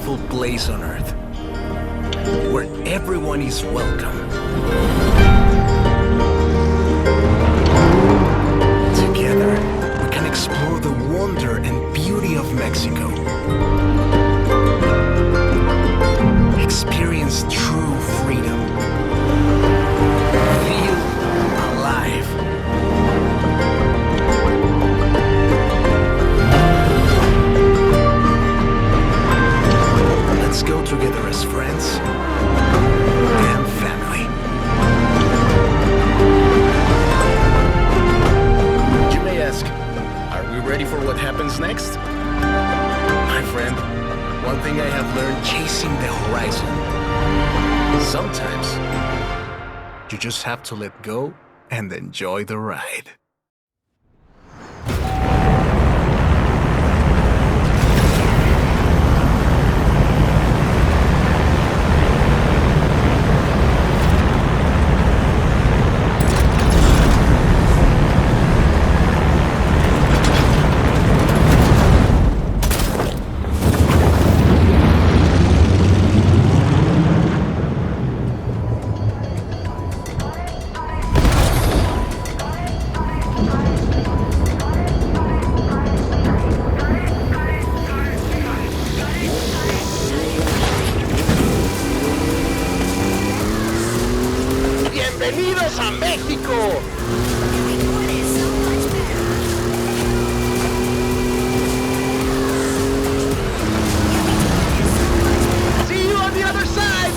beautiful place on Earth, where everyone is welcome. Together, we can explore the wonder and beauty of Mexico. Experience true freedom. Feel alive. Let's go together as friends and family. You may ask, are we ready for what happens next? My friend, one thing I have learned chasing the horizon. Sometimes, you just have to let go and enjoy the ride. ¡Bienvenidos a México! See you on the other side!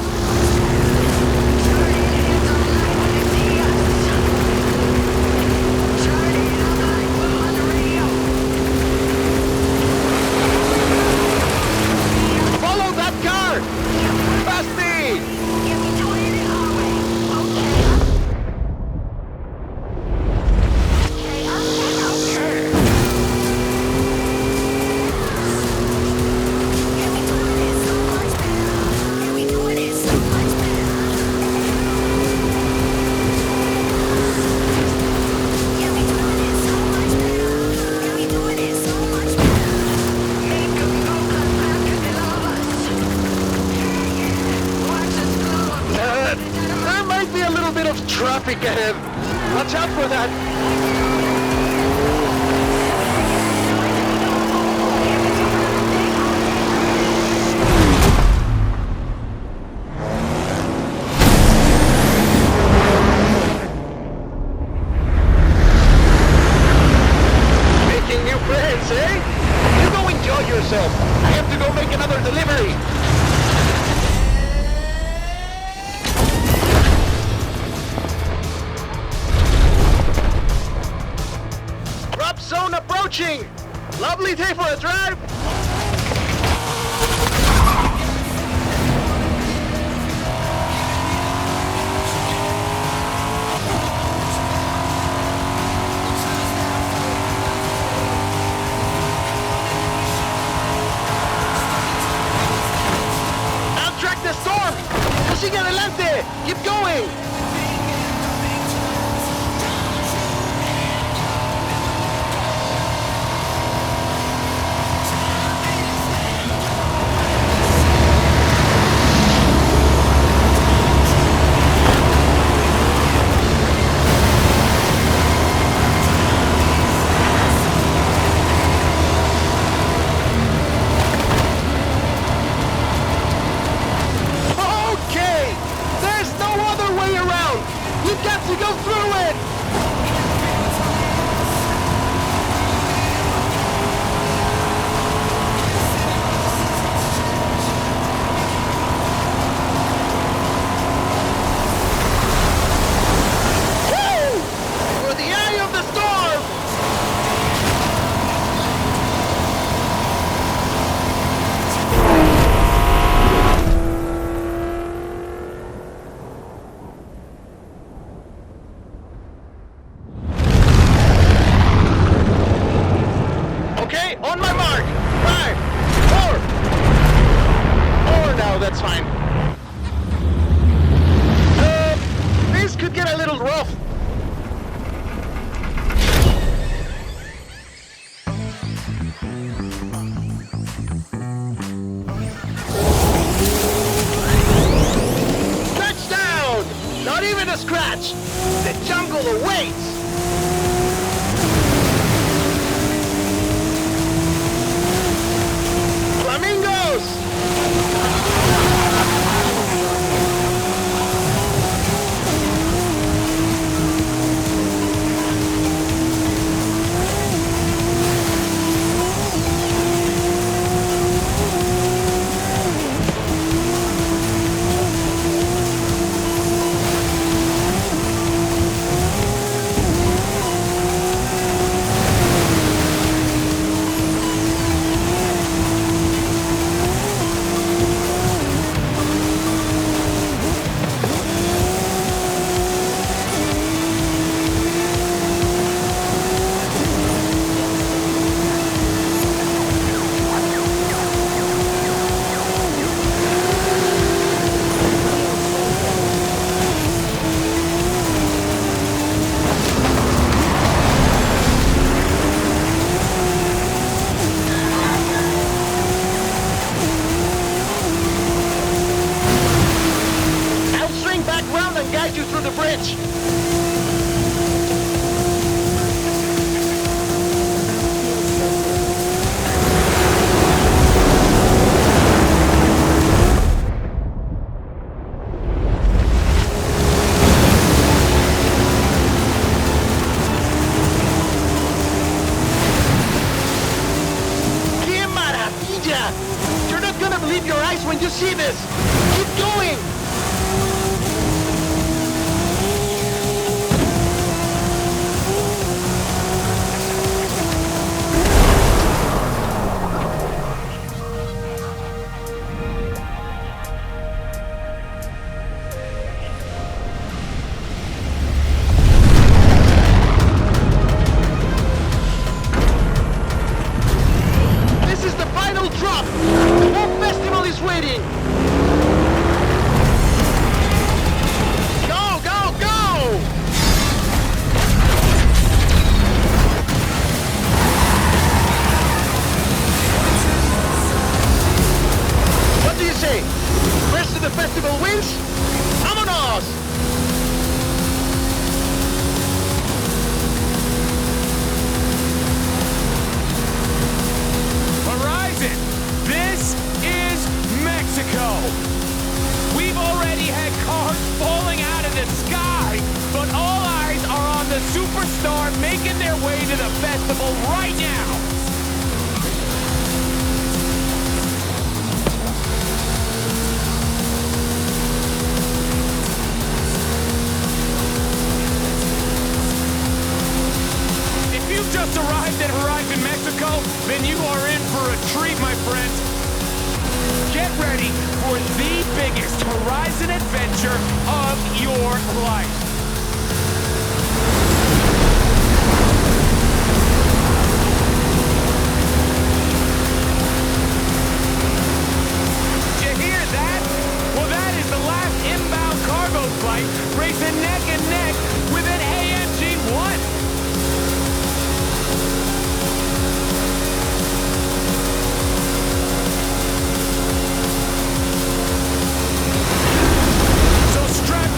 Follow that car! Past me! There might be a little bit of traffic ahead. Watch out for that. Making new friends, eh? You go enjoy yourself. I have to go make another delivery. Drop zone approaching! Lovely day for a drive! Outtrack the storm! Sigue adelante! Keep going! Okay! There's no other way around! We've got to go through it! Woo! For the eye of the storm! Not even a scratch! The jungle awaits! Flamingos! You through the bridge! ¡Qué maravilla! You're not gonna believe your eyes when you see this! Keep going! Drop! The whole festival is waiting! Go, go, go! What do you say? Rest of the festival wins? Vámonos! Horizon! This is Mexico! We've already had cars falling out of the sky, but all eyes are on the superstar making their way to the festival right now! If you've just arrived at Horizon Mexico, then you are in for a treat, my friends. Get ready for the biggest Horizon adventure of your life. Did you hear that? Well, that is the last inbound cargo flight racing neck and neck with an AMG-1.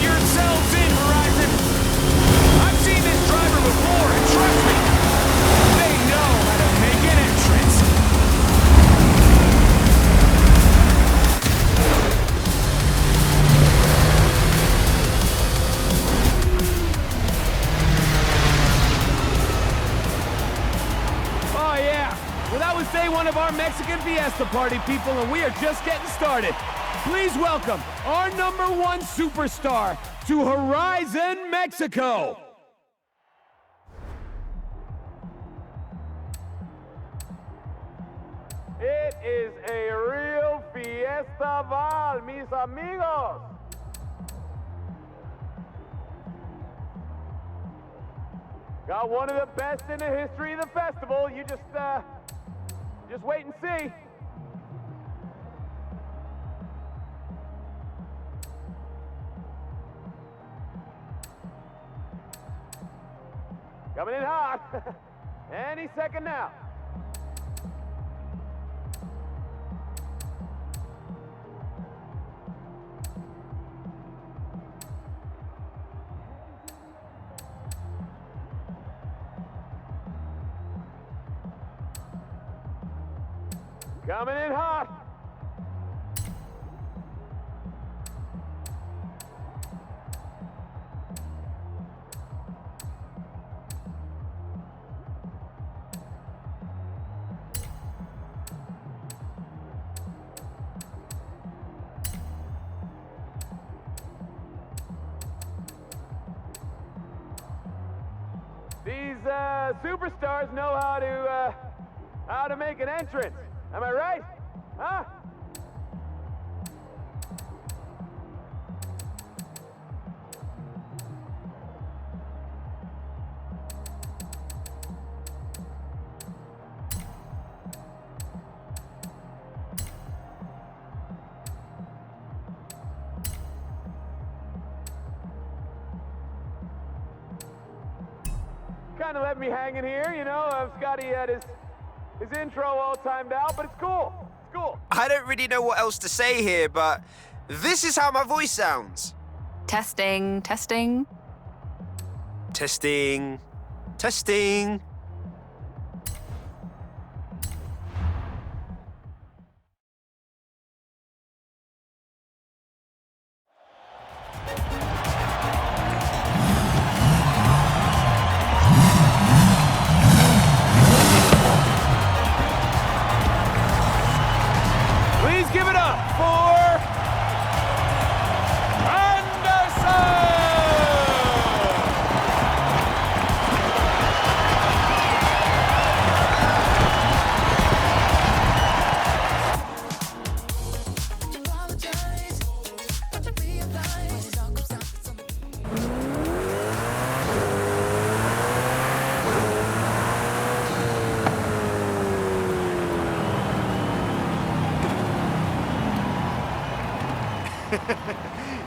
Yourselves in, Horizon! I've seen this driver before, and trust me, they know how to make an entrance. Oh yeah, well that was day one of our Mexican Fiesta party, people, and we are just getting started. Please welcome our #1 superstar to Horizon Mexico. It is a real fiesta, mis amigos. Got one of the best in the history of the festival. You just wait and see. Coming in hot. Any second now. Coming in hot. These superstars know how to make an entrance. Am I right? Huh? Kind of left me hanging here, you know. Scotty had his intro all timed out, but it's cool. It's cool. I don't really know what else to say here, but this is how my voice sounds. Testing, testing. Testing. Testing. Please give it up for Anderson!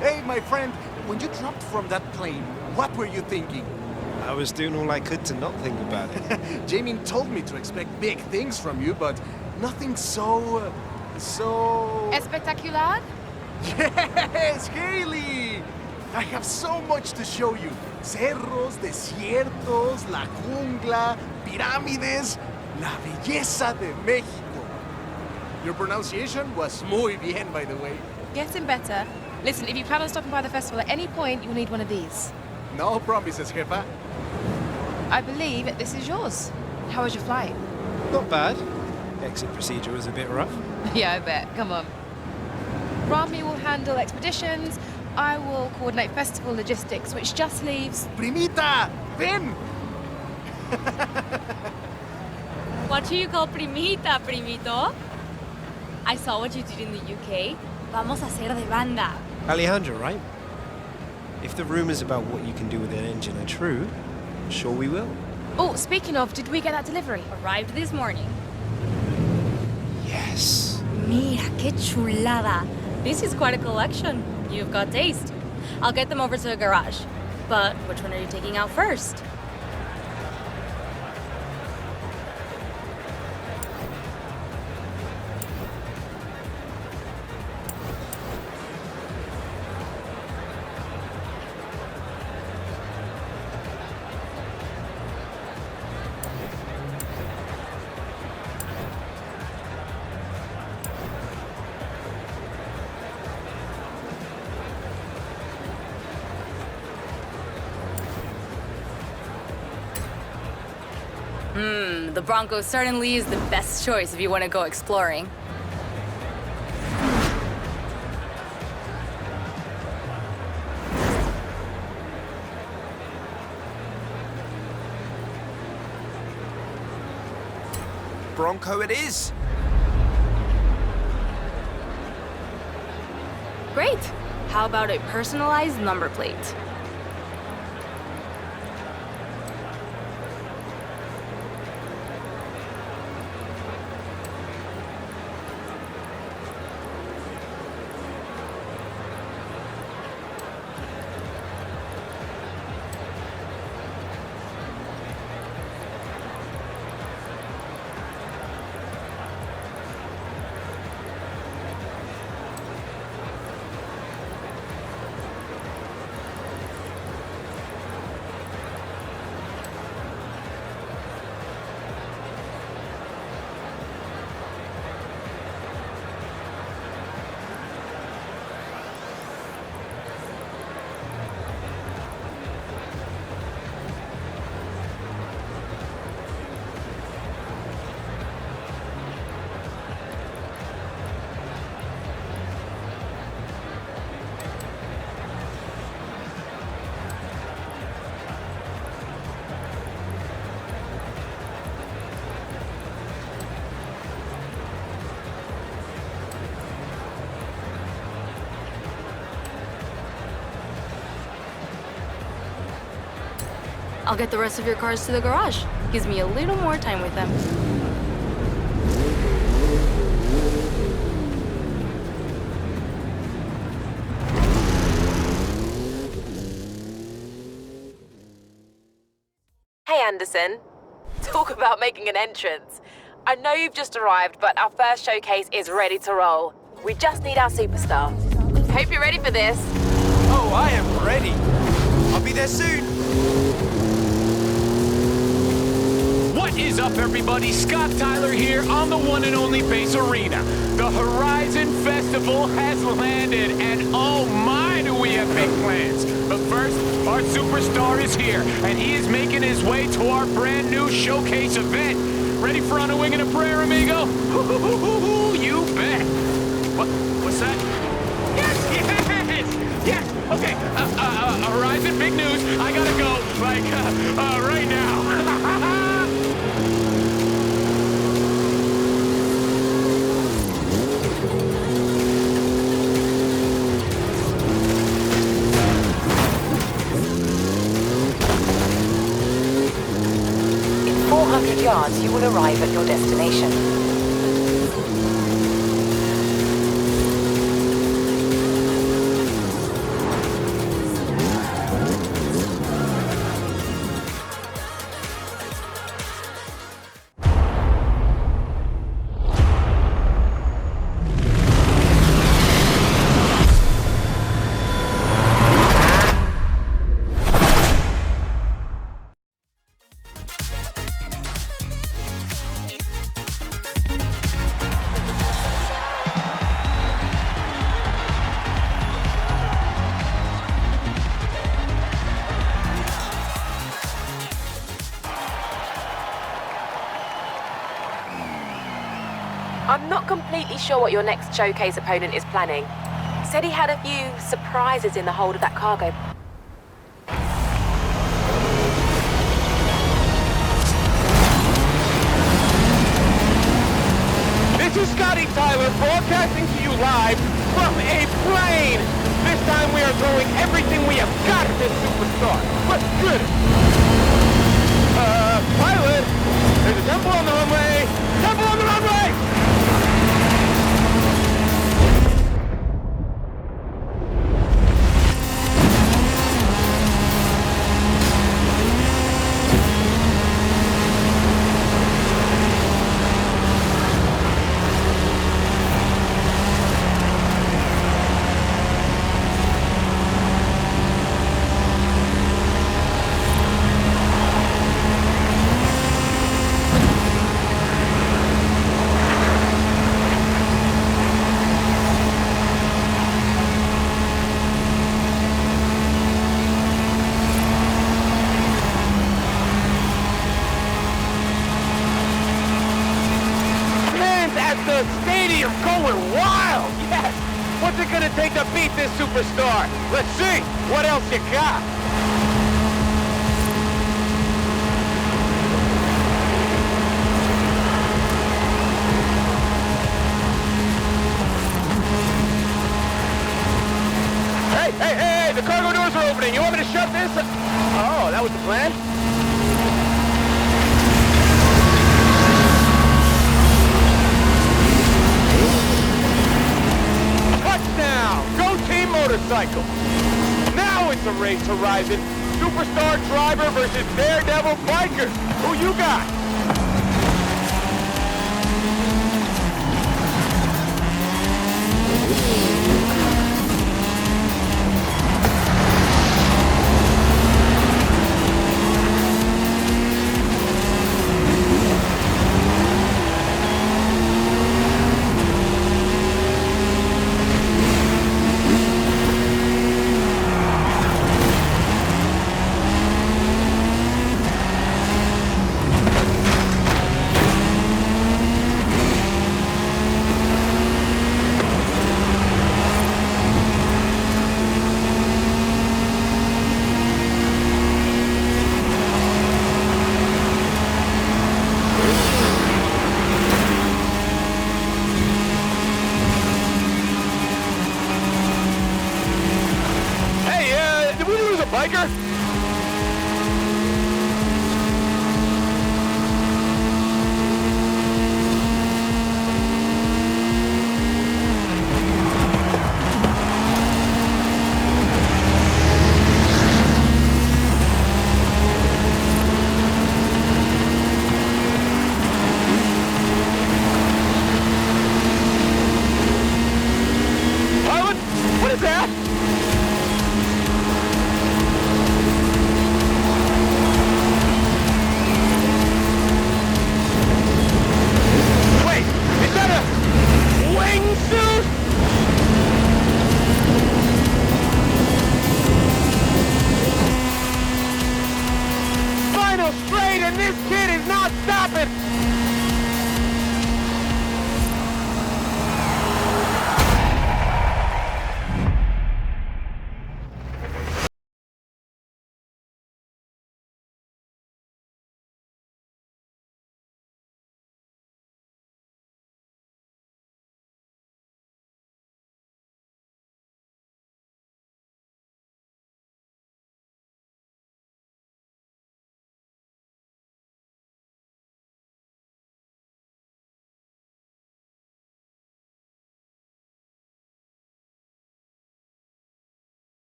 Hey, my friend, when you dropped from that plane, what were you thinking? I was doing all I could to not think about it. Jamie told me to expect big things from you, but nothing so... Espectacular? Yes, Haley! I have so much to show you. Cerros, desiertos, la jungla, pirámides, la belleza de México. Your pronunciation was muy bien, by the way. Getting better. Listen, if you plan on stopping by the festival at any point, you'll need one of these. No promises, jefa. I believe this is yours. How was your flight? Not bad. Exit procedure was a bit rough. Yeah, I bet. Come on. Rami will handle expeditions. I will coordinate festival logistics, which just leaves... Primita, ven! What do you call primita, primito? I saw what you did in the UK. Vamos a hacer de banda. Alejandra, right? If the rumors about what you can do with an engine are true, sure we will. Oh, speaking of, did we get that delivery? Arrived this morning. Yes. Mira, qué chulada. This is quite a collection. You've got taste. I'll get them over to the garage. But which one are you taking out first? The Bronco certainly is the best choice if you want to go exploring. Bronco it is. Great. How about a personalized number plate? I'll get the rest of your cars to the garage. Gives me a little more time with them. Hey Anderson, talk about making an entrance. I know you've just arrived, but our first showcase is ready to roll. We just need our superstar. Hope you're ready for this. Oh, I am ready. I'll be there soon. What is up, everybody? Scott Tyler here on the one and only Base Arena. The Horizon Festival has landed, and oh my, do we have big plans. But first, our superstar is here, and he is making his way to our brand new showcase event. Ready for On a Wing and a Prayer, amigo? You bet. What's that? Yes! Okay, Horizon, big news. I gotta go, right now. In 400 yards, you will arrive at your destination. I'm not completely sure what your next showcase opponent is planning. Said he had a few surprises in the hold of that cargo. This is Scotty Tyler broadcasting to you live from a plane. This time we are throwing everything we have got at this superstar. But good. Pilot, there's a temple on the runway. Temple on the runway! The stadium going wild! Yes! What's it gonna take to beat this superstar? Let's see! What else you got? Hey! The cargo doors are opening! You want me to shut this? Oh, that was the plan? Touchdown! Go Team Motorcycle! Now it's a race, Horizon. Superstar driver versus daredevil biker. Who you got? Biker?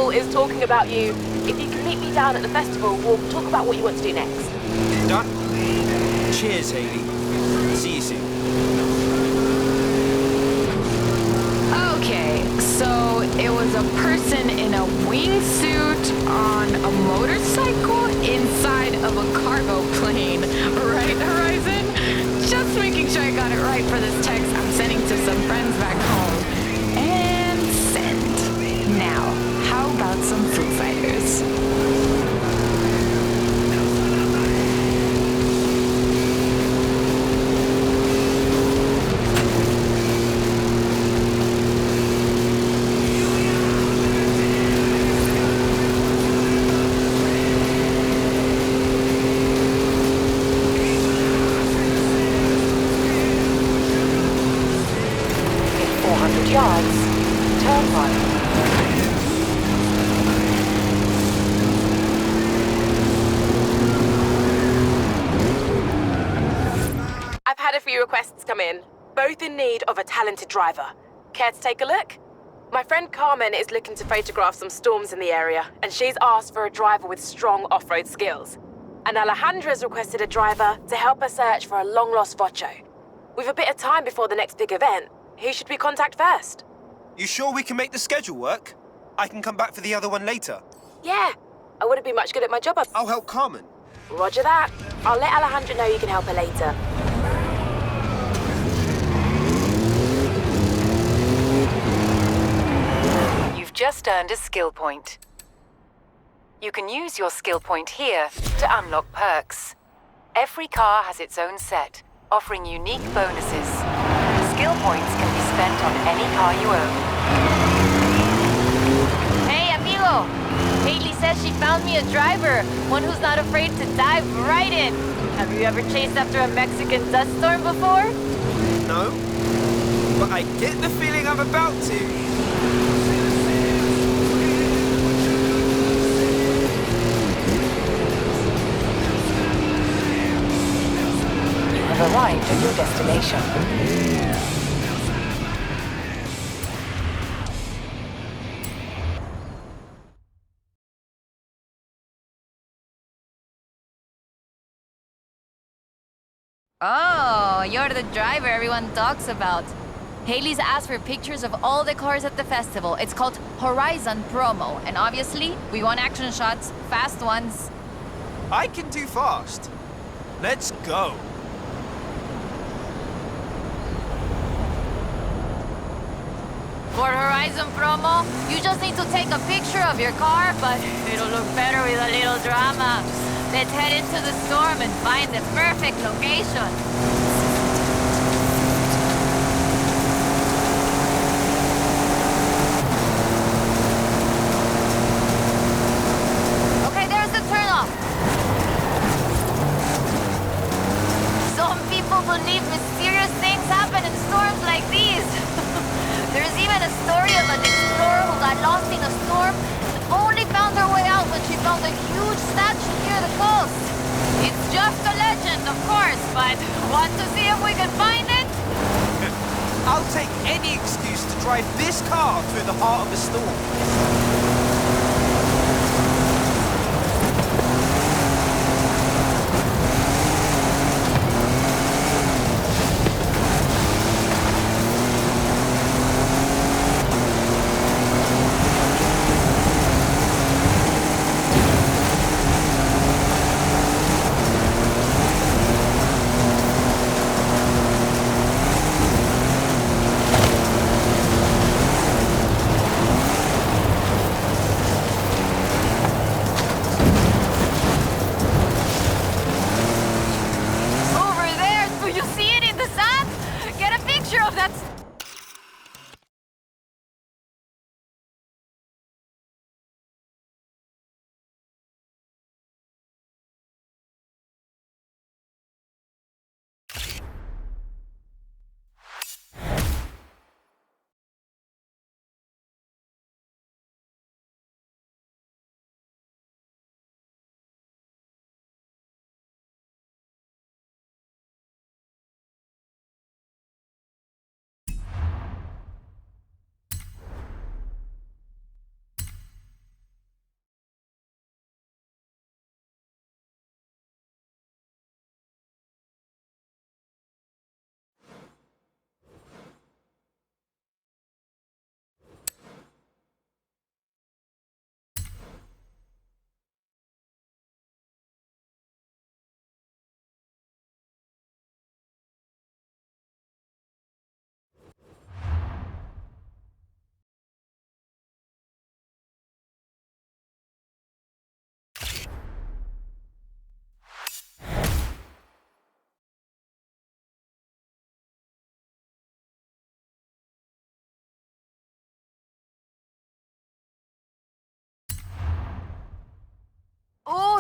people is talking about you. If you can meet me down at the festival, we'll talk about what you want to do next. Done? Cheers, Haley. See you soon. Okay, so it was a person in a wingsuit on a motorcycle inside of a cargo plane, right, Horizon? Just making sure I got it right for this text I'm sending to some friends back home. And send. Now, how about some Foo Fighters? Yards, turn right. I've had a few requests come in, both in need of a talented driver. Care to take a look? My friend Carmen is looking to photograph some storms in the area, and she's asked for a driver with strong off-road skills. And Alejandra's requested a driver to help her search for a long-lost Vocho. With a bit of time before the next big event, who should we contact first? You sure we can make the schedule work? I can come back for the other one later. Yeah, I wouldn't be much good at my job. I'll help Carmen. Roger that. I'll let Alejandra know you can help her later. You've just earned a skill point. You can use your skill point here to unlock perks. Every car has its own set, offering unique bonuses. Skill points can be spent on any car you own. Hey, amigo! Haley says she found me a driver, one who's not afraid to dive right in. Have you ever chased after a Mexican dust storm before? No, but I get the feeling I'm about to. You have arrived at your destination. Oh, you're the driver everyone talks about. Haley's asked for pictures of all the cars at the festival. It's called Horizon Promo, and obviously, we want action shots, fast ones. I can do fast. Let's go. For Horizon Promo, you just need to take a picture of your car, but it'll look better with a little drama. Let's head into the storm and find the perfect location. Okay, there's the turnoff. Some people believe mysterious things happen in storms like these. There's even a story of an explorer who got lost in a storm and only found her way out when she found a huge statue near the coast. It's just a legend, of course, but want to see if we can find it? I'll take any excuse to drive this car through the heart of the storm.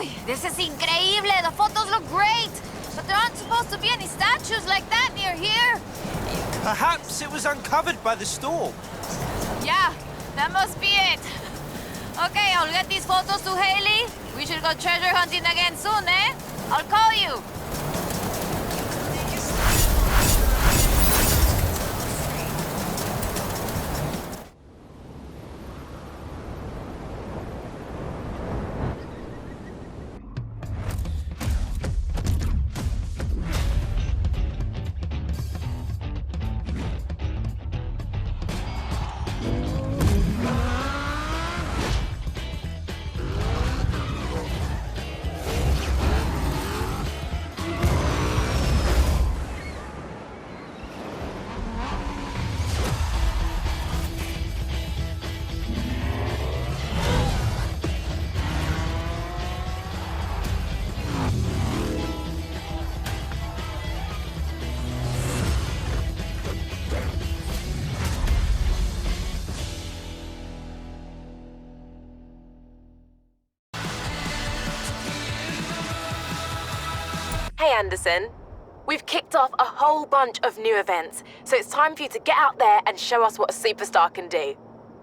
Uy, this is increíble. The photos look great. But there aren't supposed to be any statues like that near here. Perhaps it was uncovered by the storm. Yeah, that must be it. Okay, I'll get these photos to Haley. We should go treasure hunting again soon, eh? I'll call you. Hey Anderson, we've kicked off a whole bunch of new events, so it's time for you to get out there and show us what a superstar can do.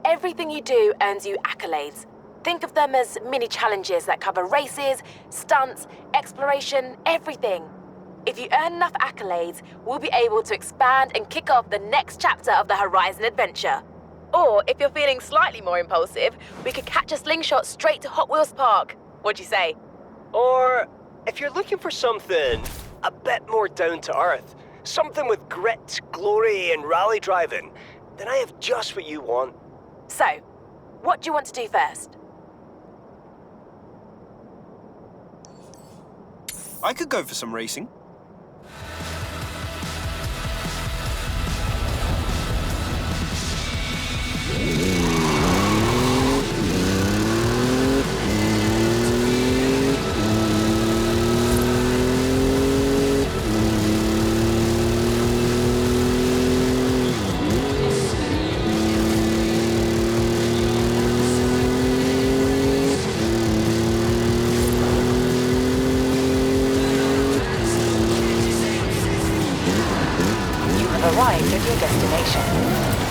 Everything you do earns you accolades. Think of them as mini challenges that cover races, stunts, exploration, everything. If you earn enough accolades, we'll be able to expand and kick off the next chapter of the Horizon adventure. Or if you're feeling slightly more impulsive, we could catch a slingshot straight to Hot Wheels Park. What'd you say? Or if you're looking for something a bit more down to earth, something with grit, glory, and rally driving, then I have just what you want. So, what do you want to do first? I could go for some racing. Arrived at your destination.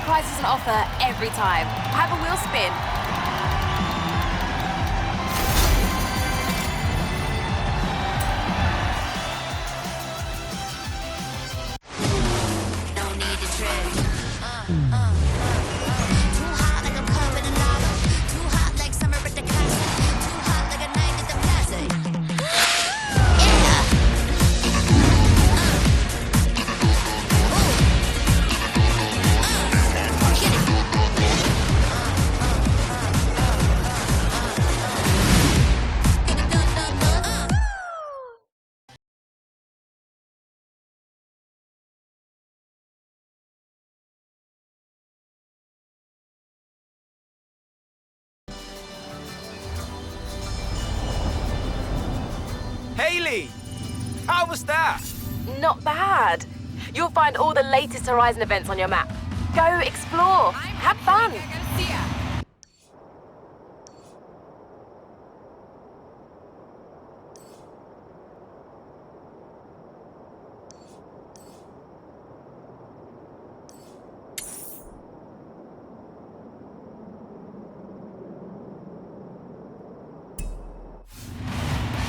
prizes on offer every time. Have a wheel spin. Haley! How was that? Not bad. You'll find all the latest Horizon events on your map. Go explore. Have fun.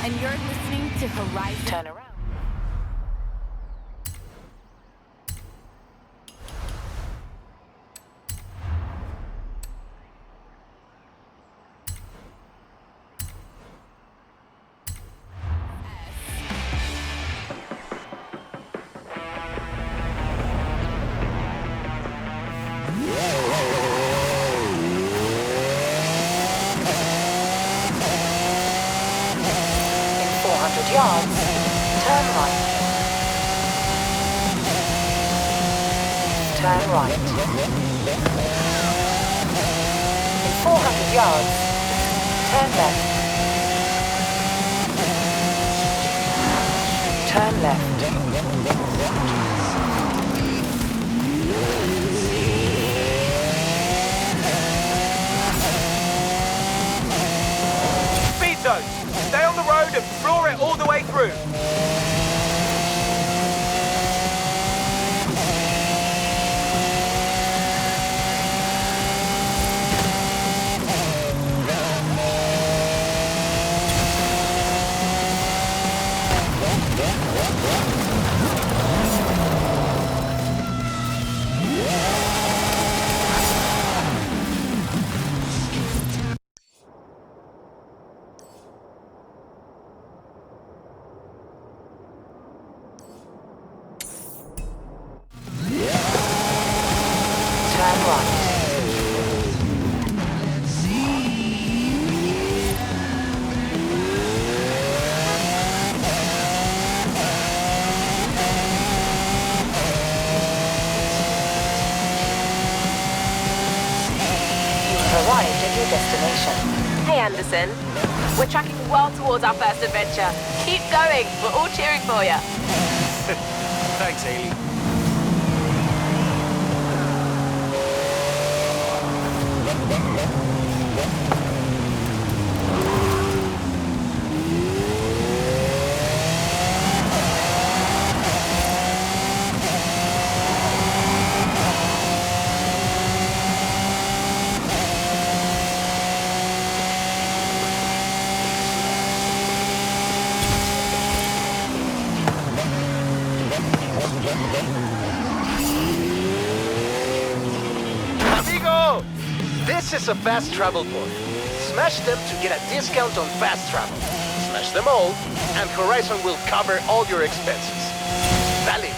And you're listening to Horizon. Turn around. Yards, turn right. Turn right. In 400 yards, turn left. Turn left. Speed zones! Stay on the road and floor it all the way through. Arrived at your destination. Hey, Anderson. We're tracking well towards our first adventure. Keep going. We're all cheering for you. Thanks, Haley. Amigo! This is a fast travel point. Smash them to get a discount on fast travel. Smash them all, and Horizon will cover all your expenses. Valid.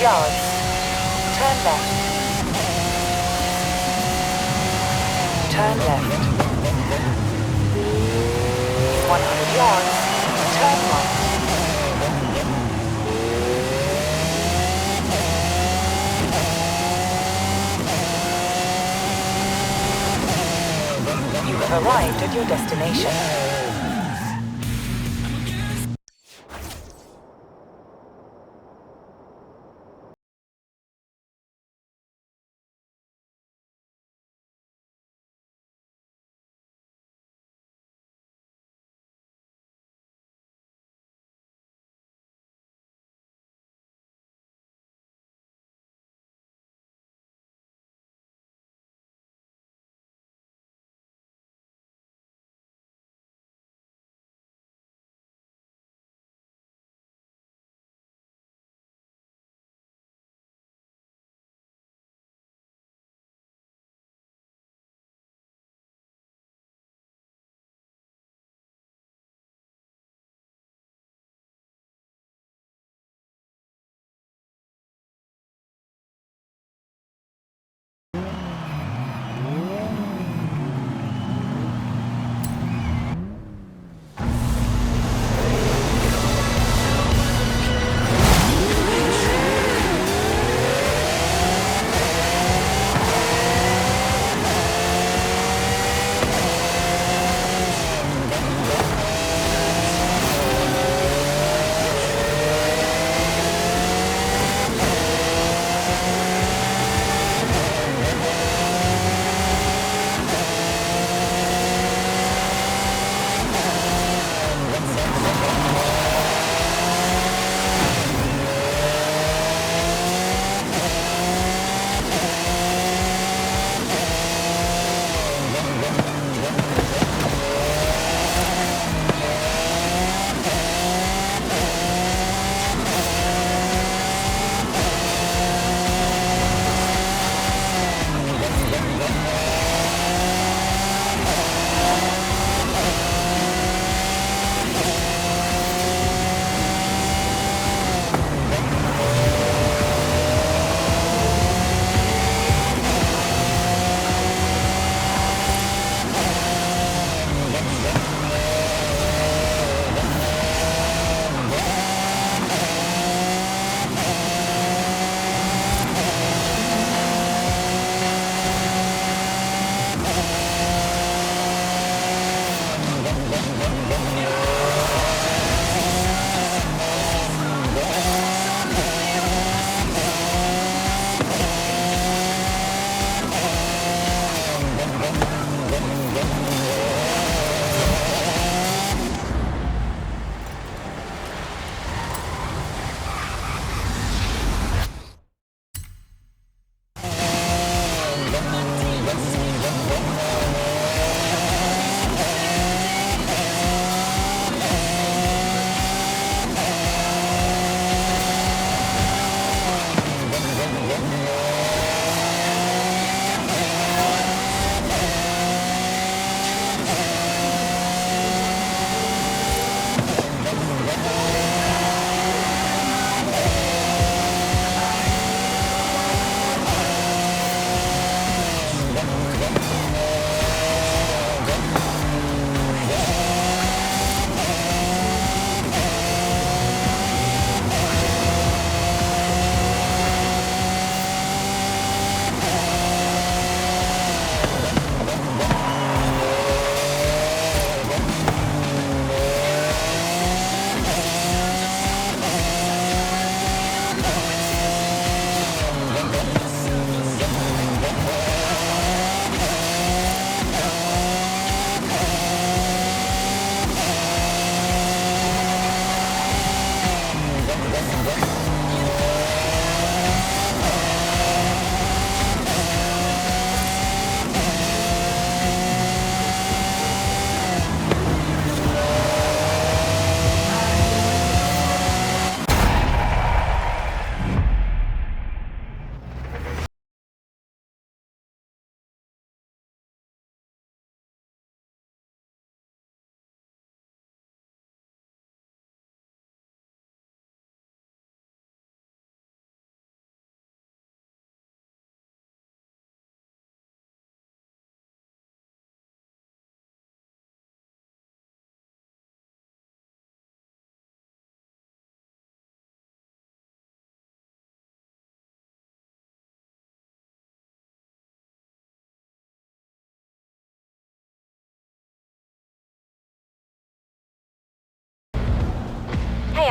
yards. Turn left. Turn left. In 100 yards, turn right. You have arrived at your destination.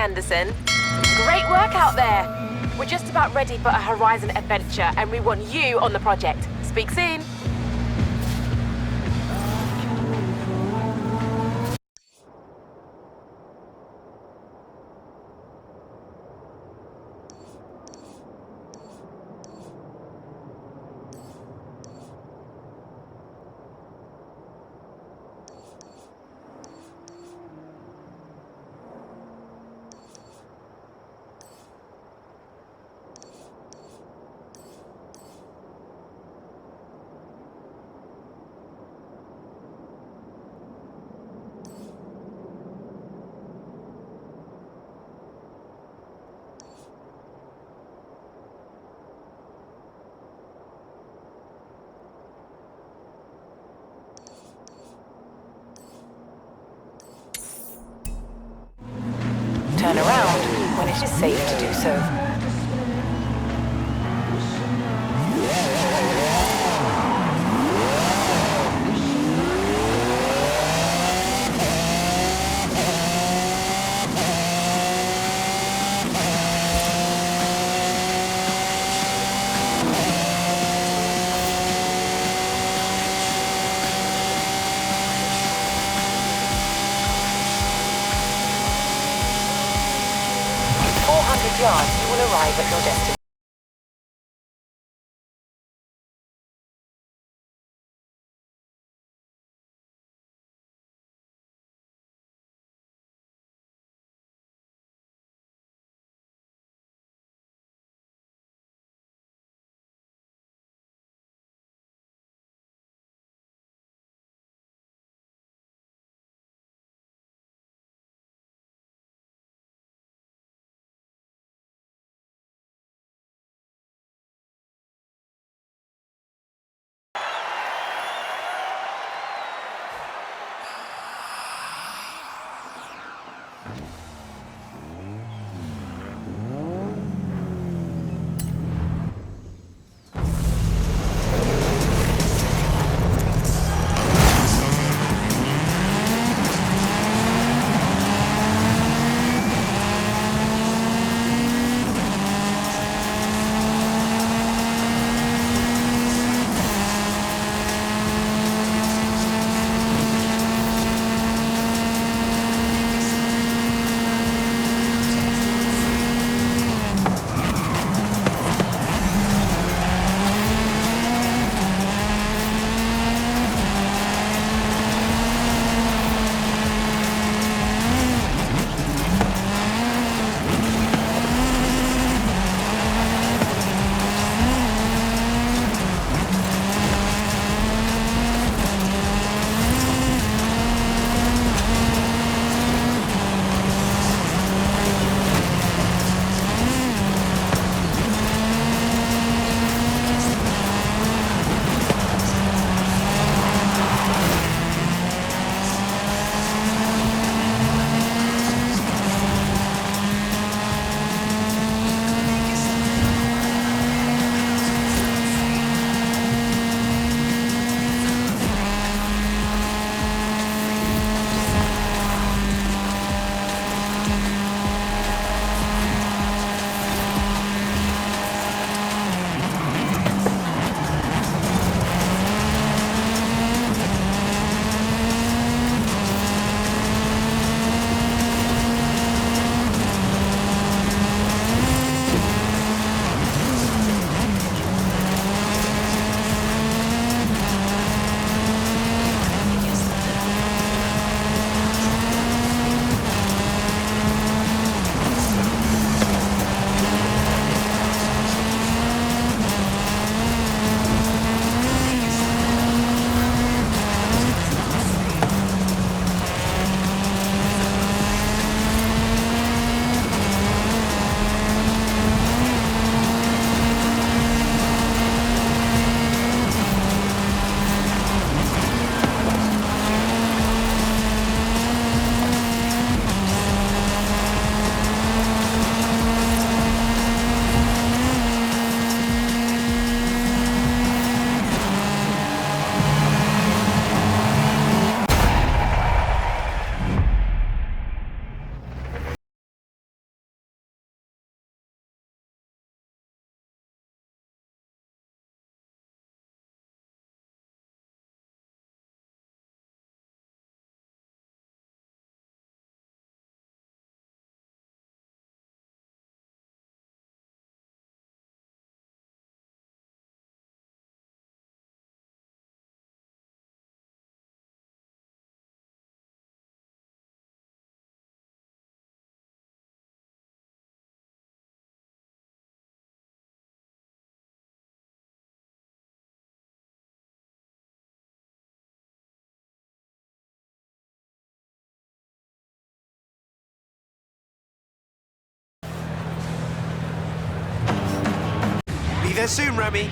Anderson. Great work out there. We're just about ready for a Horizon adventure, and we want you on the project. Speak soon. Turn around when it is safe to do so. Yards, you will arrive at your destination. there soon, Remy.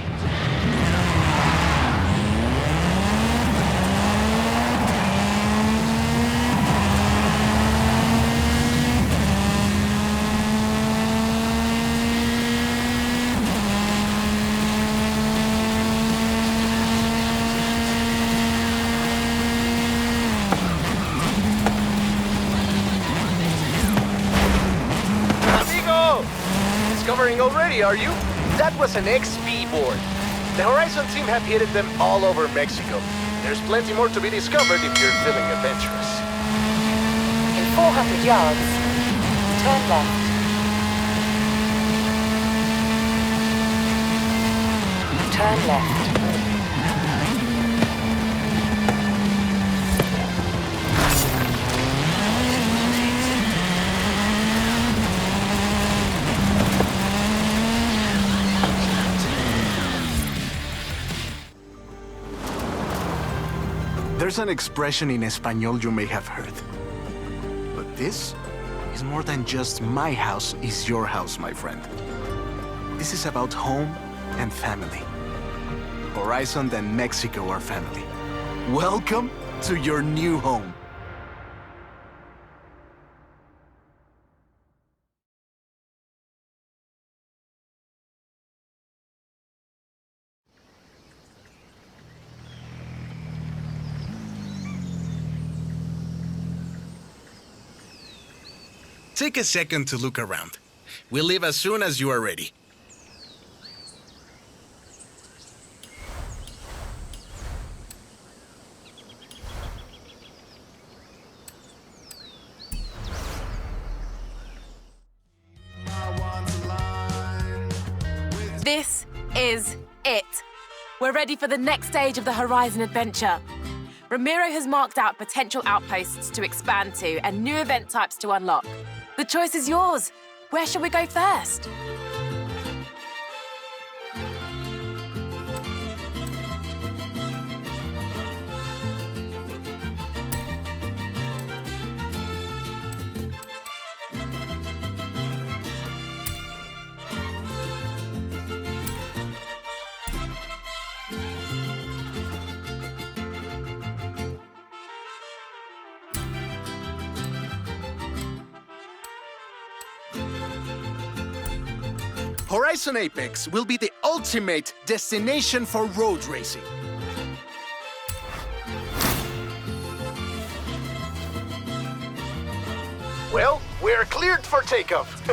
Discovering already, are you? That was an XP board. The Horizon team have hidden them all over Mexico. There's plenty more to be discovered if you're feeling adventurous. In 400 yards, turn left. Turn left. There's an expression in Espanol you may have heard. But this is more than just my house is your house, my friend. This is about home and family. Horizon and Mexico are family. Welcome to your new home. Take a second to look around. We'll leave as soon as you are ready. This is it. We're ready for the next stage of the Horizon adventure. Ramiro has marked out potential outposts to expand to and new event types to unlock. The choice is yours. Where shall we go first? Horizon Apex will be the ultimate destination for road racing. Well, we're cleared for takeoff.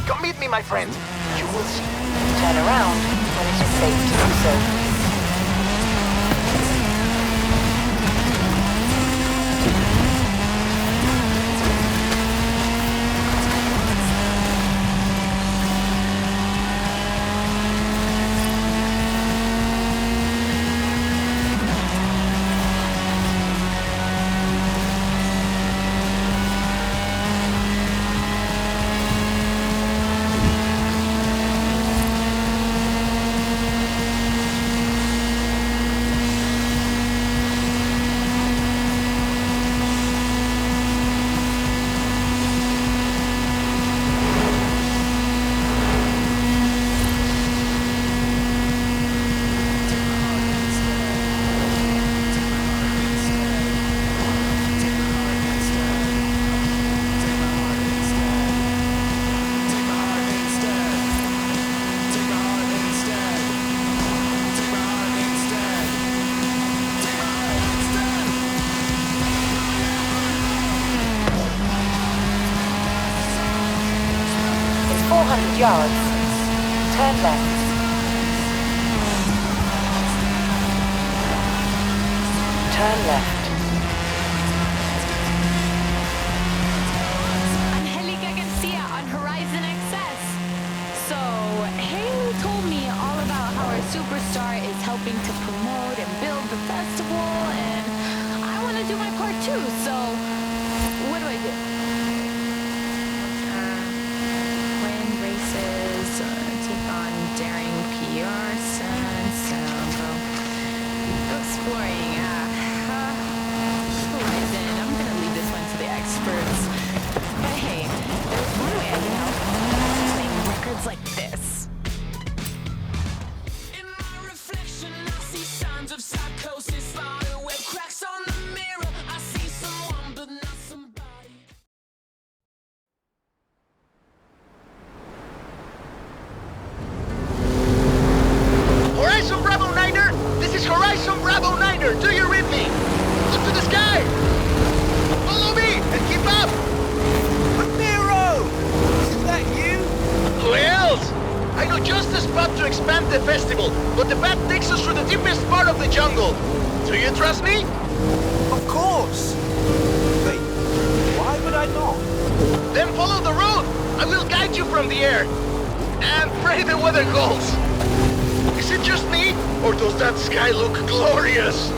Come meet me, my friend. You will see. Turn around when it is safe to do so. Yards. Turn left. Turn left. Angelica Garcia on Horizon XS. So, Haley told me all about how our superstar is helping to promote and build the festival, and I want to do my part too, so what do I do? Take on daring PR sense, go exploring. sounds of psychosis, spider web cracks on the mirror. I see someone, but not somebody. Horizon Bravo 9er! This is Horizon Bravo 9er! Do you read me? Look to the sky! Follow me and keep up! Ramiro! Is that you? Who else? I know just the spot to expand the festival, but the path takes us through the deepest part of the jungle. Do you trust me? Of course! Wait, why would I not? Then follow the road! I will guide you from the air. And pray the weather holds. Is it just me, or does that sky look glorious?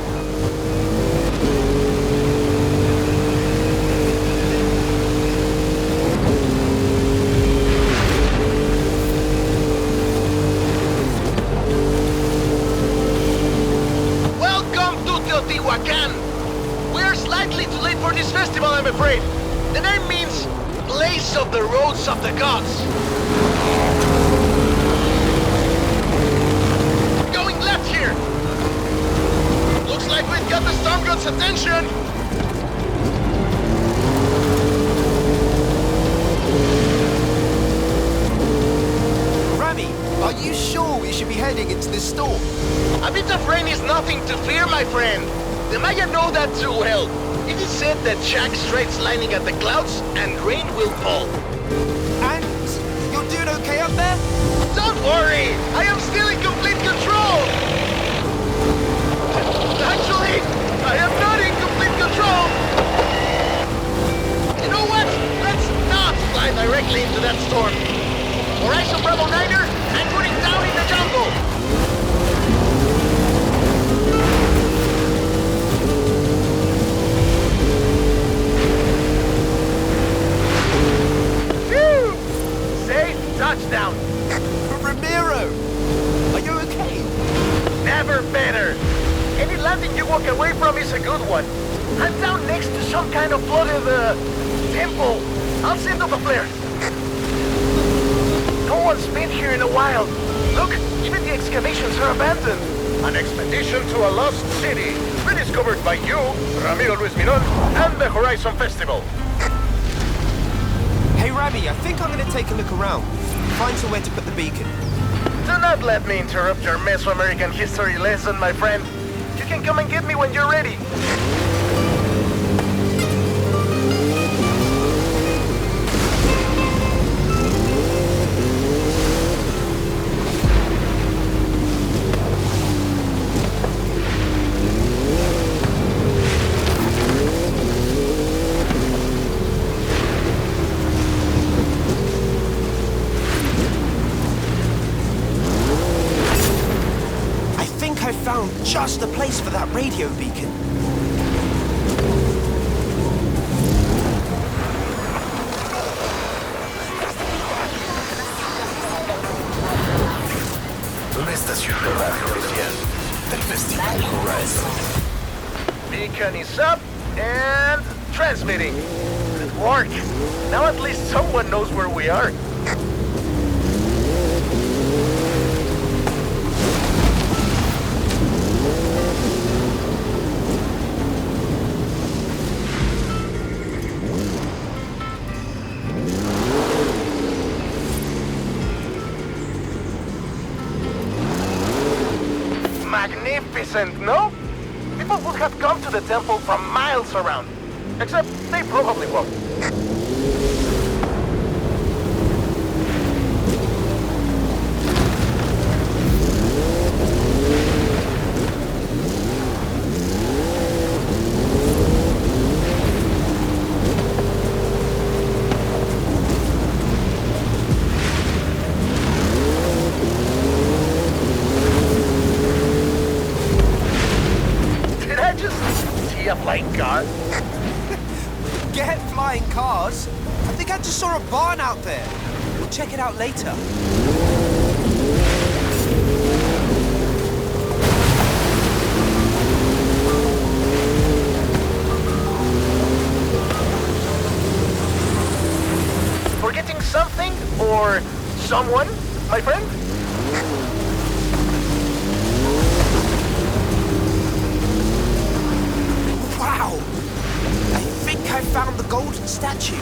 Welcome to Teotihuacan! We're slightly too late for this festival, I'm afraid. The name means place of the roads of the gods. Going left here. Looks like we've got the storm god's attention. Rami, are you sure we should be heading into this storm? A bit of rain is nothing to fear, my friend. The Maya know that too well. It is said that Jack straight's lining at the clouds and rain will fall. And you're doing okay up there? Don't worry, I am still in complete control. Actually, I am not in complete control. You know what? Let's not fly directly into that storm. Horizon Bravo 9er, anchoring down in the jungle. Phew! Safe touchdown. Ramiro! Are you okay? Never better. Any landing you walk away from is a good one. I'm down next to some kind of flooded, temple. I'll send up a flare. No one's been here in a while. Look, even the excavations are abandoned. An expedition to a lost city, rediscovered by you, Ramiro Luis Minon, and the Horizon Festival. Hey Rami, I think I'm gonna take a look around. Find somewhere to put the beacon. Do not let me interrupt your Mesoamerican history lesson, my friend. You can come and get me when you're ready. I found just the place for that radio beacon. Una estación de radio oficial del Festival Horizon. Beacon is up and transmitting. Good work. Now at least someone knows where we are. Magnificent, no? People would have come to the temple from miles around. Except they probably won't. A flying car? Get flying cars? I think I just saw a barn out there. We'll check it out later. Forgetting something or someone, my friend? statue.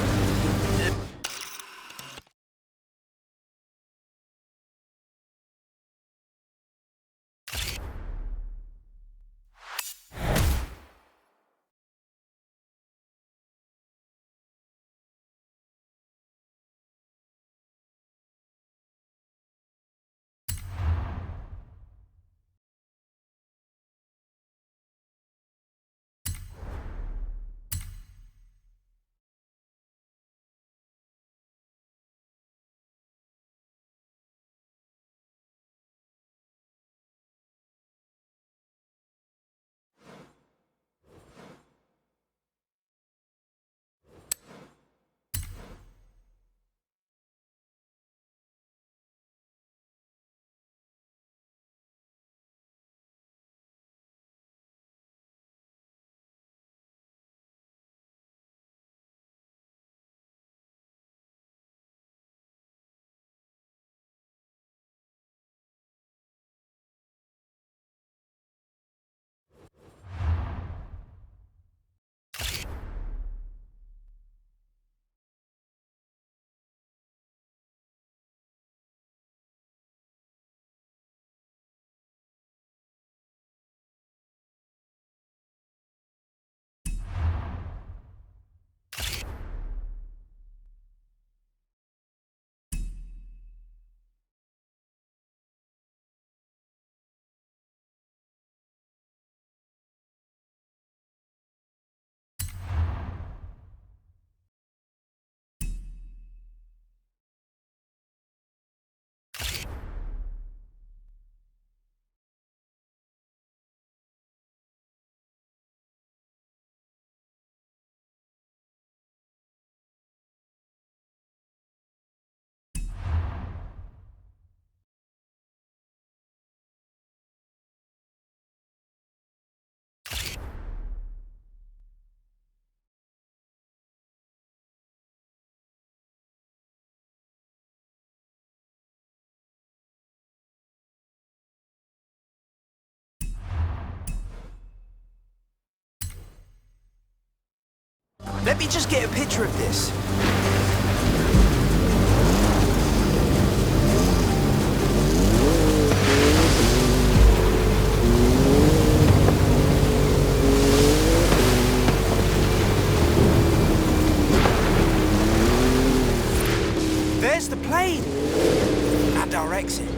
Let me just get a picture of this. There's the plane and our exit.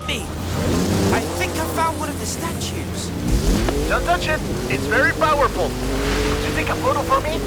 I think I found one of the statues. Don't touch it. It's very powerful. Could you take a photo for me?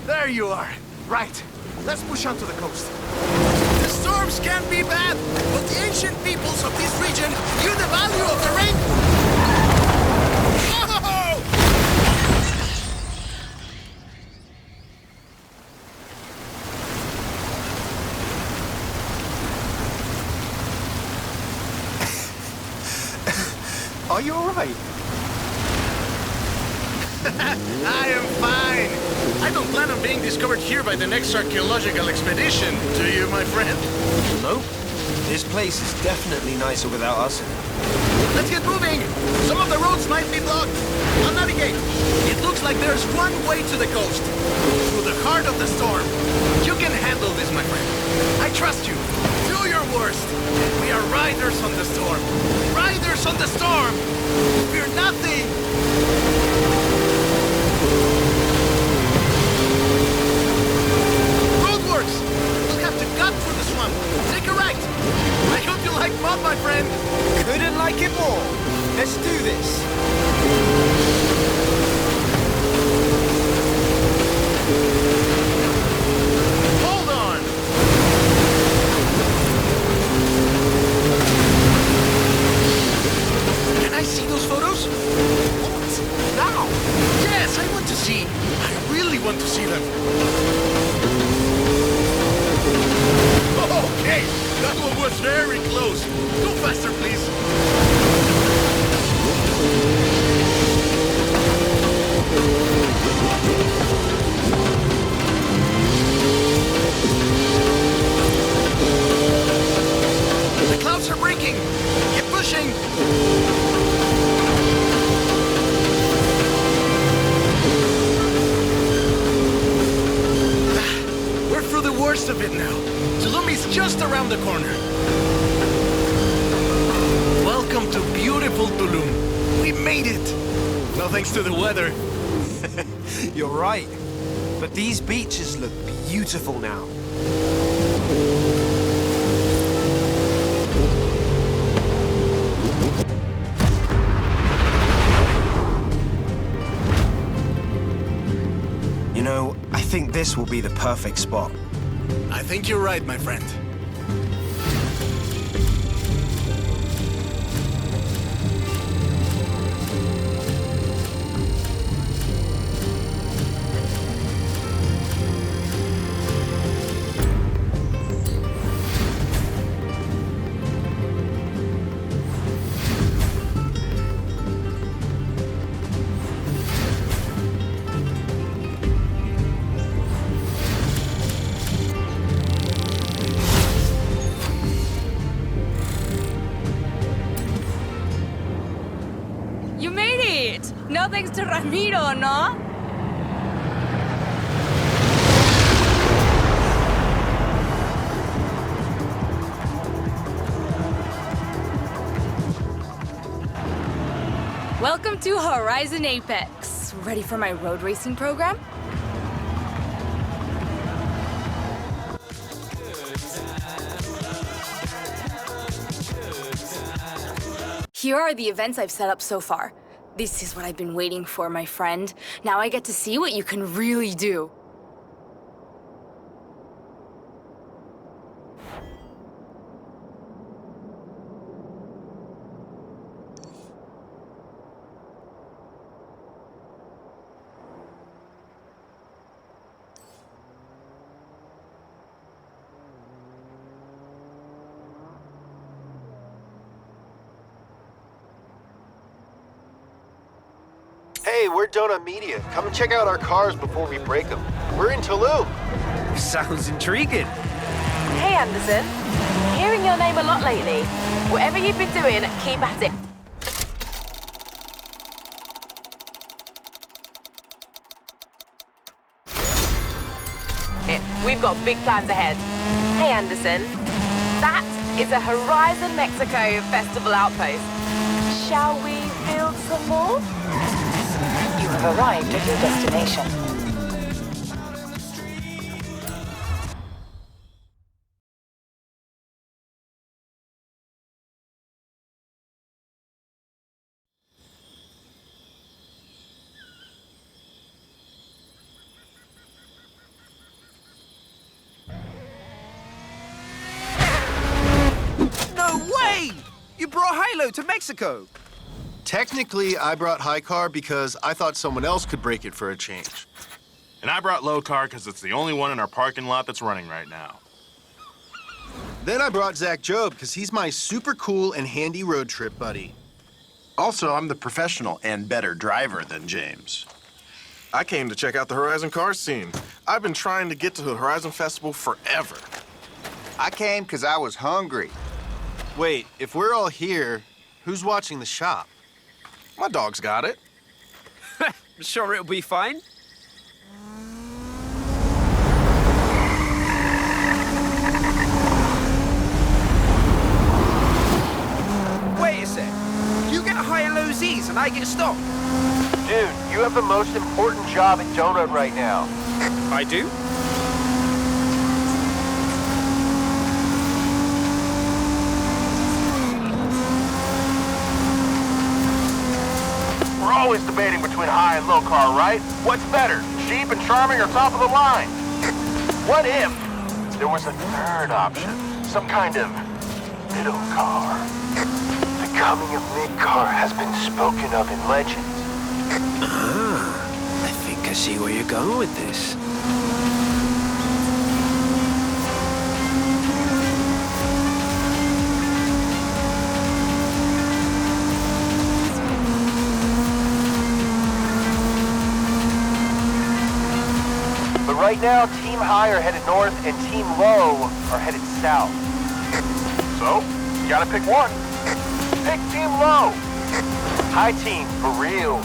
There you are. Right. Let's push on to the coast. The storms can be bad, but the ancient peoples of this region knew the value of the rain. Whoa! Are you alright? I am fine. I don't plan on being discovered here by the next archaeological expedition, do you, my friend? Nope. This place is definitely nicer without us in it. Let's get moving! Some of the roads might be blocked. I'll navigate. It looks like there's one way to the coast. Through the heart of the storm. You can handle this, my friend. I trust you. Do your worst. We are riders on the storm. Riders on the storm! Fear nothing! Roadworks! We'll have to cut through the swamp. Take a right. I hope you like mud, my friend. Couldn't like it more. Let's do this. Hold on. Can I see those photos? What? Now? Yes, I want to see. I really want to see them. Okay, that one was very close. Go faster, please. The clouds are breaking. Keep pushing. We're through the worst of it now. Tulum's just around the corner. Welcome to beautiful Tulum. We made it. No thanks to the weather. You're right. But these beaches look beautiful now. You know, I think this will be the perfect spot. I think you're right, my friend. You made it! No thanks to Ramiro, no? Welcome to Horizon Apex. Ready for my road racing program? Here are the events I've set up so far. This is what I've been waiting for, my friend. Now I get to see what you can really do. Hey, we're Donut Media. Come and check out our cars before we break them. We're in Tulum. Sounds intriguing. Hey, Hey, Anderson. Hearing your name a lot lately. Whatever you've been doing, keep at it. We've got big plans ahead. Hey, Anderson. That is a Horizon Mexico Festival outpost. Shall we build some more? You have arrived at your destination. No way! You brought Hilo to Mexico. Technically, I brought High Car because I thought someone else could break it for a change. And I brought Low Car because it's the only one in our parking lot that's running right now. Then I brought Zach Job because he's my super cool and handy road trip buddy. Also, I'm the professional and better driver than James. I came to check out the Horizon car scene. I've been trying to get to the Horizon Festival forever. I came because I was hungry. Wait, if we're all here, who's watching the shop? My dog's got it. Sure it'll be fine. Wait a sec. You get high and low Z's and I get stopped. Dude, you have the most important job at Donut right now. I do? We're always debating between high and low car, right? What's better, cheap and charming or top of the line? What if there was a third option? Some kind of middle car? The coming of mid-car has been spoken of in legend. I think I see where you're going with this. But right now, Team High are headed north and Team Low are headed south. So, you gotta pick one. Pick Team Low. High team, for real.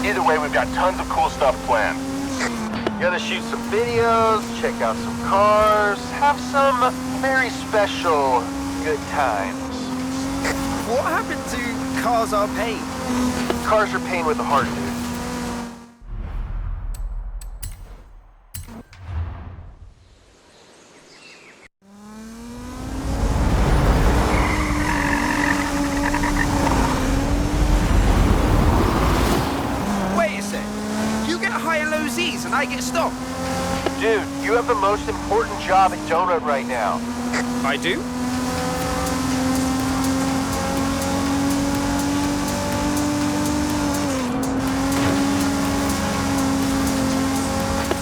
Either way, we've got tons of cool stuff planned. You gotta shoot some videos, check out some cars, have some very special good times. What happened to Cars Are Pain? Cars are pain with a heart, dude. And I get stopped. Dude, you have the most important job at Donut right now. I do?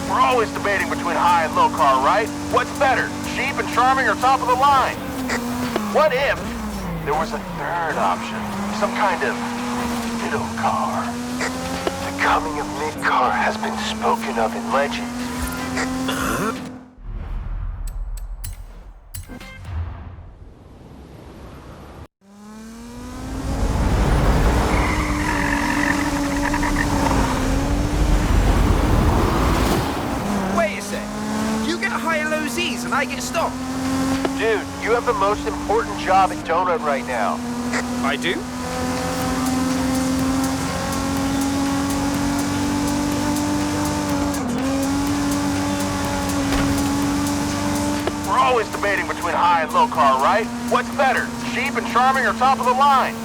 We're always debating between high and low car, right? What's better, cheap and charming or top of the line? What if there was a third option? Some kind of middle car? The coming of mid-car has been spoken of in legend. Wait a sec. You get high and low Z's and I get stopped. Dude, you have the most important job at Donut right now. I do? We're always debating between high and low car, right? What's better, cheap and charming or top of the line?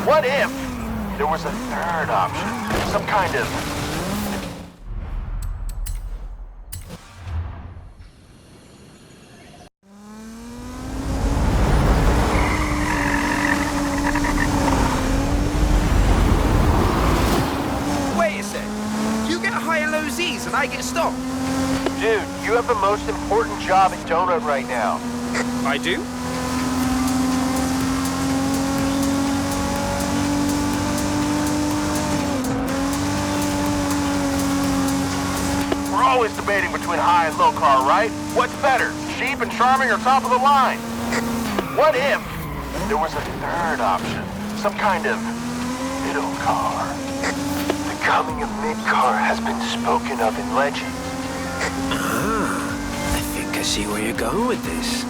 What if there was a third option? Some kind of... I get stopped. Dude, you have the most important job in Donut right now. I do? We're always debating between high and low car, right? What's better, cheap and charming or top of the line? What if there was a third option? Some kind of middle car. The coming of mid-car has been spoken of in legend. I think I see where you're going with this.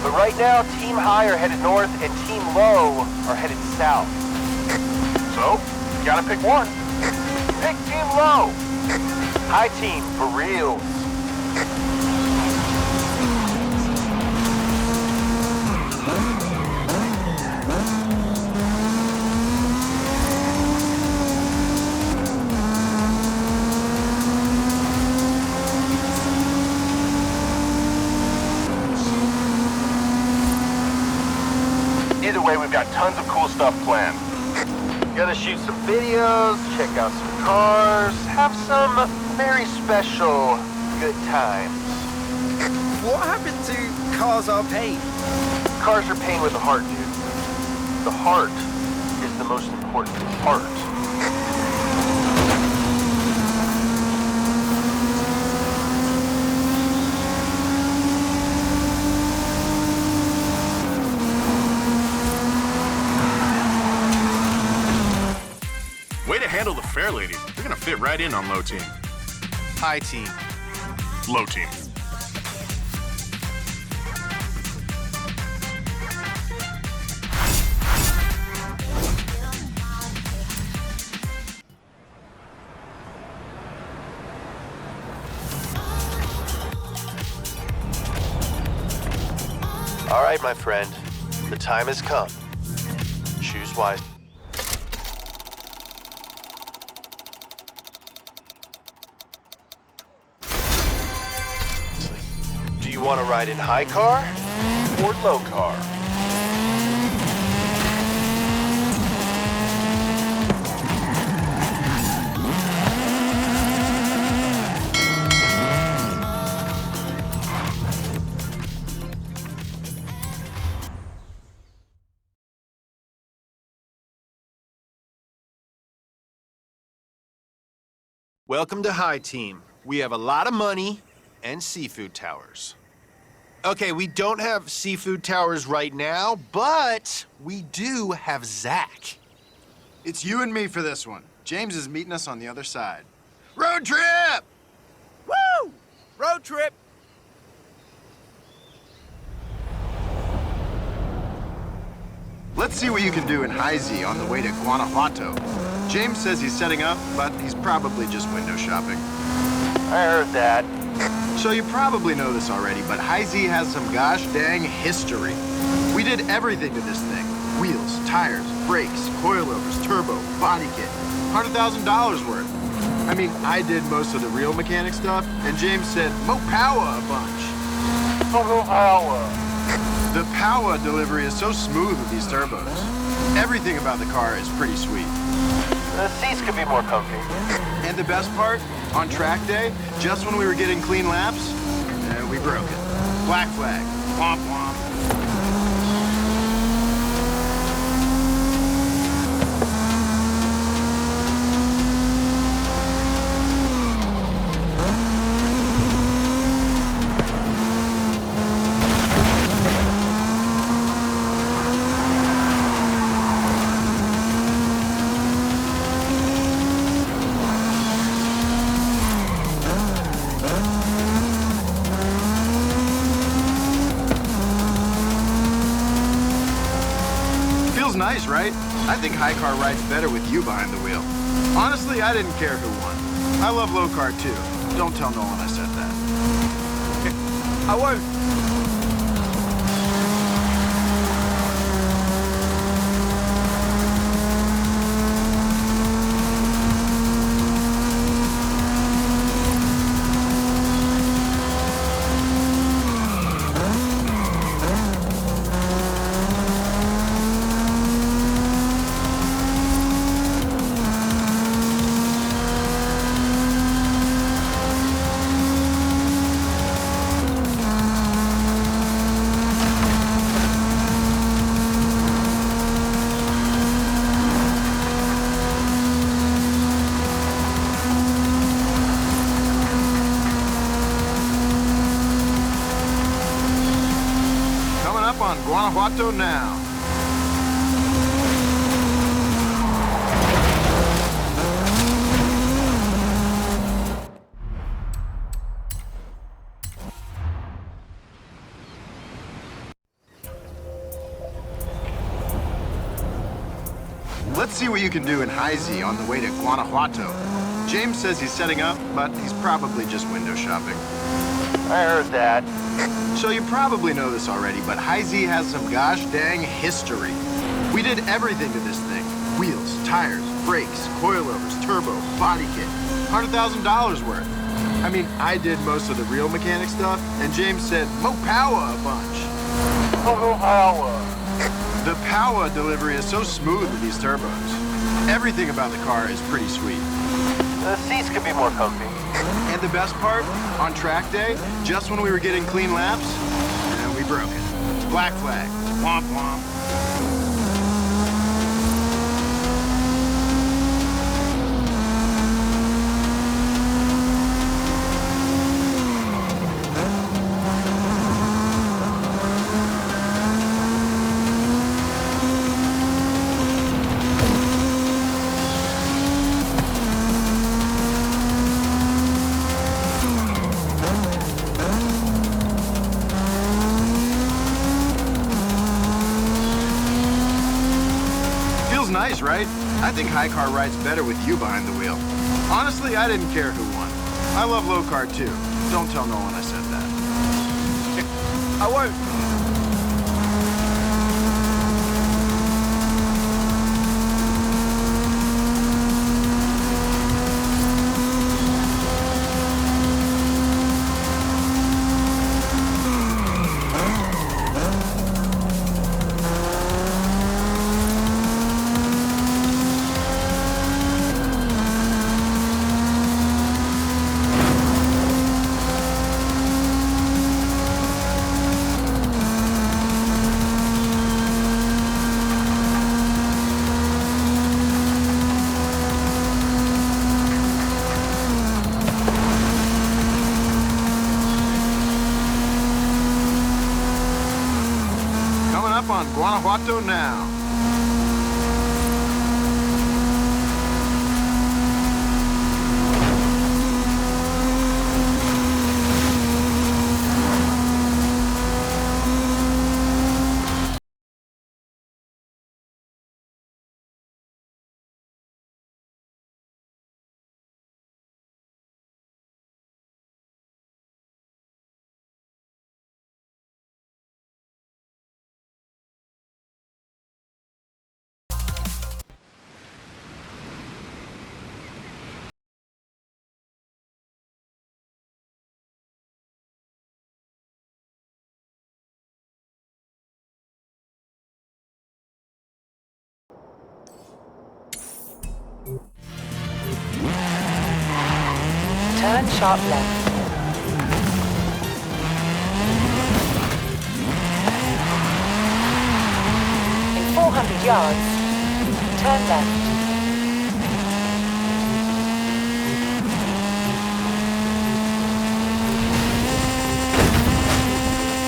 But right now, Team High are headed north and Team Low are headed south. So, you gotta pick one. Pick Team Low. High team, for real. Either way, we've got tons of cool stuff planned. Gonna shoot some videos, check out some cars, have some very special good times. What happened to Cars Are Pain? Cars are pain with the heart, dude. The heart is the most important part. Way to handle the fair lady. You're gonna fit right in on low team. High team. Low team. All right, my friend. The time has come. Choose wisely. Do you want to ride in high car or low car? Welcome to High Team. We have a lot of money and seafood towers. Okay, we don't have seafood towers right now, but we do have Zach. It's you and me for this one. James is meeting us on the other side. Road trip! Woo! Road trip! Let's see what you can do in High Z on the way to Guanajuato. James says he's setting up, but he's probably just window shopping. I heard that. So you probably know this already, but High Z has some gosh dang history. We did everything to this thing. Wheels, tires, brakes, coilovers, turbo, body kit. $100,000 worth. I mean, I did most of the real mechanic stuff, and James said, "Mo power a bunch." Mo power. The power delivery is so smooth with these turbos. Everything about the car is pretty sweet. The seats could be more comfy. And the best part, on track day, just when we were getting clean laps, we broke it. Black flag. Womp womp. Nice, right? I think high car rides better with you behind the wheel. Honestly, I didn't care who won. I love low car too. Don't tell Nolan I said that. I won't. on Guanajuato now. Let's see what you can do in High Z on the way to Guanajuato. James says he's setting up, but he's probably just window shopping. I heard that. So you probably know this already, but High Z has some gosh dang history. We did everything to this thing. Wheels, tires, brakes, coilovers, turbo, body kit. $100,000 worth. I mean, I did most of the real mechanic stuff, and James said, "Mo power a bunch." Mo power. The power delivery is so smooth with these turbos. Everything about the car is pretty sweet. The seats could be more comfy. And the best part, on track day, just when we were getting clean laps, and we broke it. Black flag. Womp womp. Nice, right? I think high car rides better with you behind the wheel. Honestly, I didn't care who won. I love low car too. Don't tell Nolan I said that. I won't. On Guanajuato now. Turn sharp left. In 400 yards, turn left.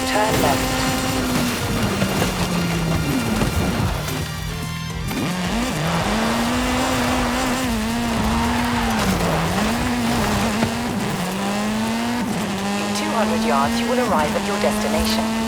Turn left. In 200 yards, you will arrive at your destination.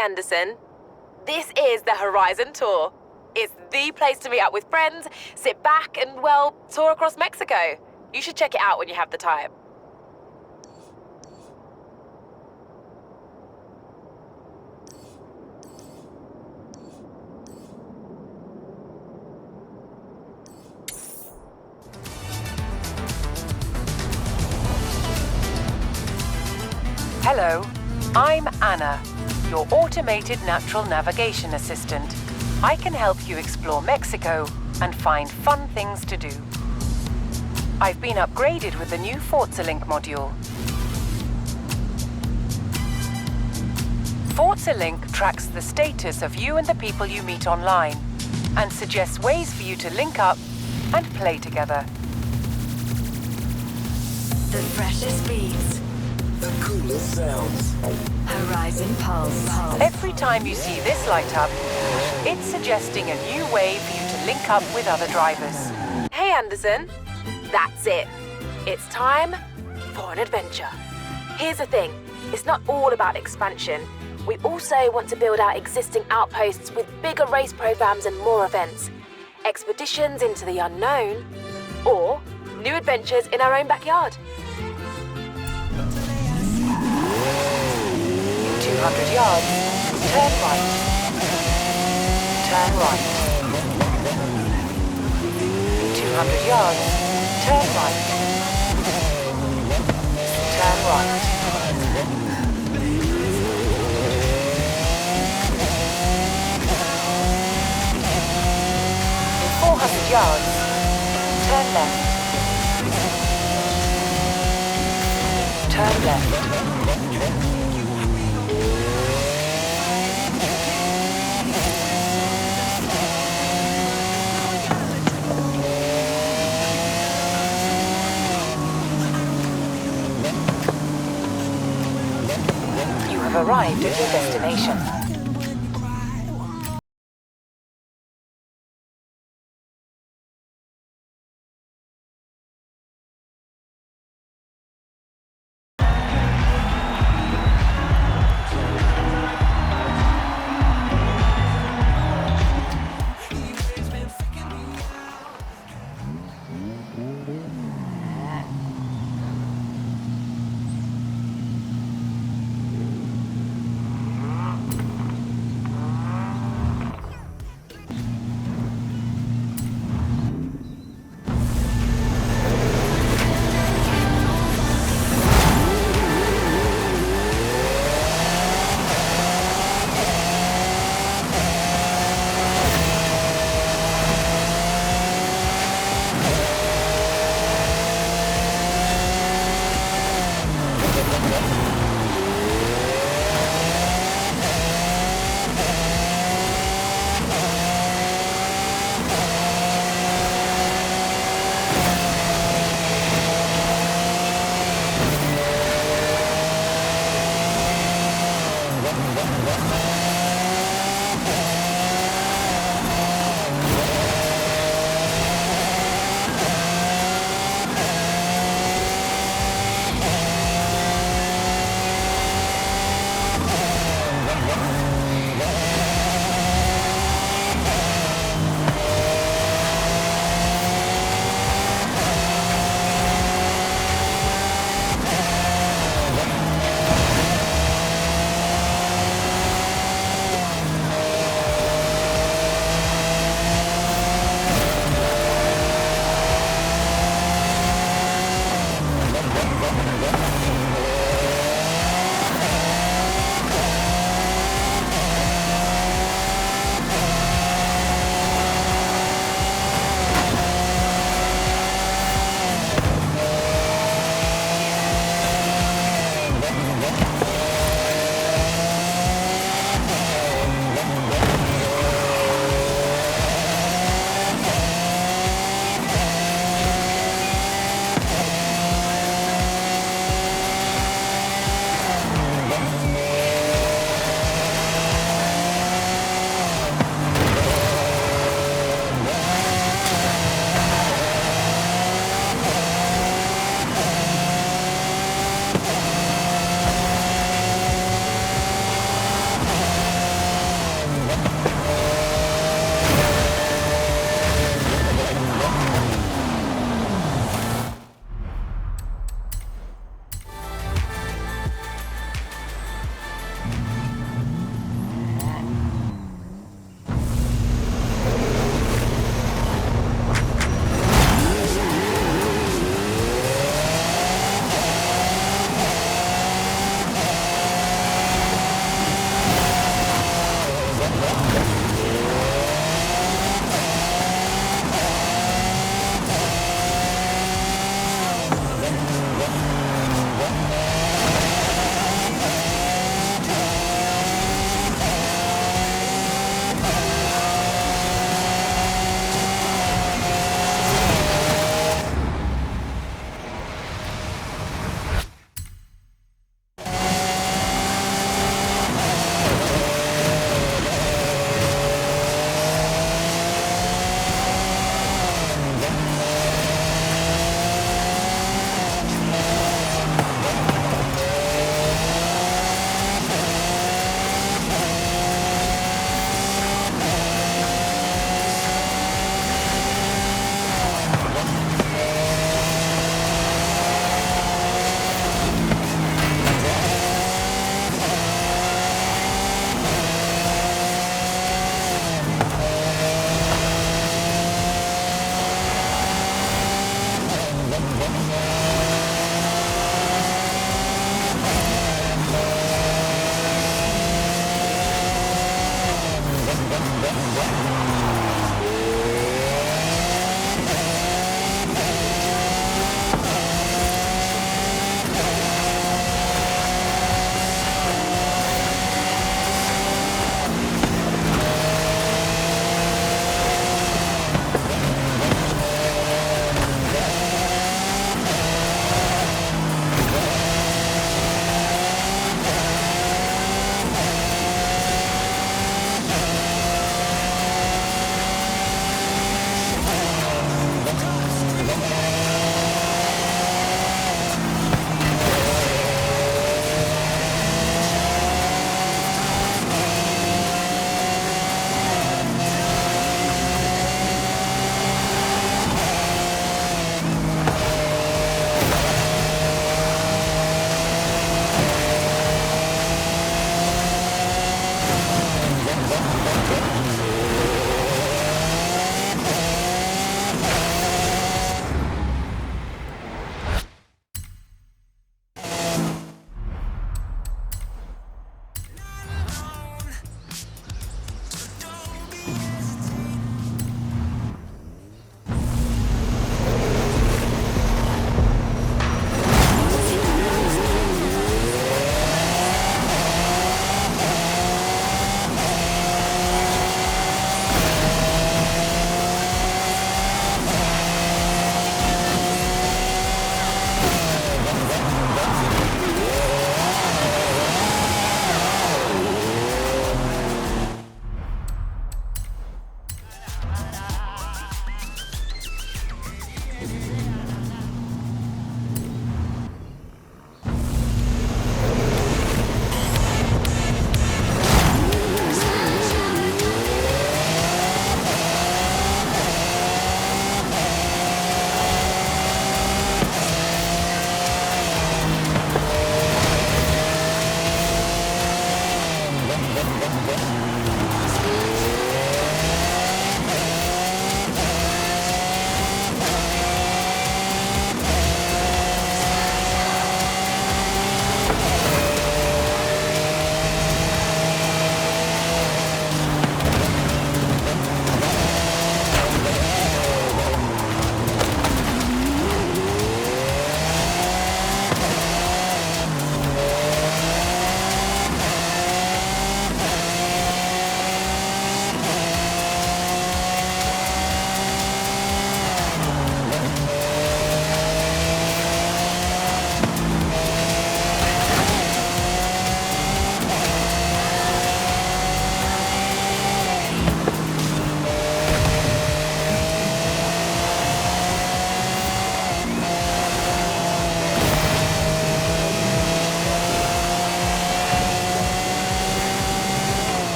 Anderson. This is the Horizon Tour. It's the place to meet up with friends, sit back and, well, tour across Mexico. You should check it out when you have the time. Hello, I'm Anna, your automated natural navigation assistant. I can help you explore Mexico and find fun things to do. I've been upgraded with the new Forza Link module. Forza Link tracks the status of you and the people you meet online and suggests ways for you to link up and play together. The freshest beats. The coolest sounds. Horizon Pulse. Every time you see this light up, it's suggesting a new way for you to link up with other drivers. Hey, Anderson. That's it. It's time for an adventure. Here's the thing. It's not all about expansion. We also want to build out existing outposts with bigger race programs and more events. Expeditions into the unknown, or new adventures in our own backyard. 200 yards, turn right. Turn right. 200 yards, turn right. Turn right. 400 yards, turn left. Turn left. You have arrived at your destination.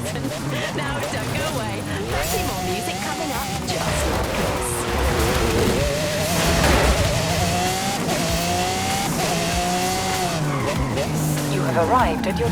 Horizon. Now, don't go away. Plenty more music coming up just like this. You have arrived at your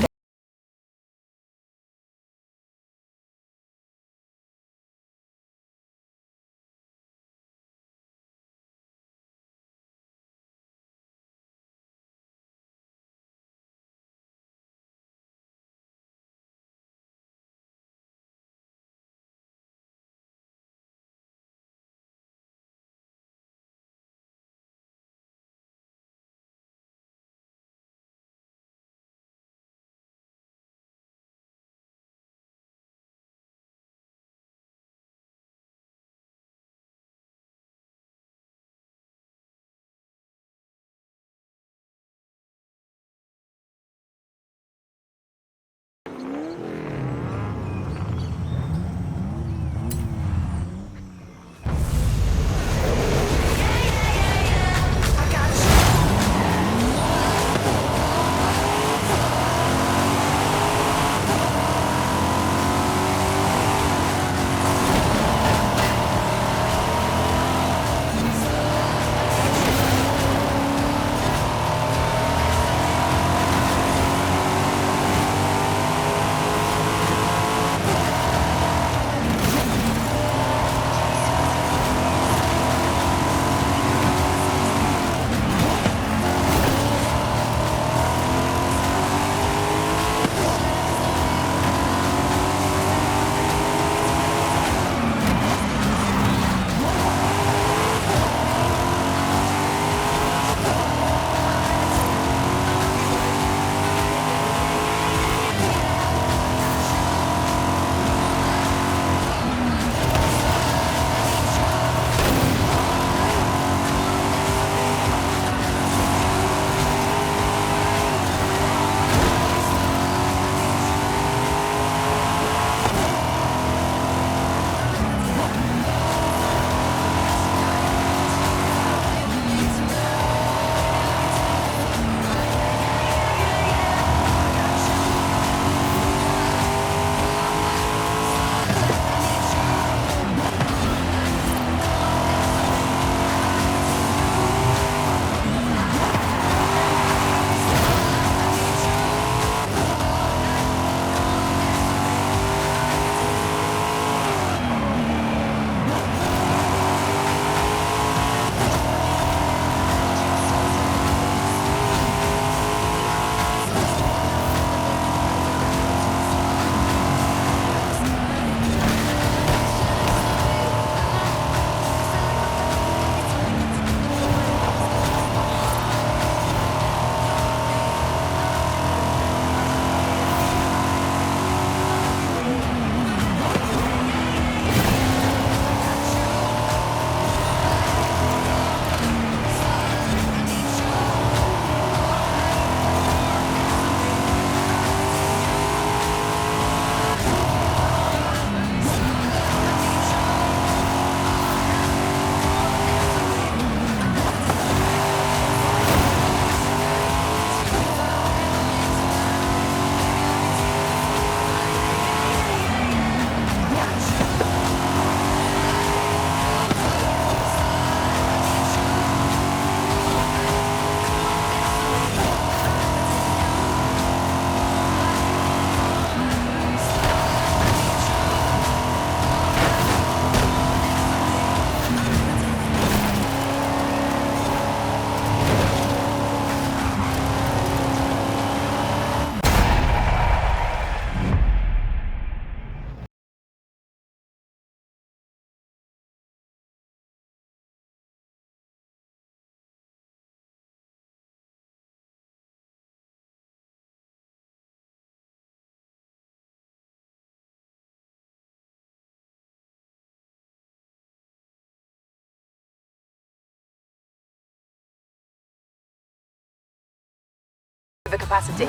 capacity.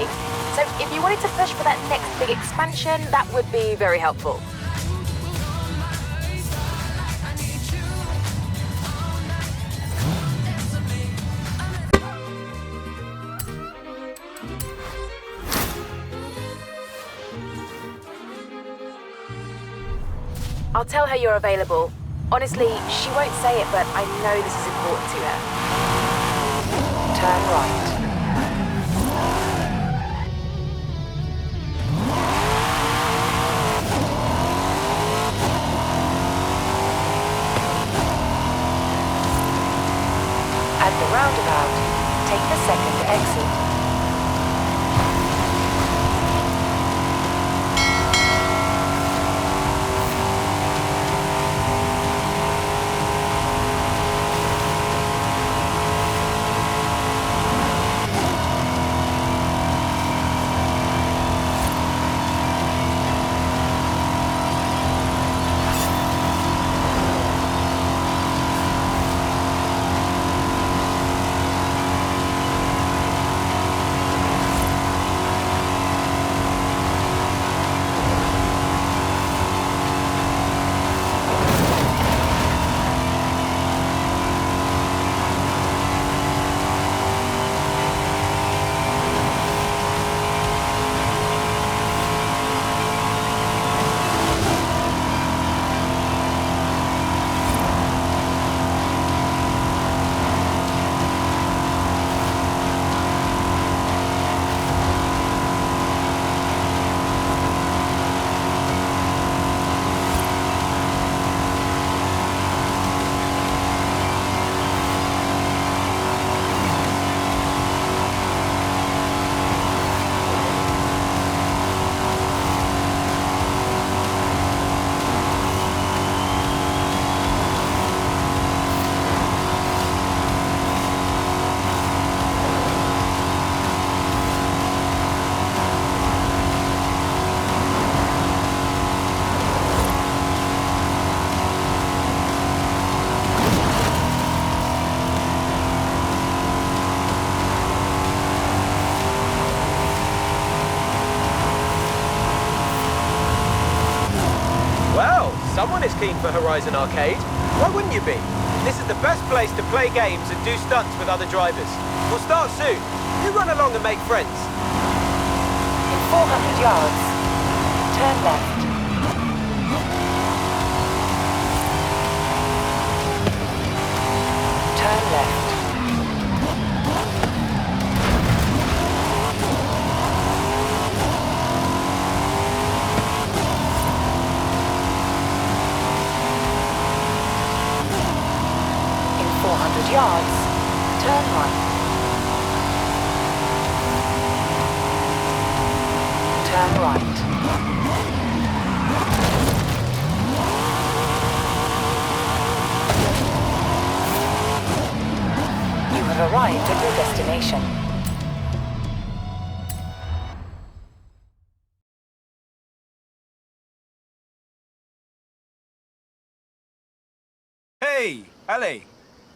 So if you wanted to push for that next big expansion, that would be very helpful. I'll tell her you're available. Honestly, she won't say it, but I know this is important to her. Turn right. At the roundabout, take the second exit. Someone is keen for Horizon Arcade. Why wouldn't you be? This is the best place to play games and do stunts with other drivers. We'll start soon. You run along and make friends. In 400 yards, turn left. Turn left. Yards, turn right. Turn right. You have arrived at your destination. Hey, Ale.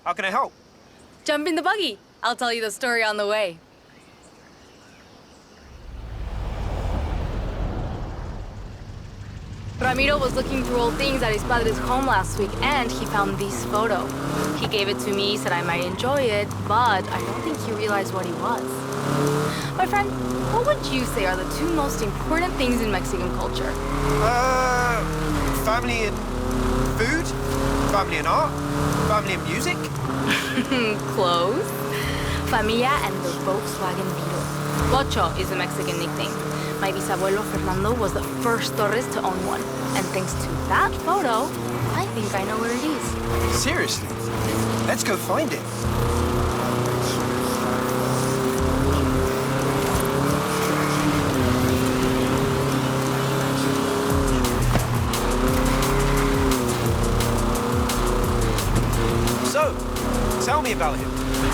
How can I help? Jump in the buggy. I'll tell you the story on the way. Ramiro was looking through old things at his padre's home last week, and he found this photo. He gave it to me, said I might enjoy it, but I don't think he realized what it was. My friend, what would you say are the two most important things in Mexican culture? Family and food? Family and art? Family and music? Close. Familia and the Volkswagen Beetle. Bocho is the Mexican nickname. My bisabuelo Fernando was the first Torres to own one. And thanks to that photo, I think I know where it is. Seriously? Let's go find it. So, tell me about him.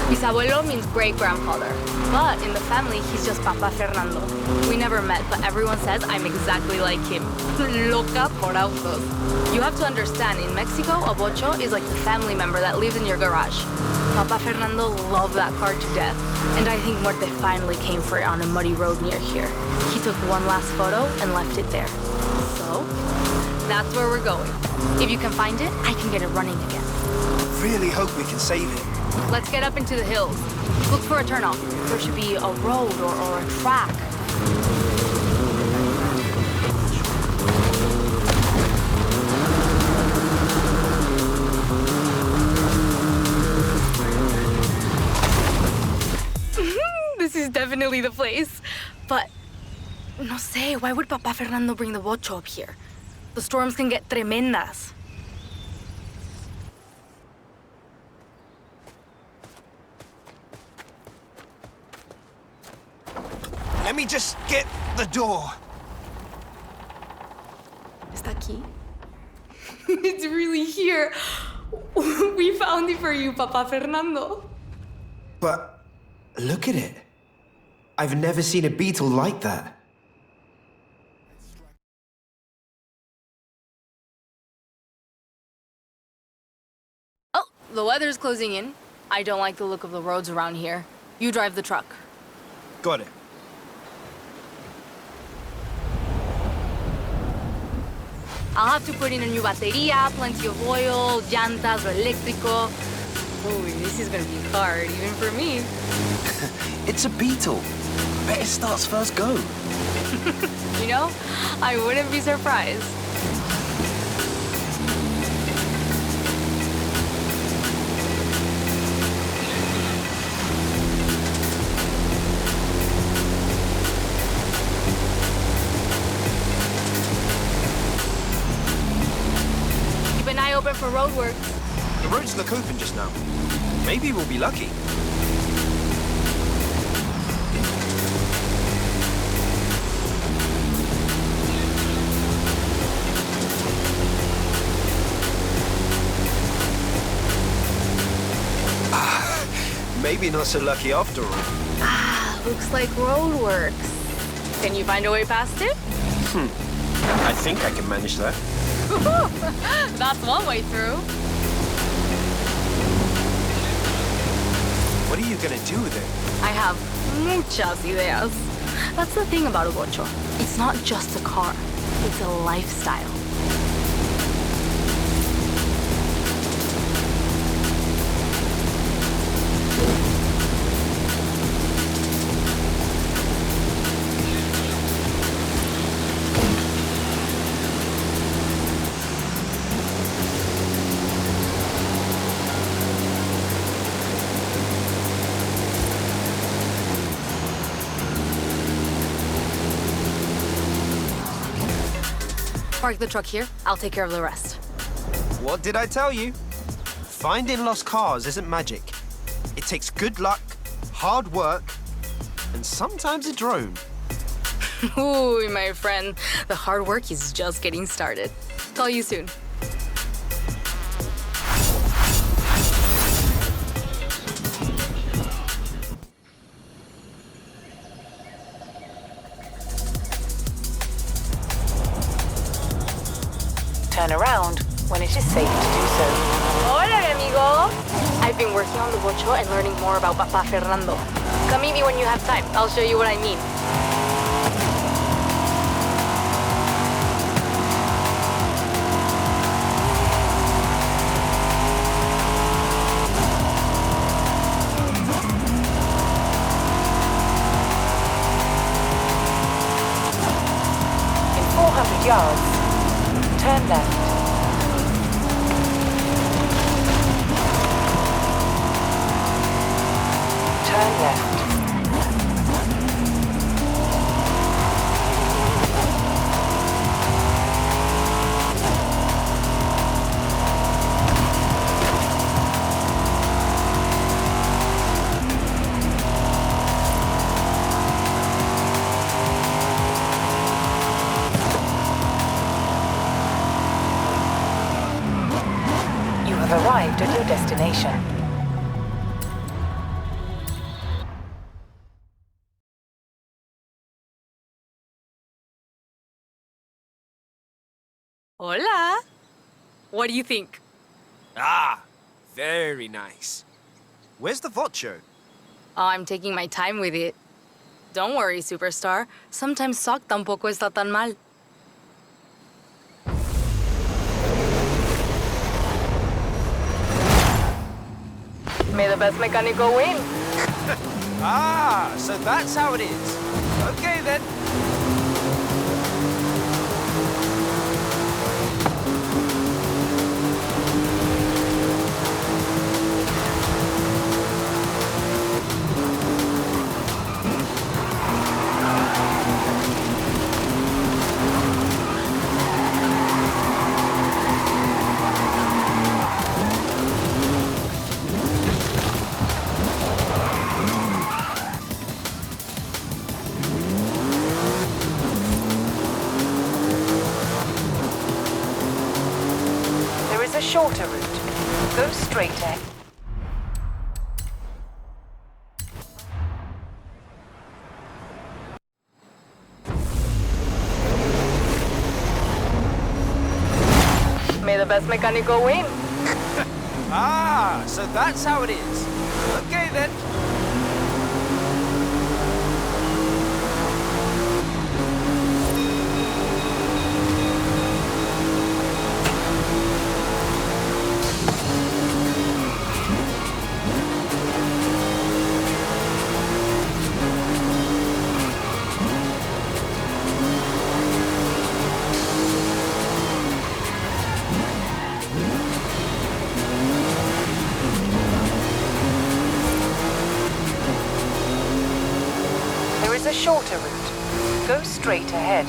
Bisabuelo means great-grandfather, but in the family, he's just Papa Fernando. We never met, but everyone says I'm exactly like him. Loca por autos. You have to understand, in Mexico, a bocho is like the family member that lives in your garage. Papa Fernando loved that car to death, and I think Muerte finally came for it on a muddy road near here. He took one last photo and left it there. So, that's where we're going. If you can find it, I can get it running again. Really hope we can save it. Let's get up into the hills. Look for a turnoff. There should be a road or a track. definitely the place. But, no sé, why would Papa Fernando bring the bocho up here? The storms can get tremendas. Let me just get the door. Está aquí? It's really here. We found it for you, Papa Fernando. But look at it. I've never seen a beetle like that. Oh, the weather's closing in. I don't like the look of the roads around here. You drive the truck. Got it. I'll have to put in a new batería, plenty of oil, llantas, or eléctrico. Ooh, this is gonna be hard, even for me. It's a beetle. Bet it starts first go. You know, I wouldn't be surprised. Keep an eye open for roadworks. The roads look open just now. Maybe we'll be lucky. Maybe not so lucky after all. Ah, looks like roadworks. Can you find a way past it? I think I can manage that. That's one way through. What are you gonna do with it? I have muchas ideas. That's the thing about a bocho. It's not just a car. It's a lifestyle. Park the truck here. I'll take care of the rest. What did I tell you? Finding lost cars isn't magic. It takes good luck, hard work, and sometimes a drone. Ooh, my friend. The hard work is just getting started. Call you soon. Turn around when it is safe to do so. Hola, amigo. I've been working on the bocho and learning more about Papa Fernando. Come meet me when you have time. I'll show you what I mean. In 400 yards, turn left. Turn left. You have arrived at your destination. Hola. What do you think? Ah, very nice. Where's the vocho? Oh, I'm taking my time with it. Don't worry, superstar. Sometimes sock tampoco está tan mal. May the best mecánico win. Ah, so that's how it is. Okay then. a shorter route. Go straight ahead. May the best mechanical win. Ah, so that's how it is. Okay then. There is a shorter route. Go straight ahead.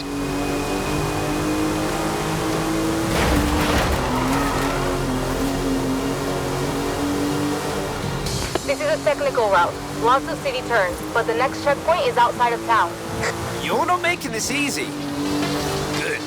This is a technical route. Lots of city turns, but the next checkpoint is outside of town. You're not making this easy. Good.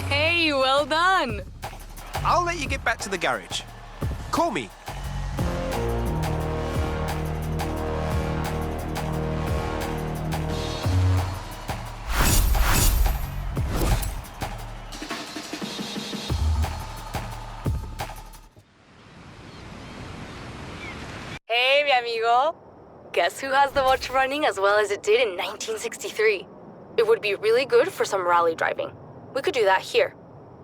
Hey, well done. I'll let you get back to the garage. Call me. Hey, mi amigo. Guess who has the watch running as well as it did in 1963? It would be really good for some rally driving. We could do that here.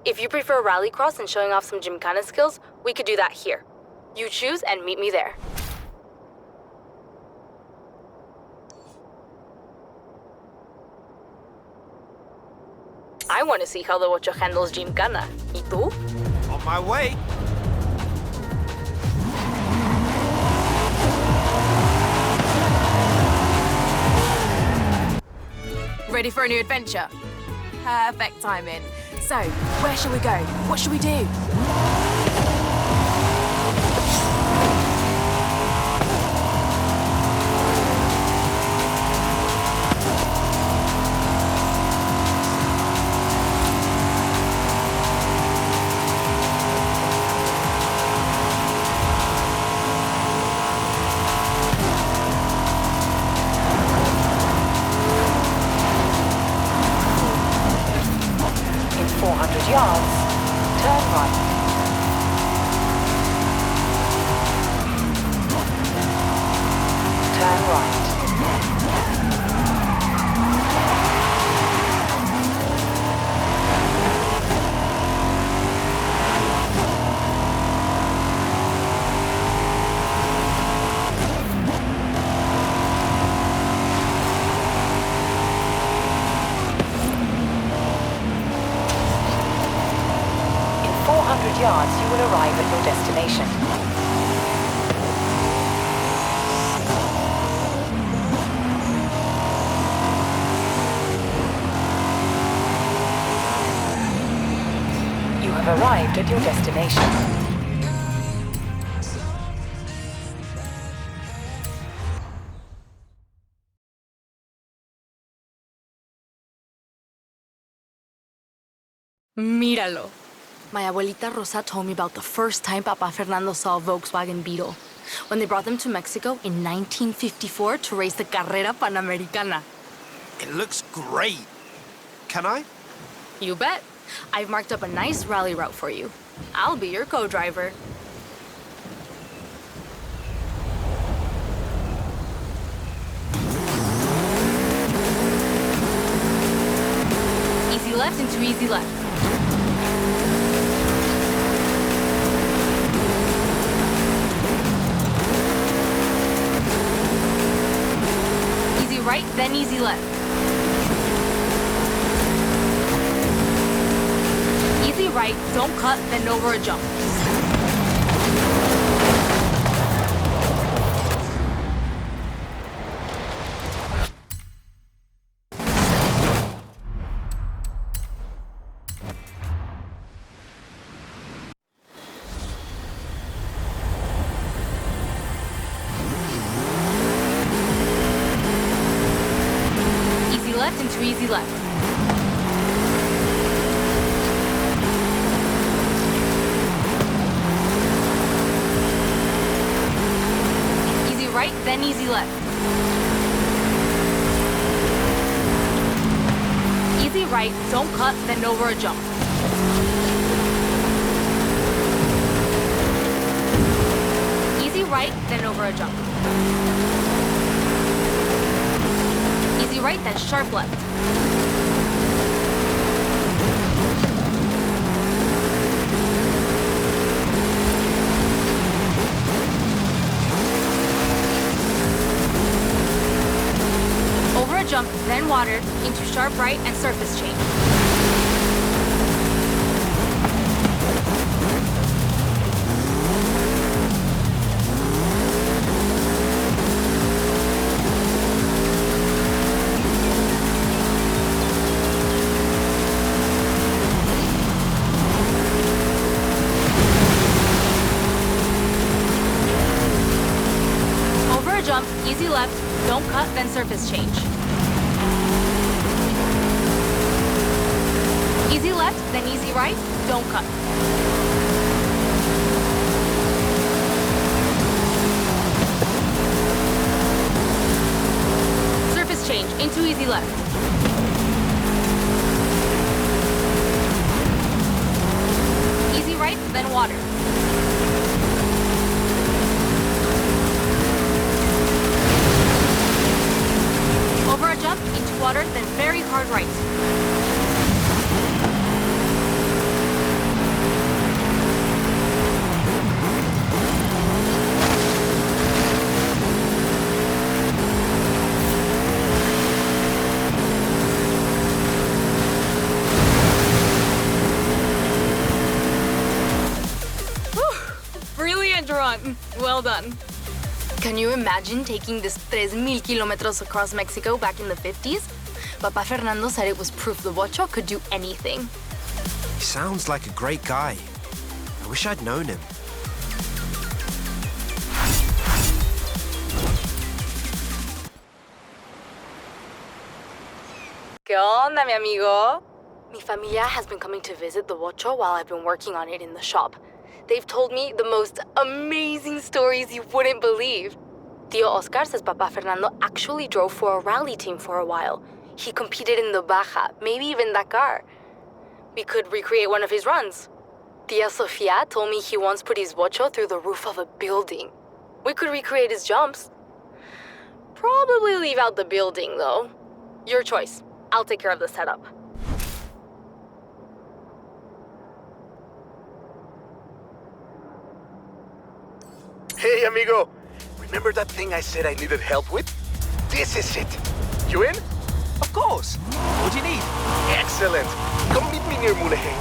If you prefer rallycross and showing off some gymkhana skills, we could do that here. You choose and meet me there. I want to see how the Ocho handles gymkhana. ¿Y tú? On my way. Ready for a new adventure? Perfect timing. So, where shall we go? What should we do? In 400 yards, turn right. Turn right. In 400 yards, you will arrive at your destination. You have arrived at your destination. Míralo. My abuelita Rosa told me about the first time Papa Fernando saw a Volkswagen Beetle, when they brought them to Mexico in 1954 to race the Carrera Panamericana. It looks great. Can I? You bet. I've marked up a nice rally route for you. I'll be your co-driver. Easy left into easy left. Easy right, then easy left. Easy right, don't cut, then over a jump. Easy left into easy left. Right, then easy left. Easy right, don't cut, then over a jump. Easy right, then over a jump. Easy right, then sharp left. Jump, then water, into sharp right and surface change. Over a jump, easy left, don't cut, then surface change. Easy left, then easy right, don't cut. Surface change, into easy left. Easy right, then water. Over a jump, into water, then very hard right. Run. Well done. Can you imagine taking this 3,000 kilómetros across Mexico back in the 50s? Papa Fernando said it was proof the Bocho could do anything. He sounds like a great guy. I wish I'd known him. ¿Qué onda, mi amigo? Mi familia has been coming to visit the Bocho while I've been working on it in the shop. They've told me the most amazing stories you wouldn't believe. Tío Oscar says Papa Fernando actually drove for a rally team for a while. He competed in the Baja, maybe even Dakar. We could recreate one of his runs. Tia Sofia told me he once put his Bocho through the roof of a building. We could recreate his jumps. Probably leave out the building, though. Your choice. I'll take care of the setup. Hey, amigo. Remember that thing I said I needed help with? This is it. You in? Of course. What do you need? Excellent. Come meet me near Mulegé.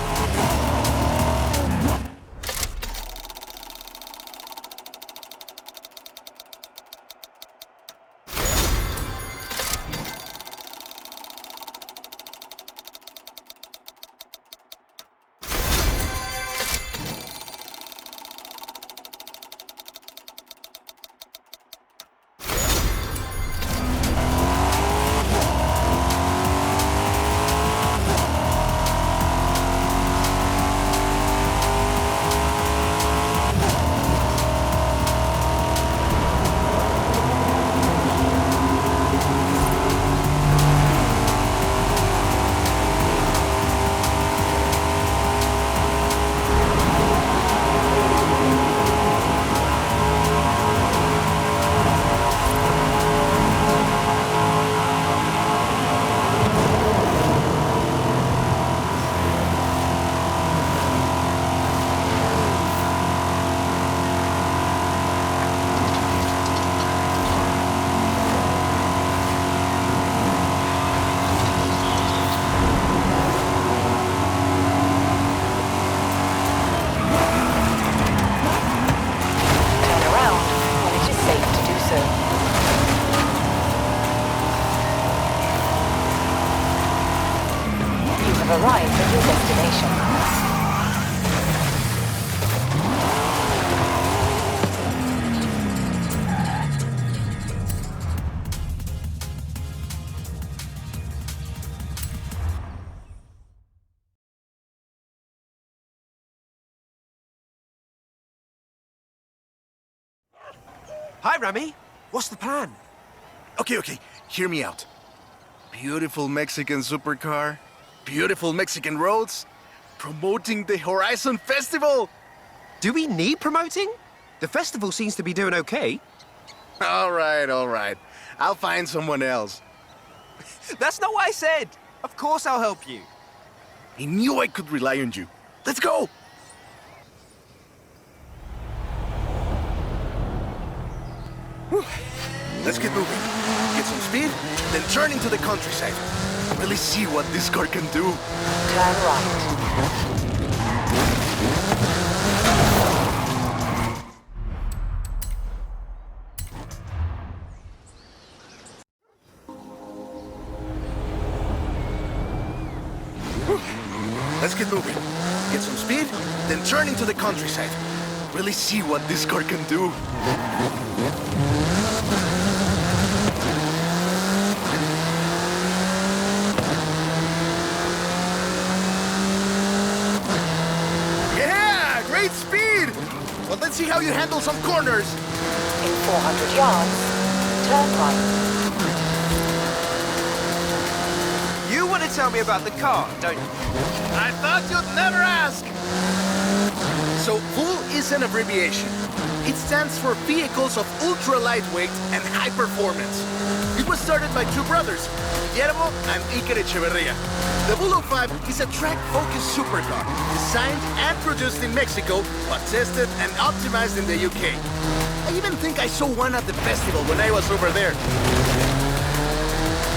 Hi, Rami. What's the plan? Okay, hear me out. Beautiful Mexican supercar, beautiful Mexican roads, promoting the Horizon Festival. Do we need promoting? The festival seems to be doing okay. All right. I'll find someone else. That's not what I said. Of course I'll help you. I knew I could rely on you. Let's go! Whew. Let's get moving. Get some speed, then turn into the countryside. Really see what this car can do. Turn right. Let's get moving. Get some speed, then turn into the countryside. Really see what this car can do. Yeah, great speed! Well, let's see how you handle some corners. In 400 yards, turn right. You want to tell me about the car, don't you? I thought you'd never ask! So, VUL is an abbreviation. It stands for Vehicles of Ultra Lightweight and High Performance. It was started by two brothers, Guillermo and Iker Echeverria. The VUL 05 is a track-focused supercar, designed and produced in Mexico, but tested and optimized in the UK. I even think I saw one at the festival when I was over there.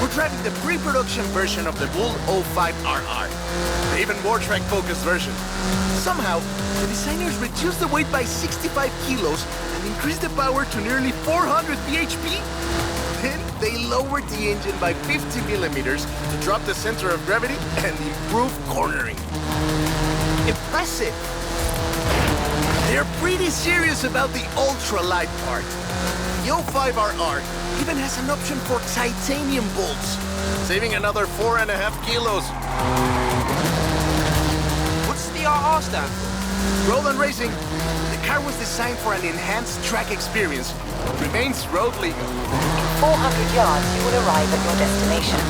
We're driving the pre-production version of the VUL 05RR, the even more track-focused version. Somehow, the designers reduced the weight by 65 kilos and increased the power to nearly 400 bhp. Then they lowered the engine by 50 millimeters to drop the center of gravity and improve cornering. Impressive! They're pretty serious about the ultra-light part. The 05RR even has an option for titanium bolts, saving another 4.5 kilos. What's the RR stand for? Road and Racing. The car was designed for an enhanced track experience. Remains road legal. In 400 yards, you will arrive at your destination.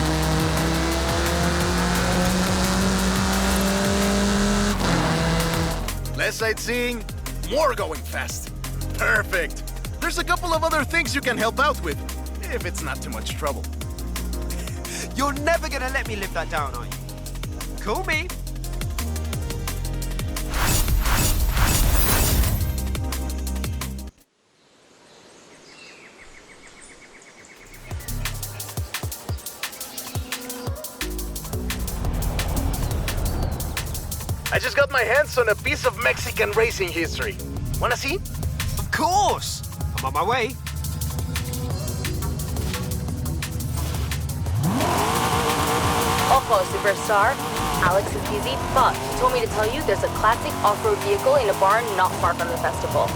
Less sightseeing, more going fast. Perfect. There's a couple of other things you can help out with, if it's not too much trouble. You're never gonna let me live that down, are you? Call me. I just got my hands on a piece of Mexican racing history. Wanna see? Of course! I'm on my way. Ojo, superstar. Alex is busy, but he told me to tell you there's a classic off-road vehicle in a barn not far from the festival.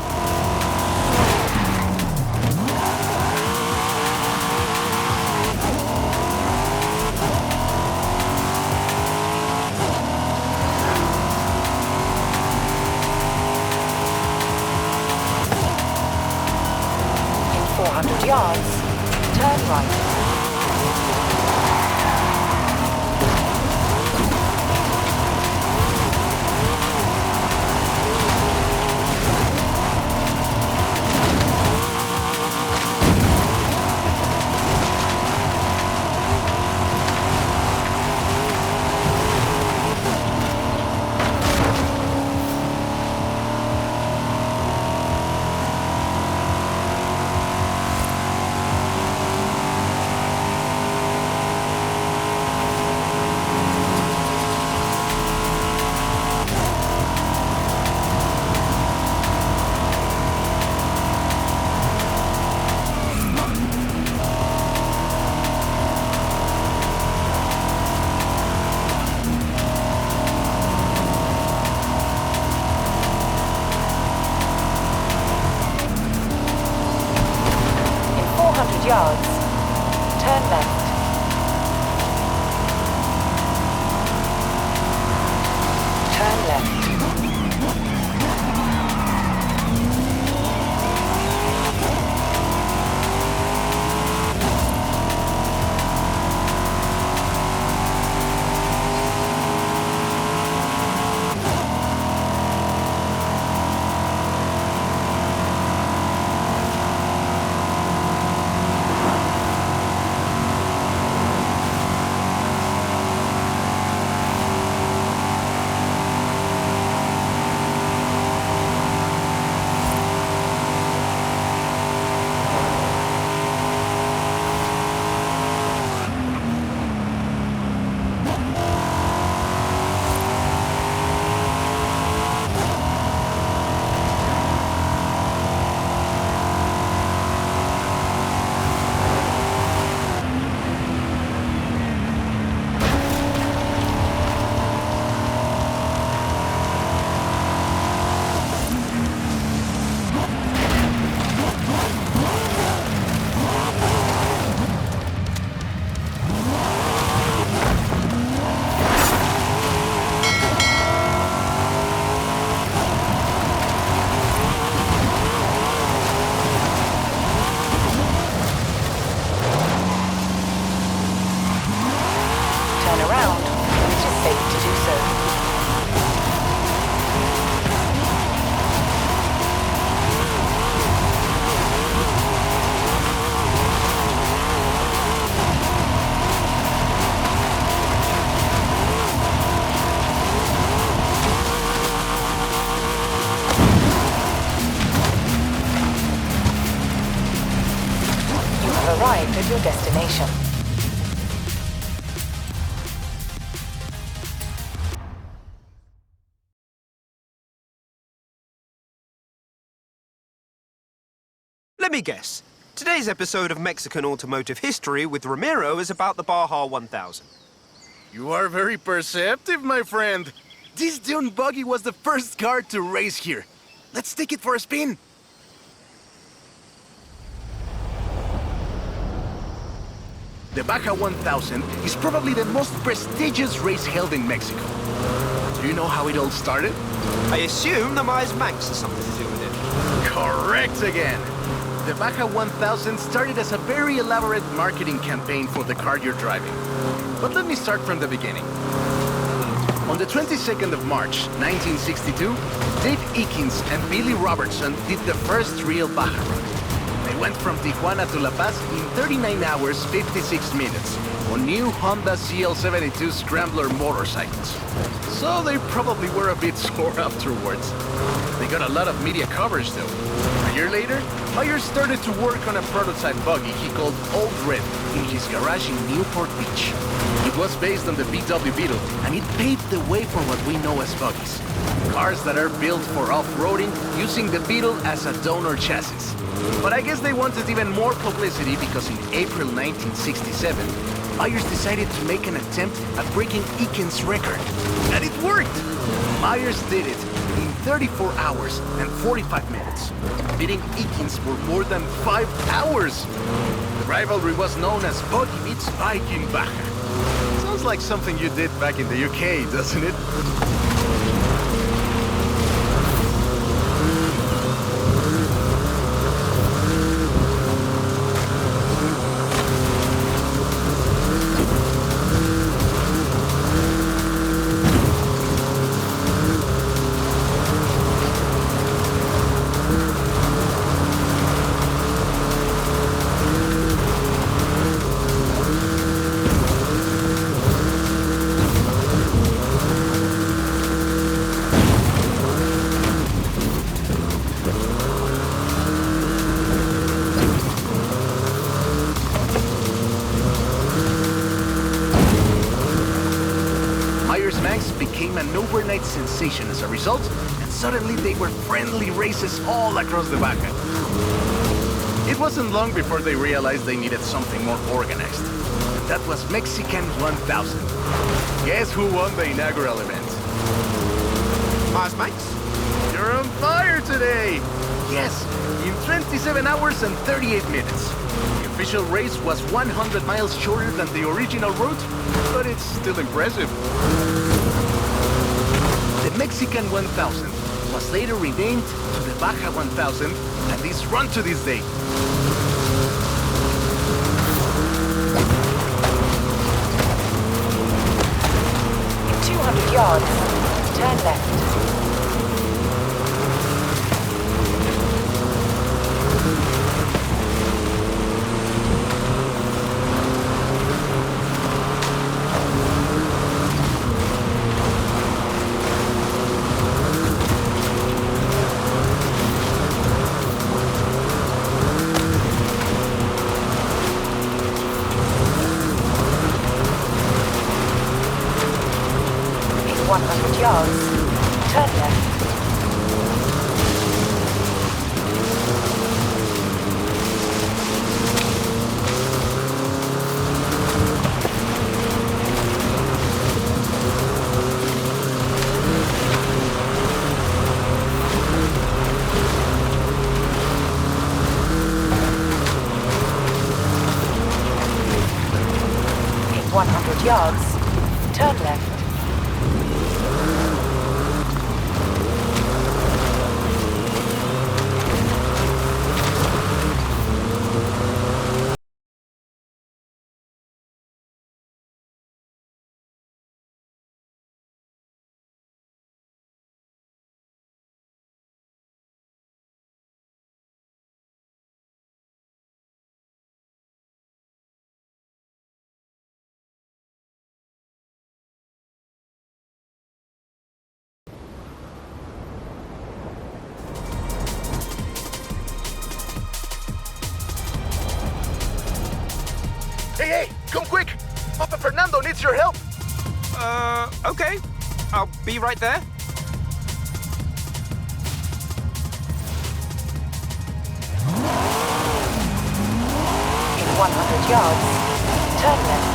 In 400 yards, turn right. Yards. Turn left. Turn left. your destination. Let me guess. Today's episode of Mexican Automotive History with Ramiro is about the Baja 1000. You are very perceptive, my friend. This dune buggy was the first car to race here. Let's take it for a spin. The Baja 1000 is probably the most prestigious race held in Mexico. Do you know how it all started? I assume the Myers Manx has something to do with it. Correct again. The Baja 1000 started as a very elaborate marketing campaign for the car you're driving. But let me start from the beginning. On the 22nd of March, 1962, Dave Eakins and Billy Robertson did the first real Baja run. They went from Tijuana to La Paz in 39 hours, 56 minutes on new Honda CL72 Scrambler motorcycles. So they probably were a bit sore afterwards. They got a lot of media coverage though. A year later, Myers started to work on a prototype buggy he called Old Red in his garage in Newport Beach. It was based on the VW Beetle, and it paved the way for what we know as buggies. Cars that are built for off-roading using the Beetle as a donor chassis. But I guess they wanted even more publicity because in April 1967, Myers decided to make an attempt at breaking Eakins' record. And it worked! Myers did it in 34 hours and 45 minutes, beating Eakins for more than 5 hours. The rivalry was known as Buggy meets Bike in Baja. Sounds like something you did back in the UK, doesn't it? Became an overnight sensation as a result, and suddenly they were friendly races all across the Baja. It wasn't long before they realized they needed something more organized. And that was Mexican 1000. Guess who won the inaugural event? Myers Manx? You're on fire today! Yes, in 27 hours and 38 minutes. The official race was 100 miles shorter than the original route, but it's still impressive. The Mexican 1000 was later renamed to the Baja 1000 and is run to this day. In 200 yards, turn left. Turn left. In 100 yards, turn left. needs your help. Okay. I'll be right there. In 100 yards, turn left.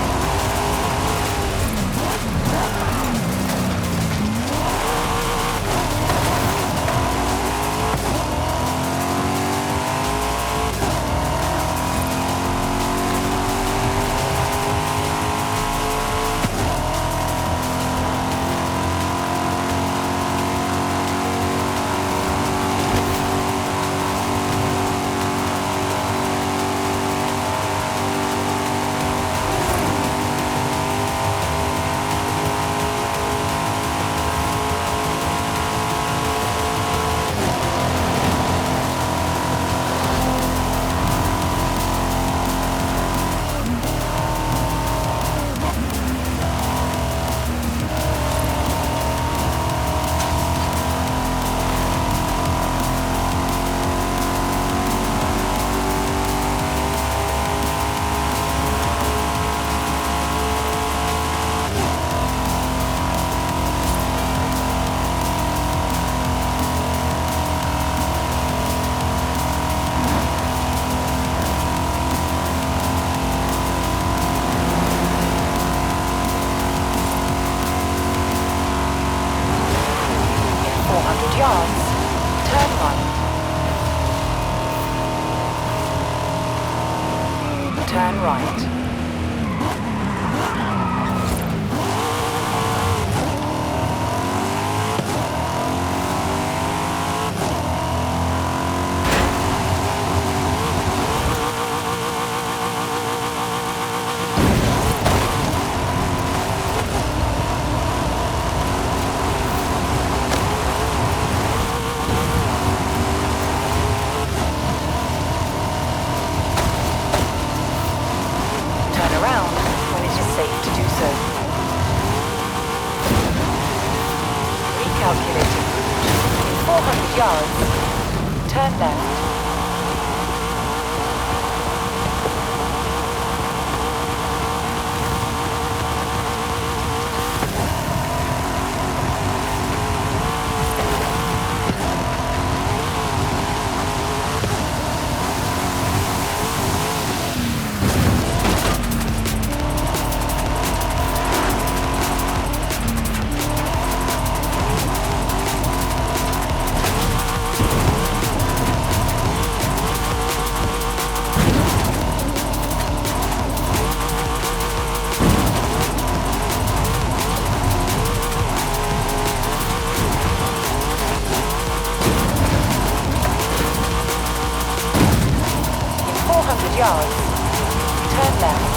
Turn right. Turn left. Yards. Turn left.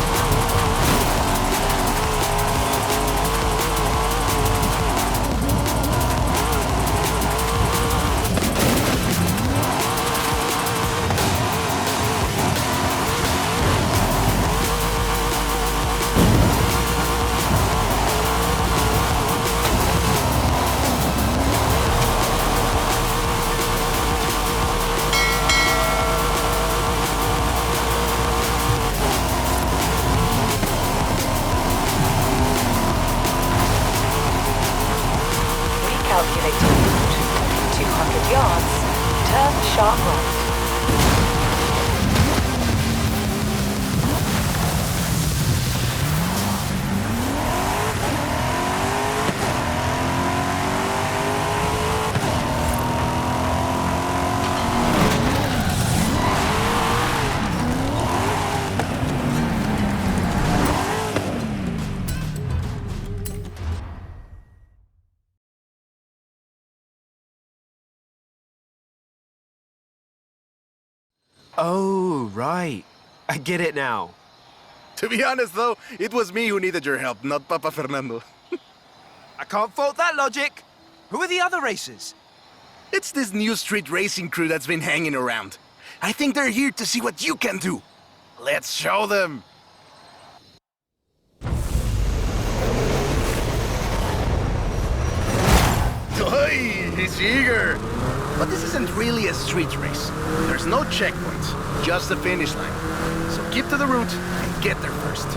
Calculating route. 200 yards. Turn sharp right. Oh, right. I get it now. To be honest, though, it was me who needed your help, not Papa Fernando. I can't fault that logic. Who are the other racers? It's this new street racing crew that's been hanging around. I think they're here to see what you can do. Let's show them. Oi, he's eager. But this isn't really a street race. There's no checkpoints, just the finish line. So keep to the route and get there first.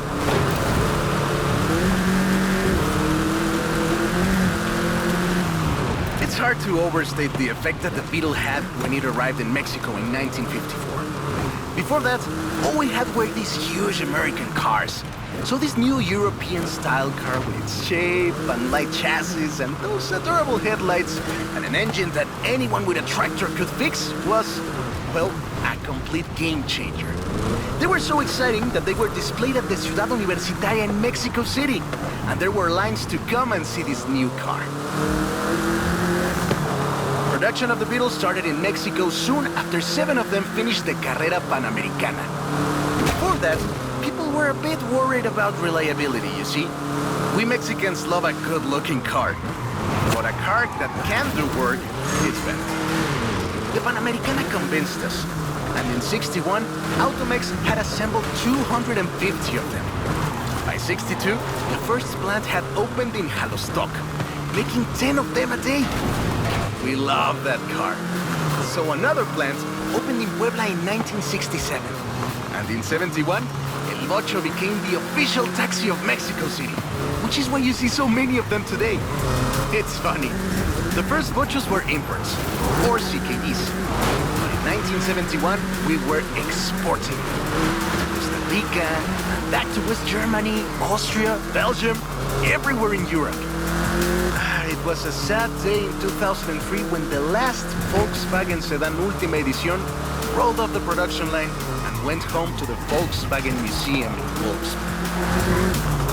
It's hard to overstate the effect that the Beetle had when it arrived in Mexico in 1954. Before that, all we had were these huge American cars. So this new European-style car with its shape and light chassis and those adorable headlights and an engine that anyone with a tractor could fix was, well, a complete game changer. They were so exciting that they were displayed at the Ciudad Universitaria in Mexico City, and there were lines to come and see this new car. Production of the Beetle started in Mexico soon after 7 of them finished the Carrera Panamericana. Before that, people were a bit worried about reliability, you see. We Mexicans love a good-looking car, but a car that can do work is better. The Panamericana convinced us, and in '61, Automex had assembled 250 of them. By '62, the first plant had opened in Jalostoc, making 10 of them a day. We love that car. So another plant opened in Puebla in 1967. And in '71, El Bocho became the official taxi of Mexico City, which is why you see so many of them today. It's funny. The first Bochos were imports, or CKDs. But in 1971, we were exporting them to Costa Rica, and back to West Germany, Austria, Belgium, everywhere in Europe. It was a sad day in 2003 when the last Volkswagen sedan Última Edición rolled off the production line and went home to the Volkswagen Museum in Wolfsburg.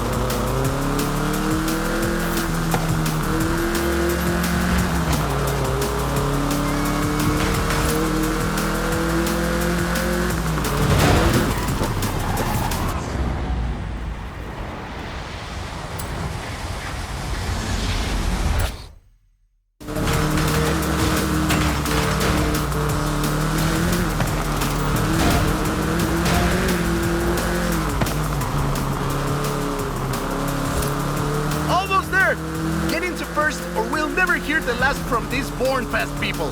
From these born fast people.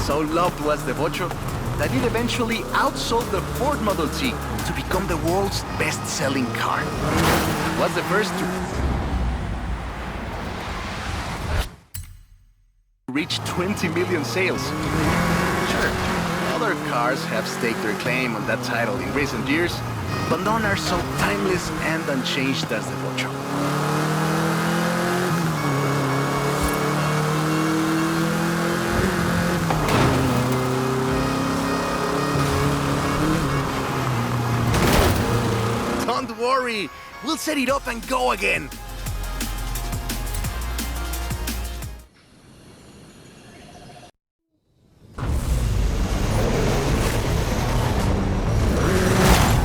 So loved was the Bocho that it eventually outsold the Ford Model T to become the world's best-selling car. It was the first to reach 20 million sales. Sure, other cars have staked their claim on that title in recent years, but none are so timeless and unchanged as the Bocho. Don't worry, we'll set it up and go again.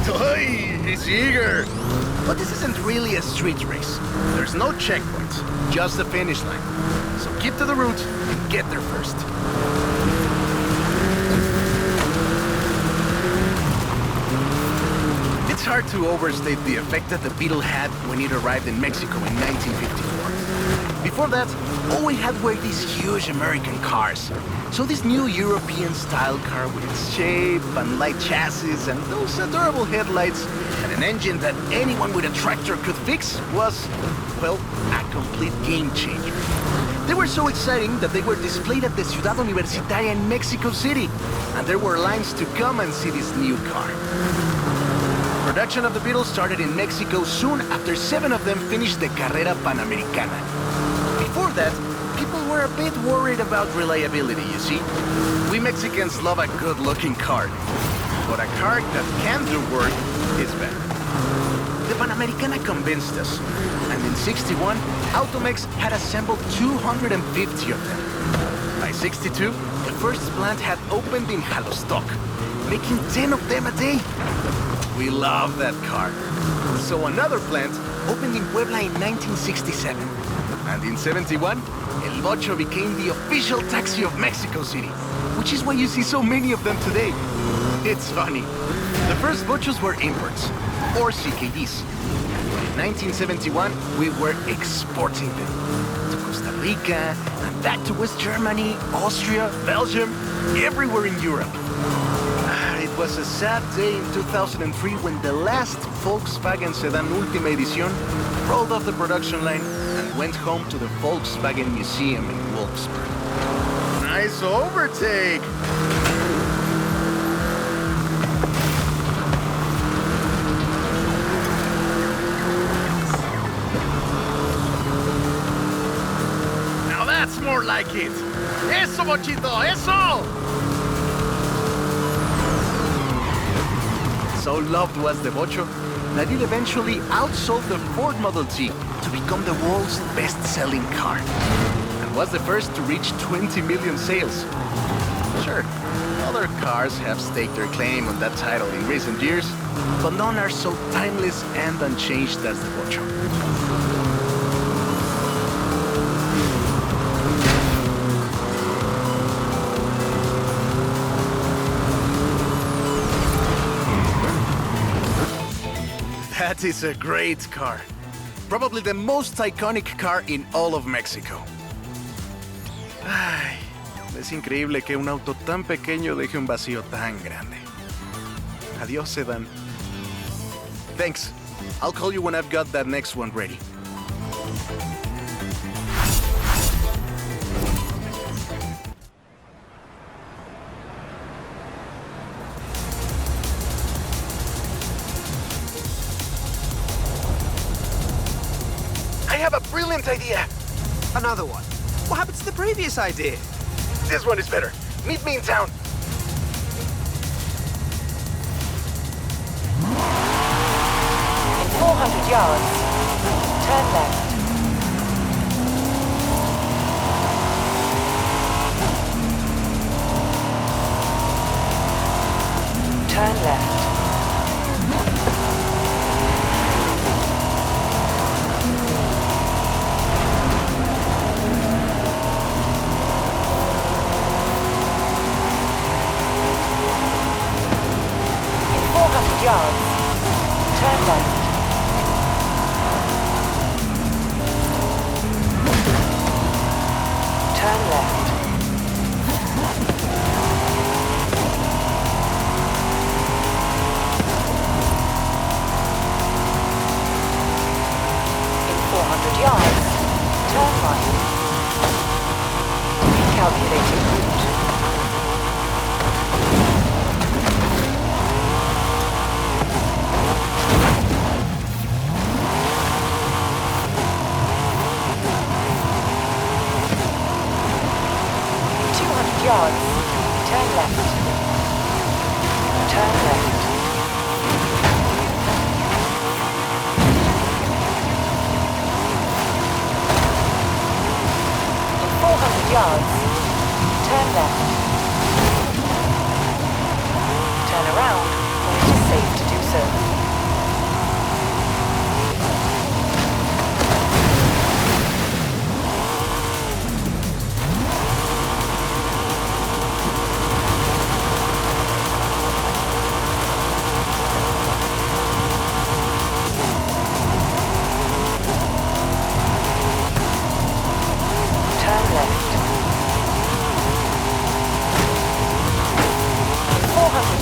Toy, he's eager. But this isn't really a street race. There's no checkpoints, just the finish line. So keep to the route and get there first. It's hard to overstate the effect that the Beetle had when it arrived in Mexico in 1954. Before that, all we had were these huge American cars. So this new European-style car with its shape and light chassis and those adorable headlights and an engine that anyone with a tractor could fix was, well, a complete game changer. They were so exciting that they were displayed at the Ciudad Universitaria in Mexico City, and there were lines to come and see this new car. Production of the Beetle started in Mexico soon after 7 of them finished the Carrera Panamericana. Before that, people were a bit worried about reliability, you see. We Mexicans love a good-looking car, but a car that can do work is better. The Panamericana convinced us, and in '61, Automex had assembled 250 of them. By '62, the first plant had opened in Jalostoc, making 10 of them a day. We love that car. So another plant opened in Puebla in 1967. And in '71, El Bocho became the official taxi of Mexico City, which is why you see so many of them today. It's funny. The first Bochos were imports, or CKDs. But in 1971, we were exporting them to Costa Rica, and back to West Germany, Austria, Belgium, everywhere in Europe. It It was a sad day in 2003 when the last Volkswagen sedan Ultima Edition rolled off the production line and went home to the Volkswagen Museum in Wolfsburg. Nice overtake! Now that's more like it! Eso, Bochito, eso! So loved was the Bocho that it eventually outsold the Ford Model T to become the world's best-selling car. And was the first to reach 20 million sales. Sure, other cars have staked their claim on that title in recent years, but none are so timeless and unchanged as the Bocho. That is a great car. Probably the most iconic car in all of Mexico. Ay, es increíble que un auto tan pequeño deje un vacío tan grande. Adiós, sedan. Thanks. I'll call you when I've got that next one ready. I have a brilliant idea! Another one? What happened to the previous idea? This one is better. Meet me in town. In 400 yards, turn left. Turn left. Yards. Turn left. Turn left. In 400 yards, turn right. Recalculating route. Yards, turn left. Turn left. In 400 yards, turn left. Turn around when it is safe to do so.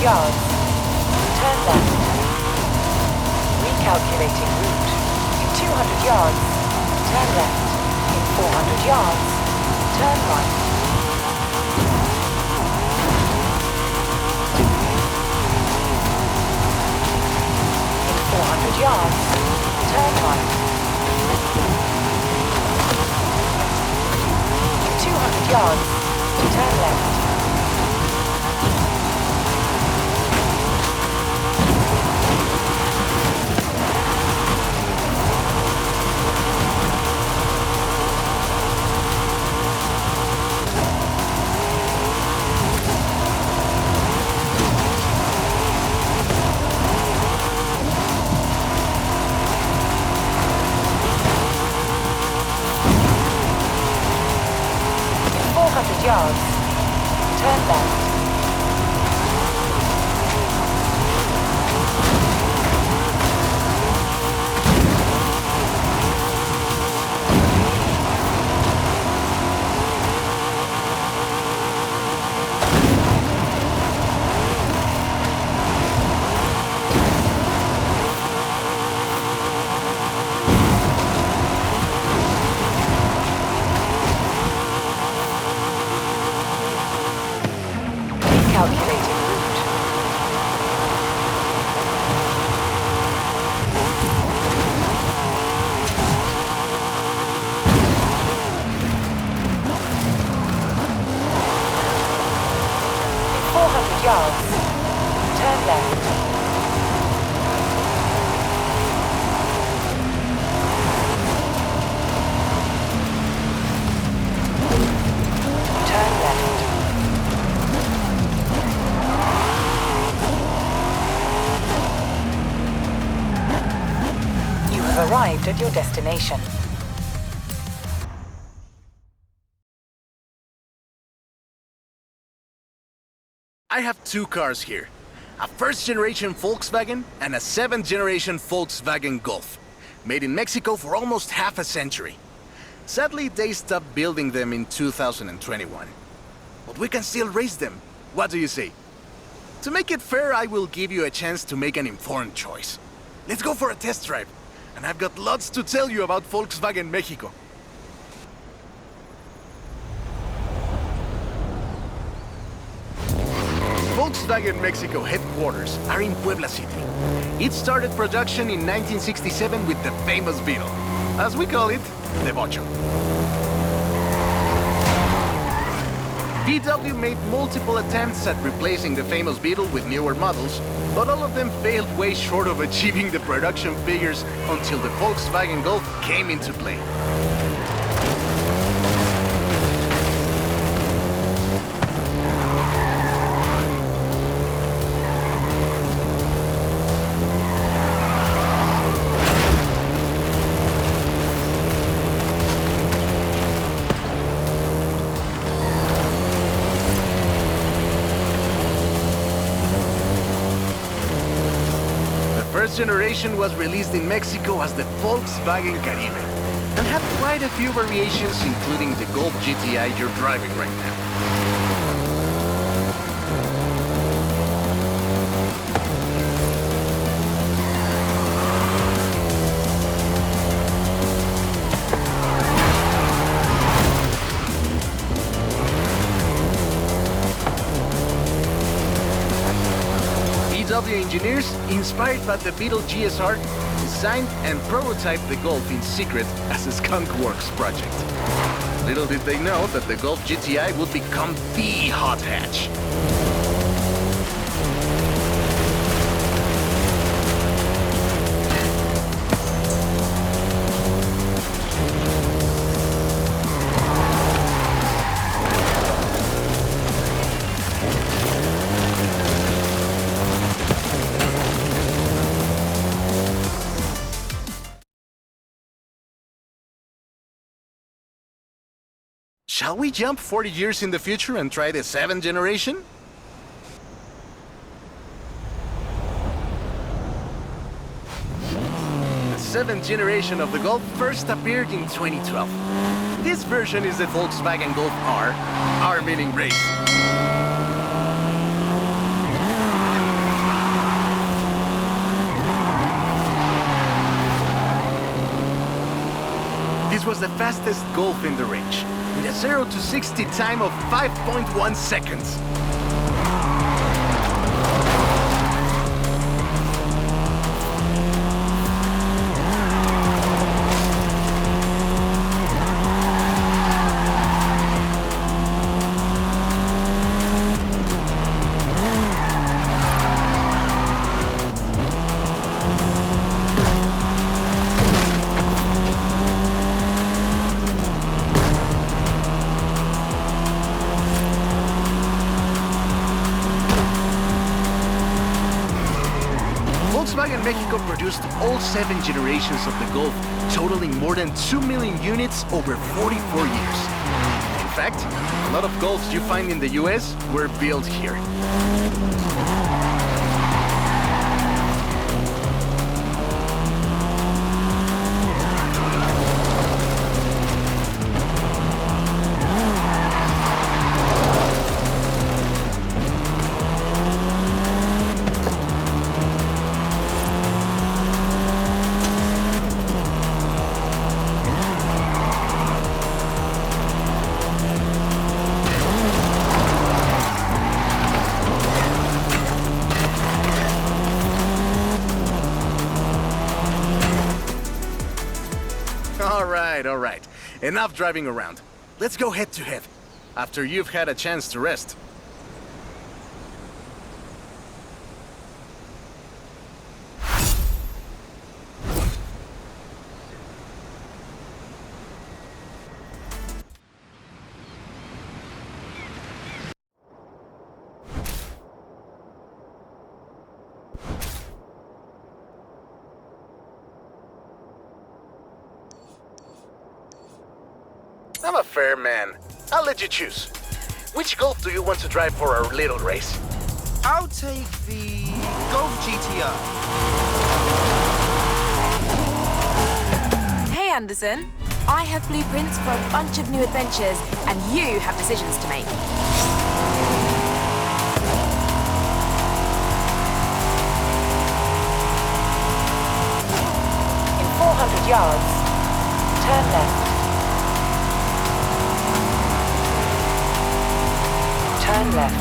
Yards, turn left. Recalculating route. In 200 yards, turn left. In 400 yards, turn right. In 400 yards, turn right. In 200 yards, turn left. Yards, turn left. yards. Turn left. Turn left. You have arrived at your destination. I have two cars here. A first-generation Volkswagen and a seventh-generation Volkswagen Golf. Made in Mexico for almost half a century. Sadly, they stopped building them in 2021. But we can still race them. What do you say? To make it fair, I will give you a chance to make an informed choice. Let's go for a test drive. And I've got lots to tell you about Volkswagen Mexico. Volkswagen Mexico headquarters are in Puebla City. It started production in 1967 with the famous Beetle. As we call it, the Bocho. VW made multiple attempts at replacing the famous Beetle with newer models, but all of them failed way short of achieving the production figures until the Volkswagen Golf came into play. First generation was released in Mexico as the Volkswagen Caribe and had quite a few variations, including the Golf GTI you're driving right now. VW engineers, inspired by the Beetle GSR, designed and prototyped the Golf in secret as a Skunk Works project. Little did they know that the Golf GTI would become the hot hatch. Shall we jump 40 years in the future and try the 7th generation? The 7th generation of the Golf first appeared in 2012. This version is the Volkswagen Golf R meaning race. This was the fastest Golf in the range, with a 0 to 60 time of 5.1 seconds. Volkswagen Mexico produced all 7 generations of the Golf, totaling more than 2 million units over 44 years. In fact, a lot of Golfs you find in the US were built here. All right. Enough driving around. Let's go head to head, after you've had a chance to rest. I'm a fair man. I'll let you choose. Which Golf do you want to drive for our little race? I'll take the Golf GTR. Hey, Anderson. I have blueprints for a bunch of new adventures, and you have decisions to make. In 400 yards, turn left. Turn left.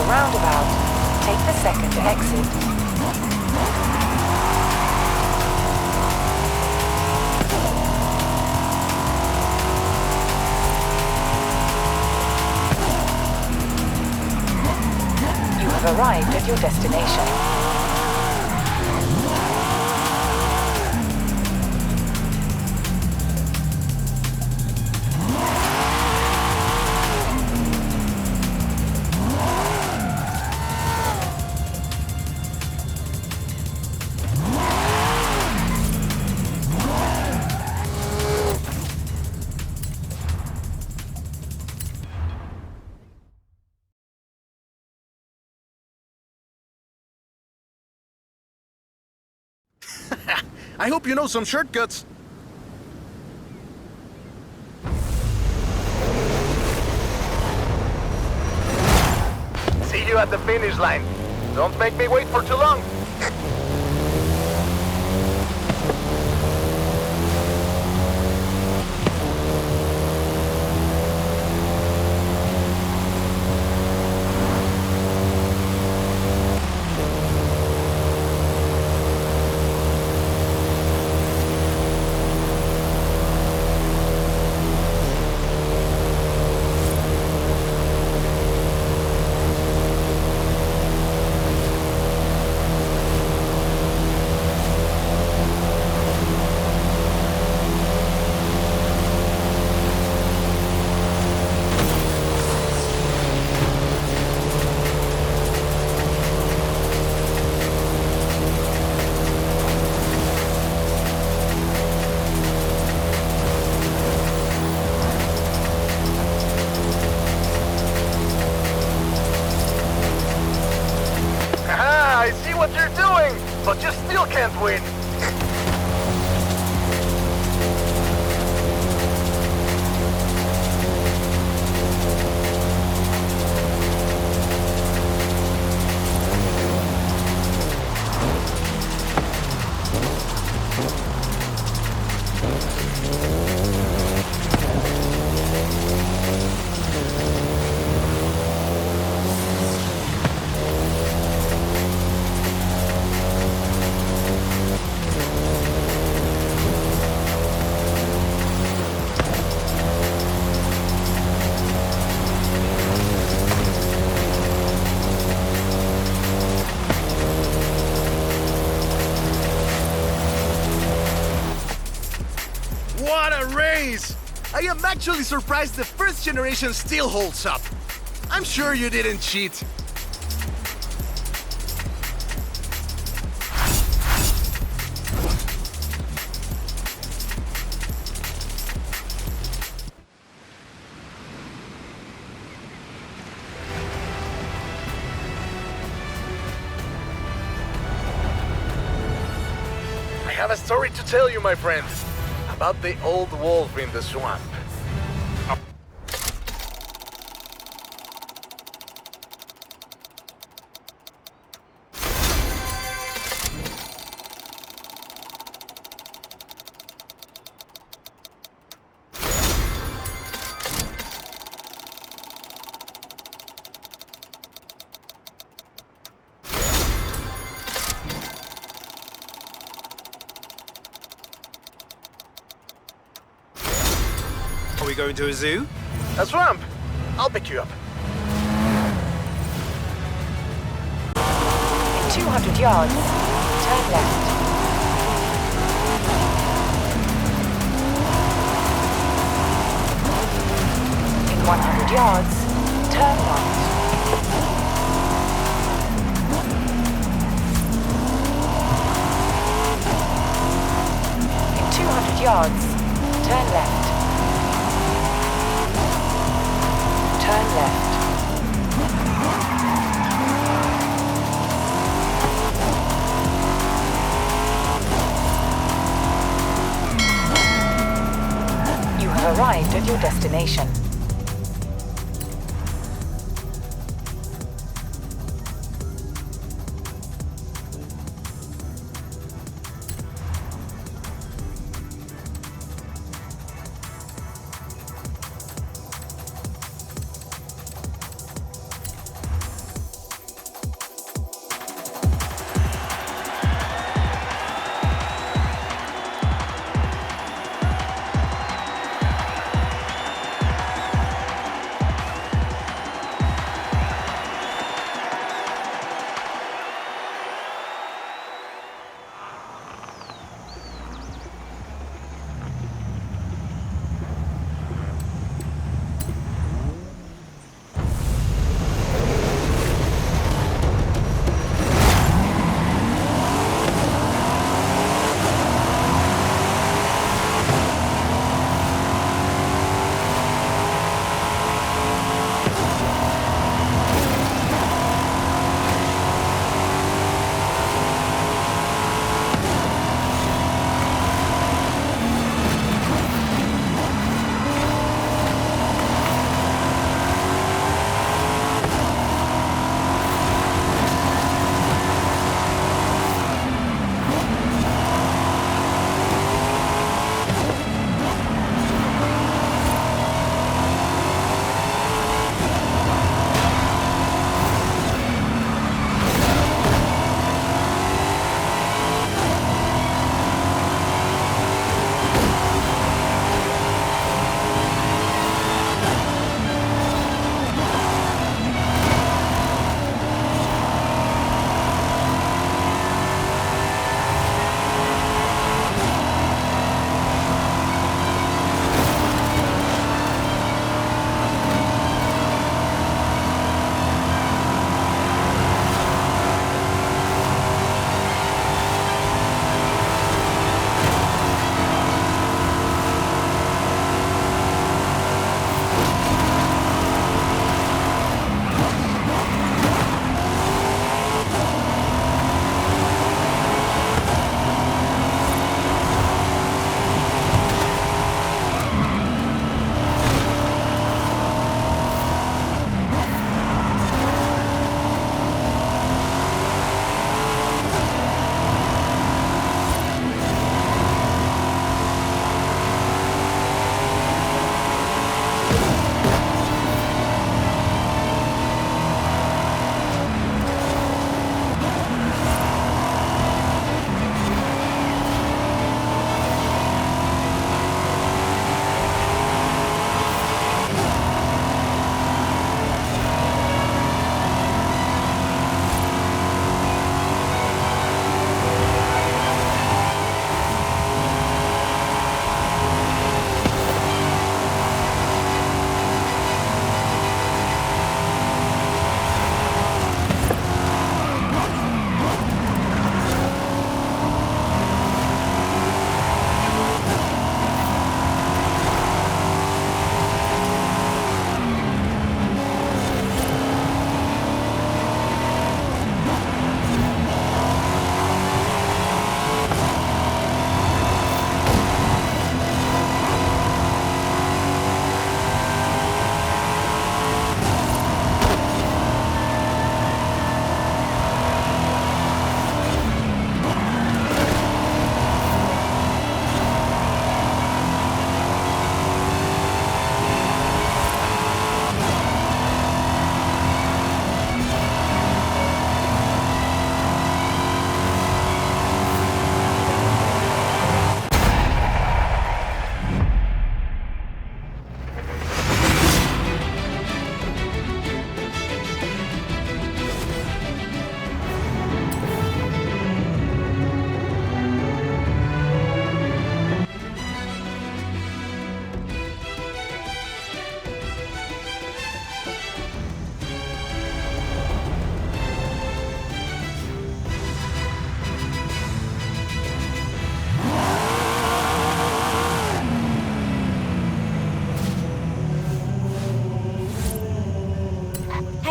Roundabout. Take the second exit. You have arrived at your destination. I hope you know some shortcuts. See you at the finish line. Don't make me wait for too long. I see what you're doing, but you still can't win. What a race! I am actually surprised the first generation still holds up. I'm sure you didn't cheat. I have a story to tell you, my friend, about the old wolf in the swamp. we going to a zoo? That's ramp. I'll pick you up. In 200 yards, turn left. In 100 yards, turn right. In 200 yards, turn left. Turn left. You have arrived at your destination.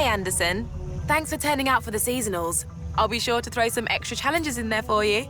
Hey, Anderson. Thanks for turning out for the seasonals. I'll be sure to throw some extra challenges in there for you.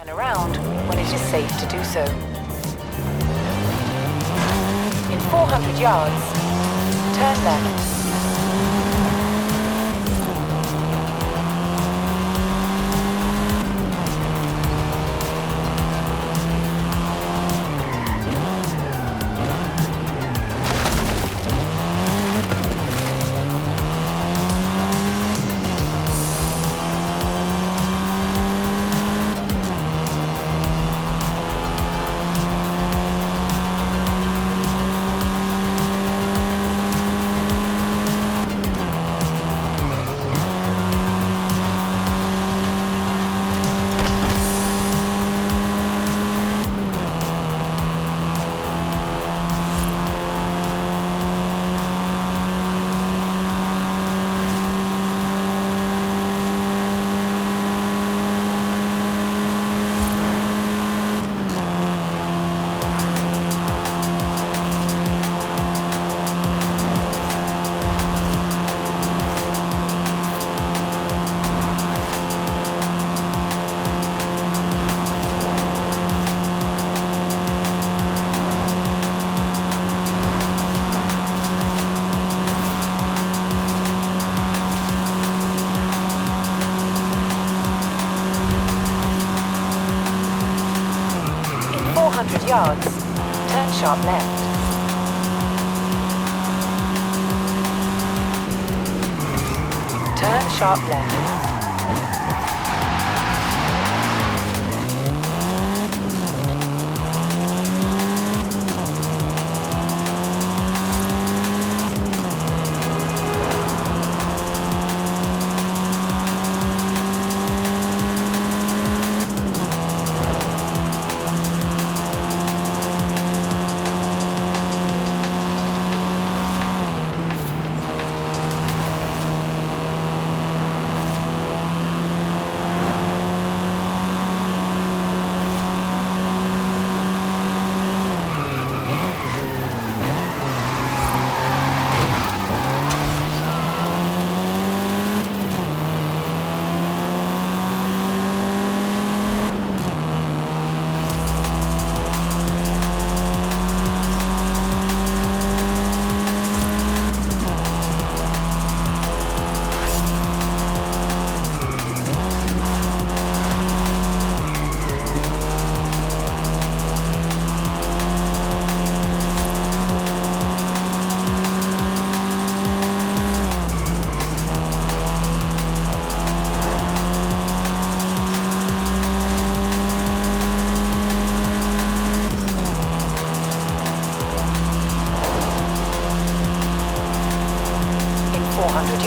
turn around when it is safe to do so. In 400 yards, turn left. Yards, turn sharp left. Turn sharp left.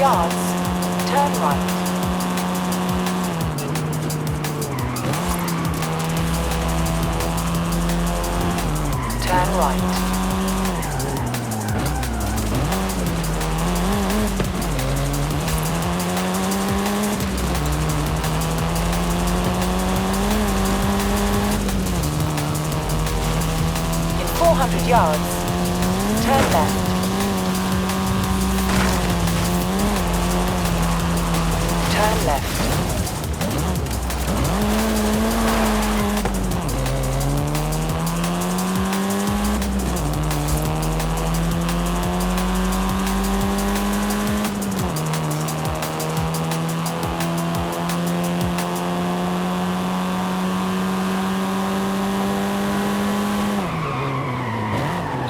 Yards, turn right. Turn right. In 400 yards, turn left. Turn left.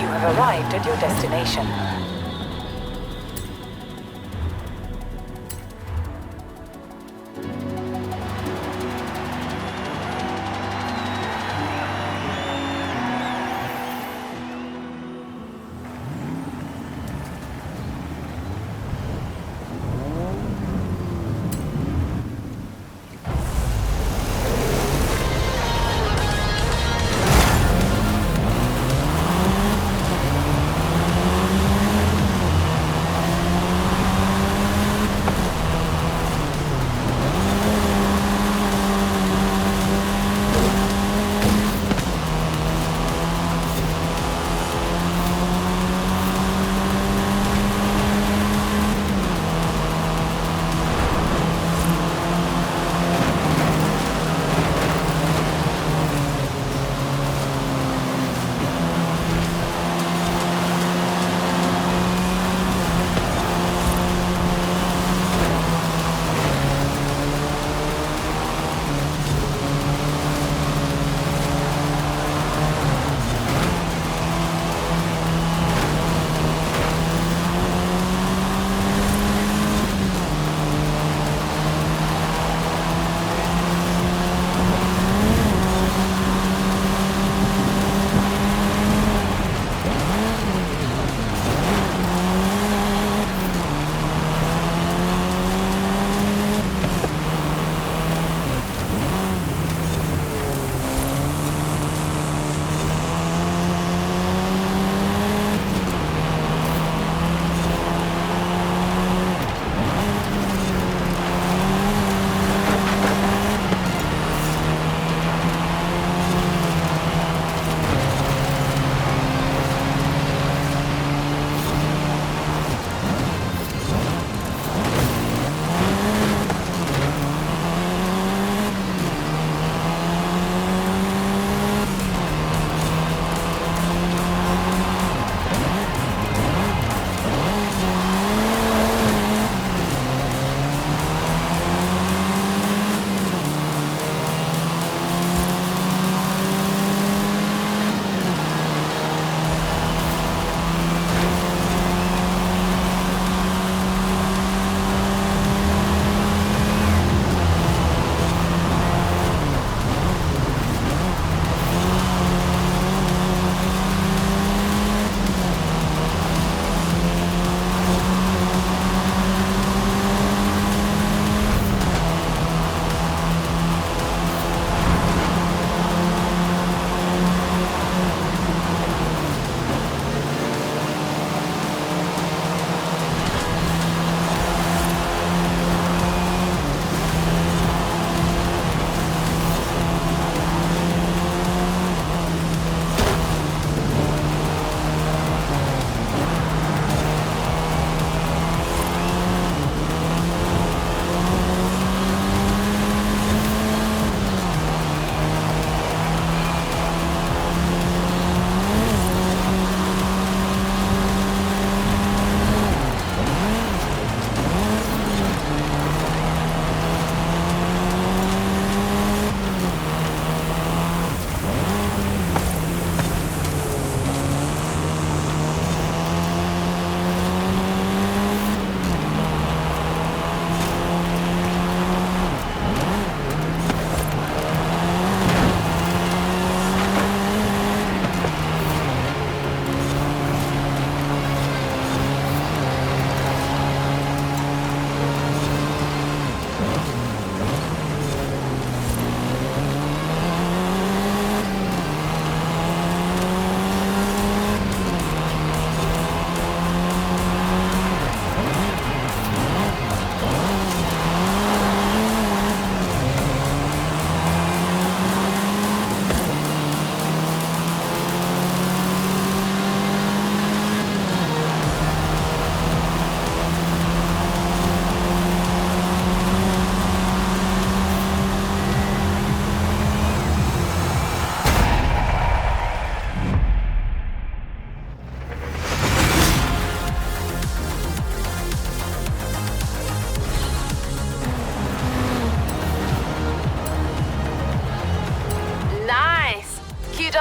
You have arrived at your destination.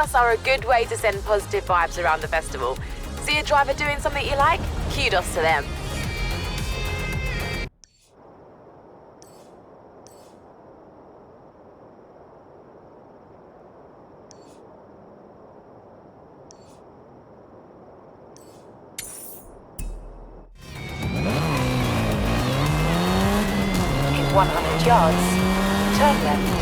just are a good way to send positive vibes around the festival. See a driver doing something you like? Kudos to them. In 100 yards, turn left.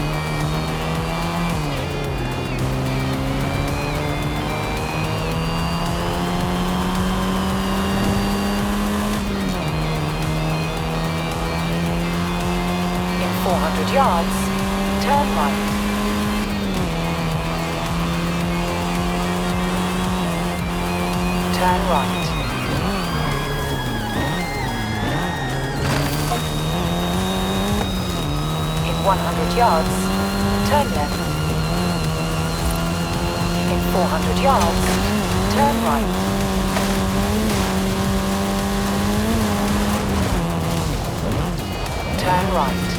In 400 yards, turn right. Turn right. In 100 yards, turn left. In 400 yards, turn right. Turn right.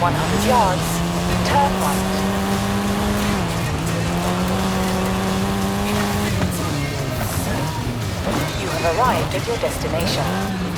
100 yards, turn right. You have arrived at your destination.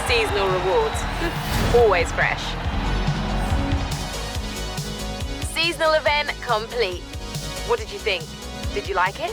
Seasonal rewards. Always fresh. Seasonal event complete. What did you think? Did you like it?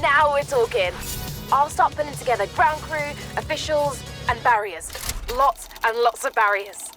Now we're talking. I'll start putting together ground crew, officials, and barriers. Lots and lots of barriers.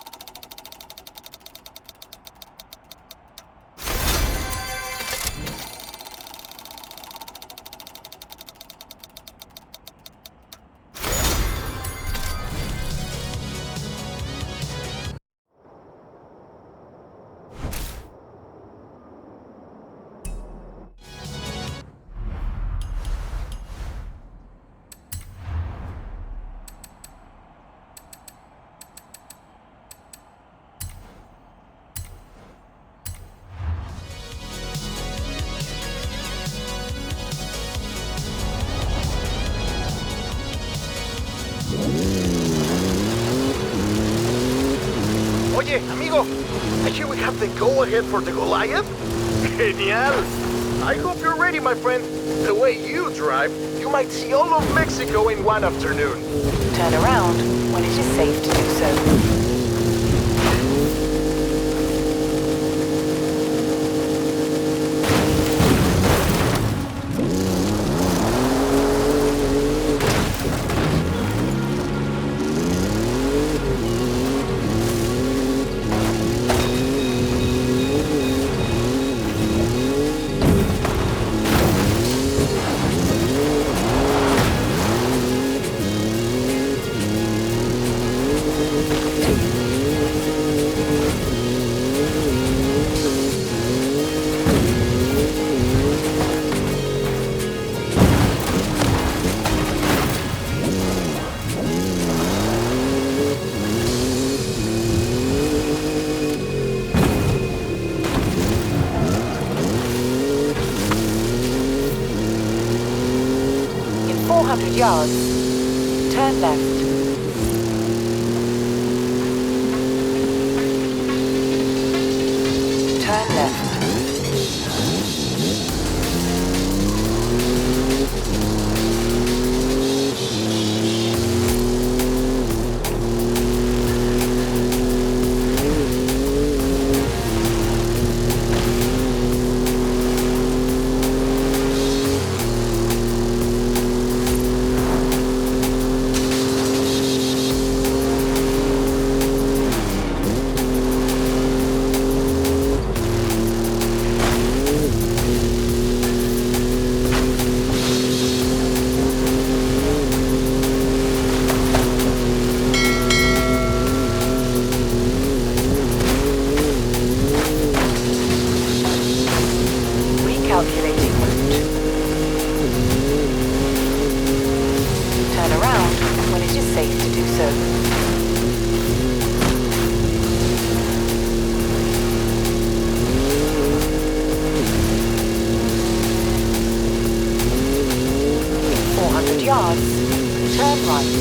Oye, amigo, I hear we have the go-ahead for the Goliath. Genial! I hope you're ready, my friend. The way you drive, you might see all of Mexico in one afternoon. Turn around when it is safe to do so. In 400 yards, turn left. Turn left. Recalculating route. Turn around when it is safe to do so. In 400 yards, turn right.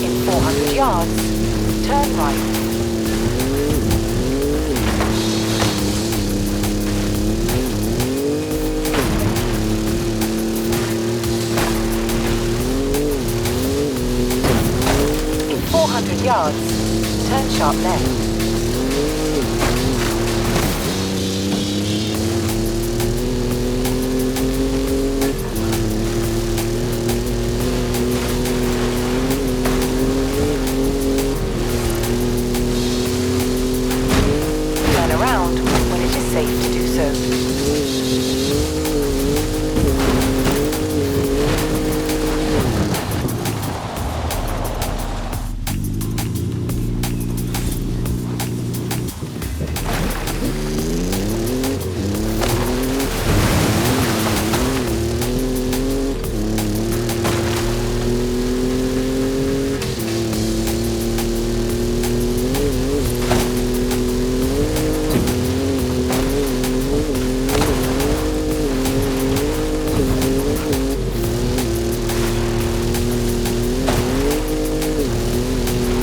In 400 yards, turn right. In 400 yards, turn sharp left. Turn around when it is safe to do so.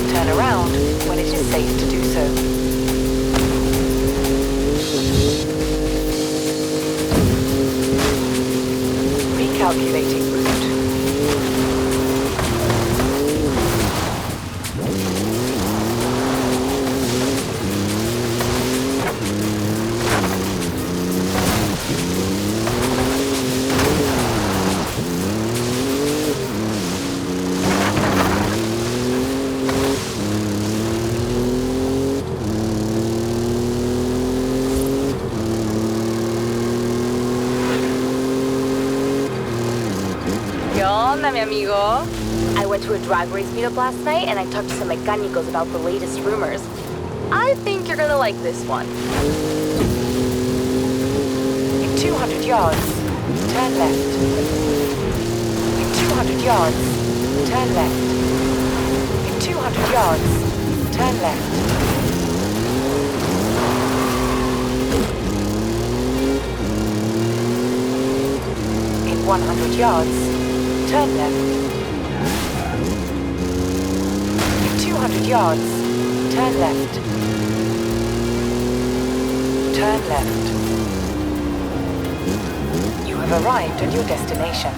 Turn around when it is safe to do so. Recalculating route. ¿Qué onda, mi amigo? I went to a drag race meetup last night and I talked to some mecanicos about the latest rumors. I think you're gonna like this one. In 200 yards, turn left. In 200 yards, turn left. In 200 yards, turn left. In 100 yards, turn left. In 200 yards, turn left. Turn left. You have arrived at your destination.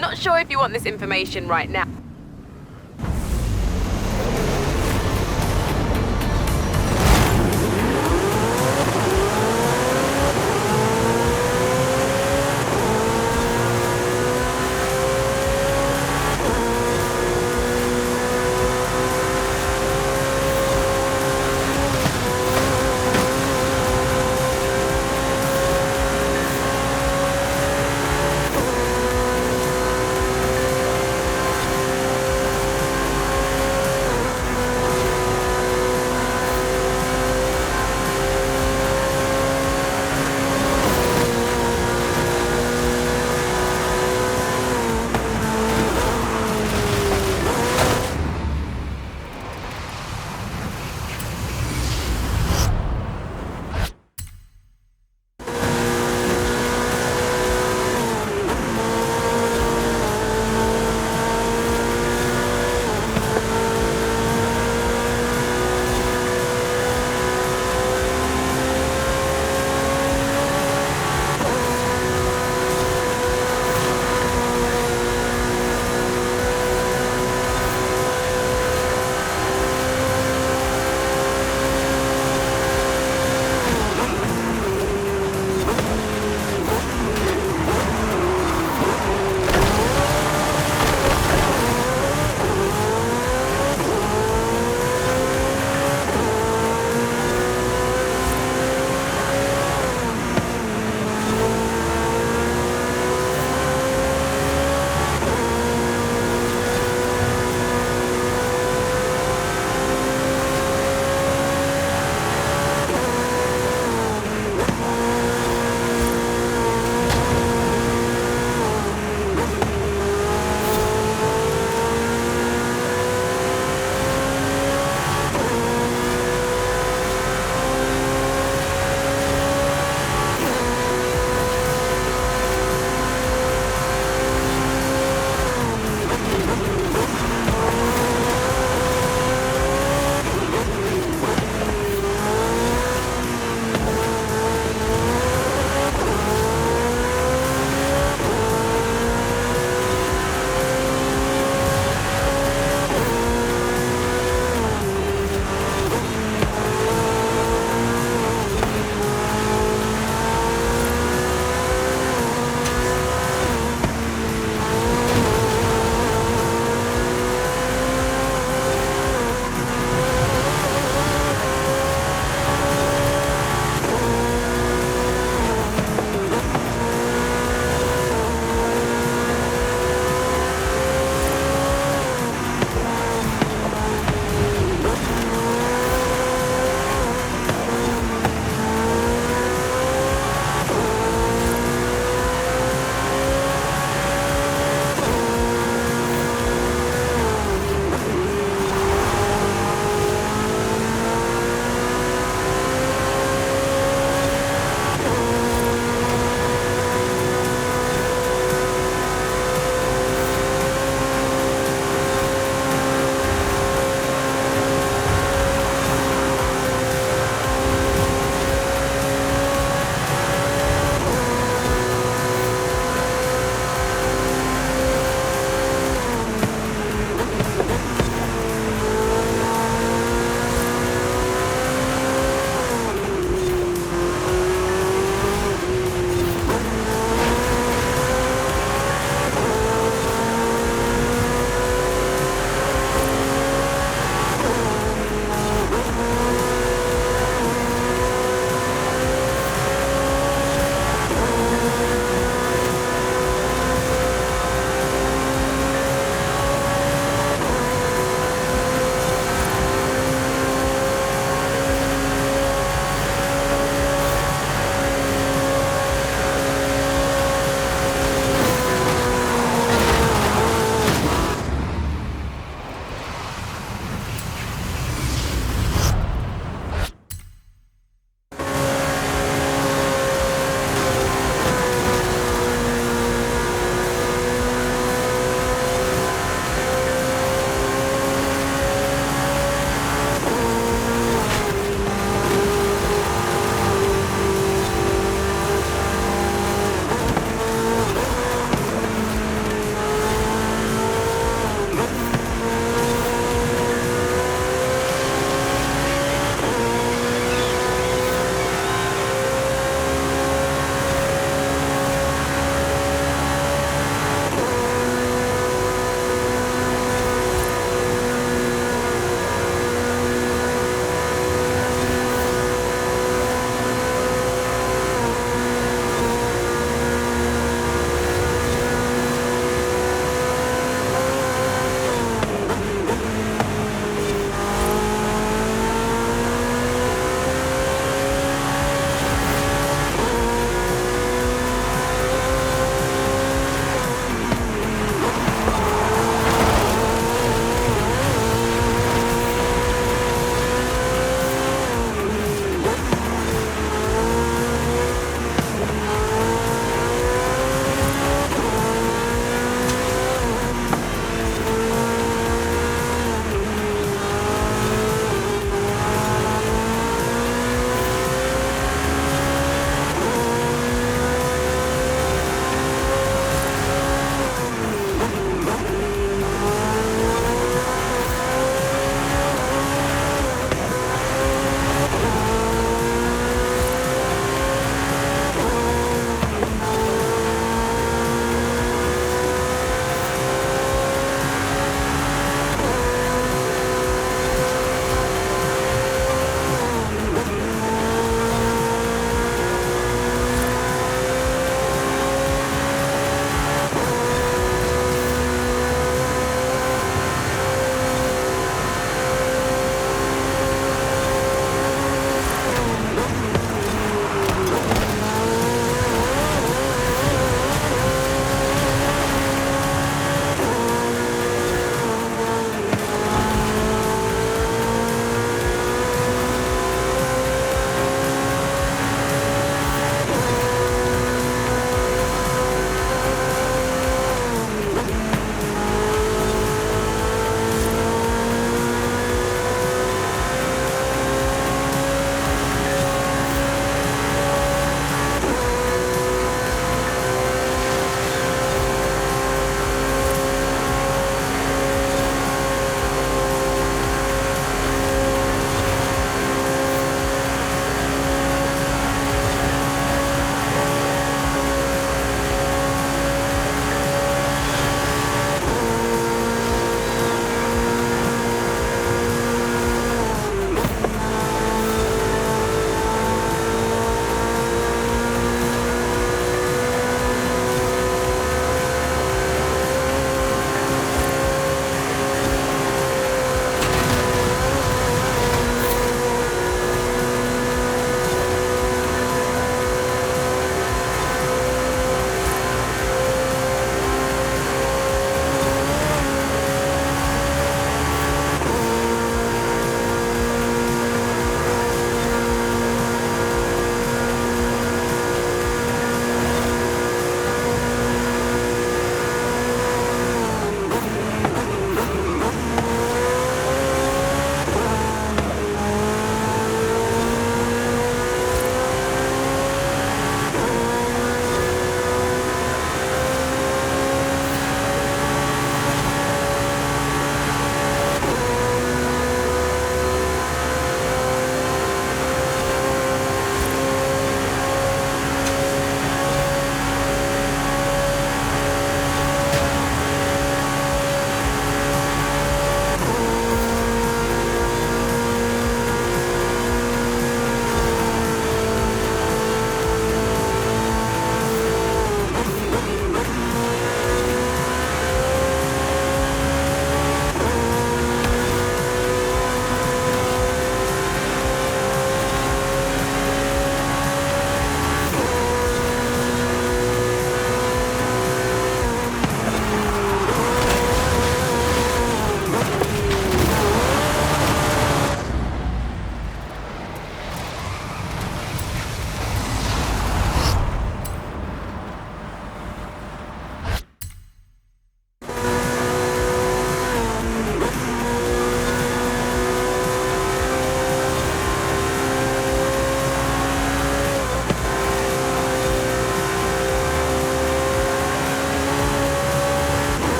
Not sure if you want this information right now.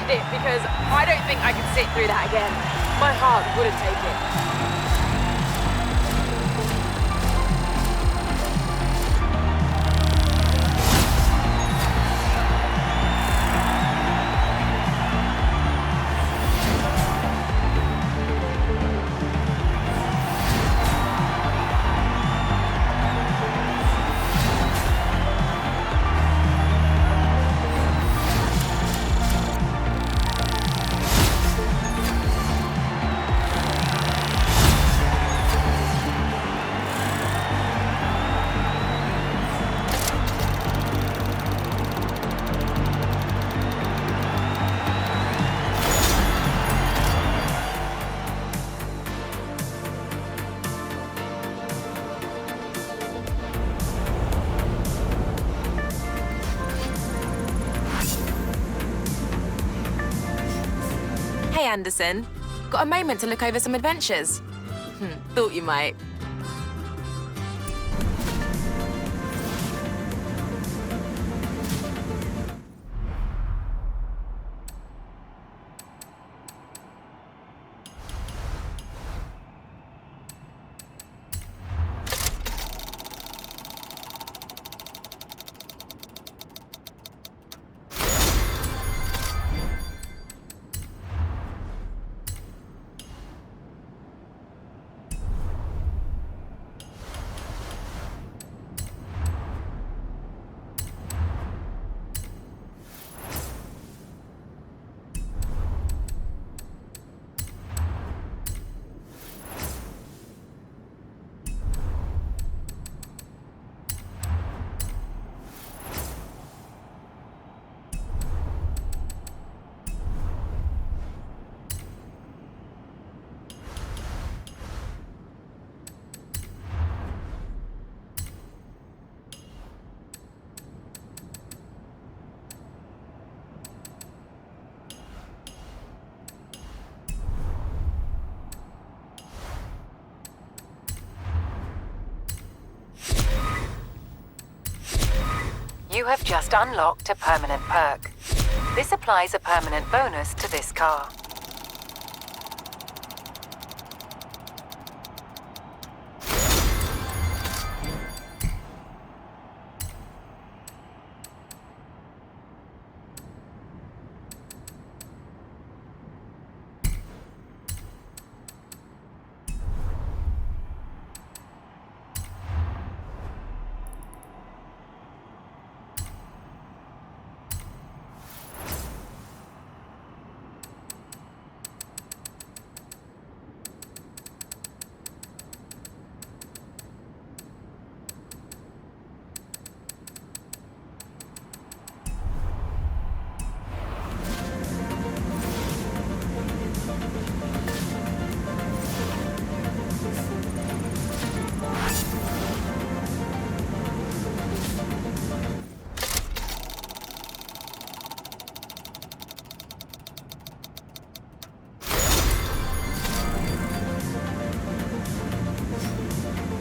crashed it because I don't think I could sit through that again. My heart wouldn't take it. Hey, Anderson. Got a moment to look over some adventures? Thought you might. You have just unlocked a permanent perk. This applies a permanent bonus to this car.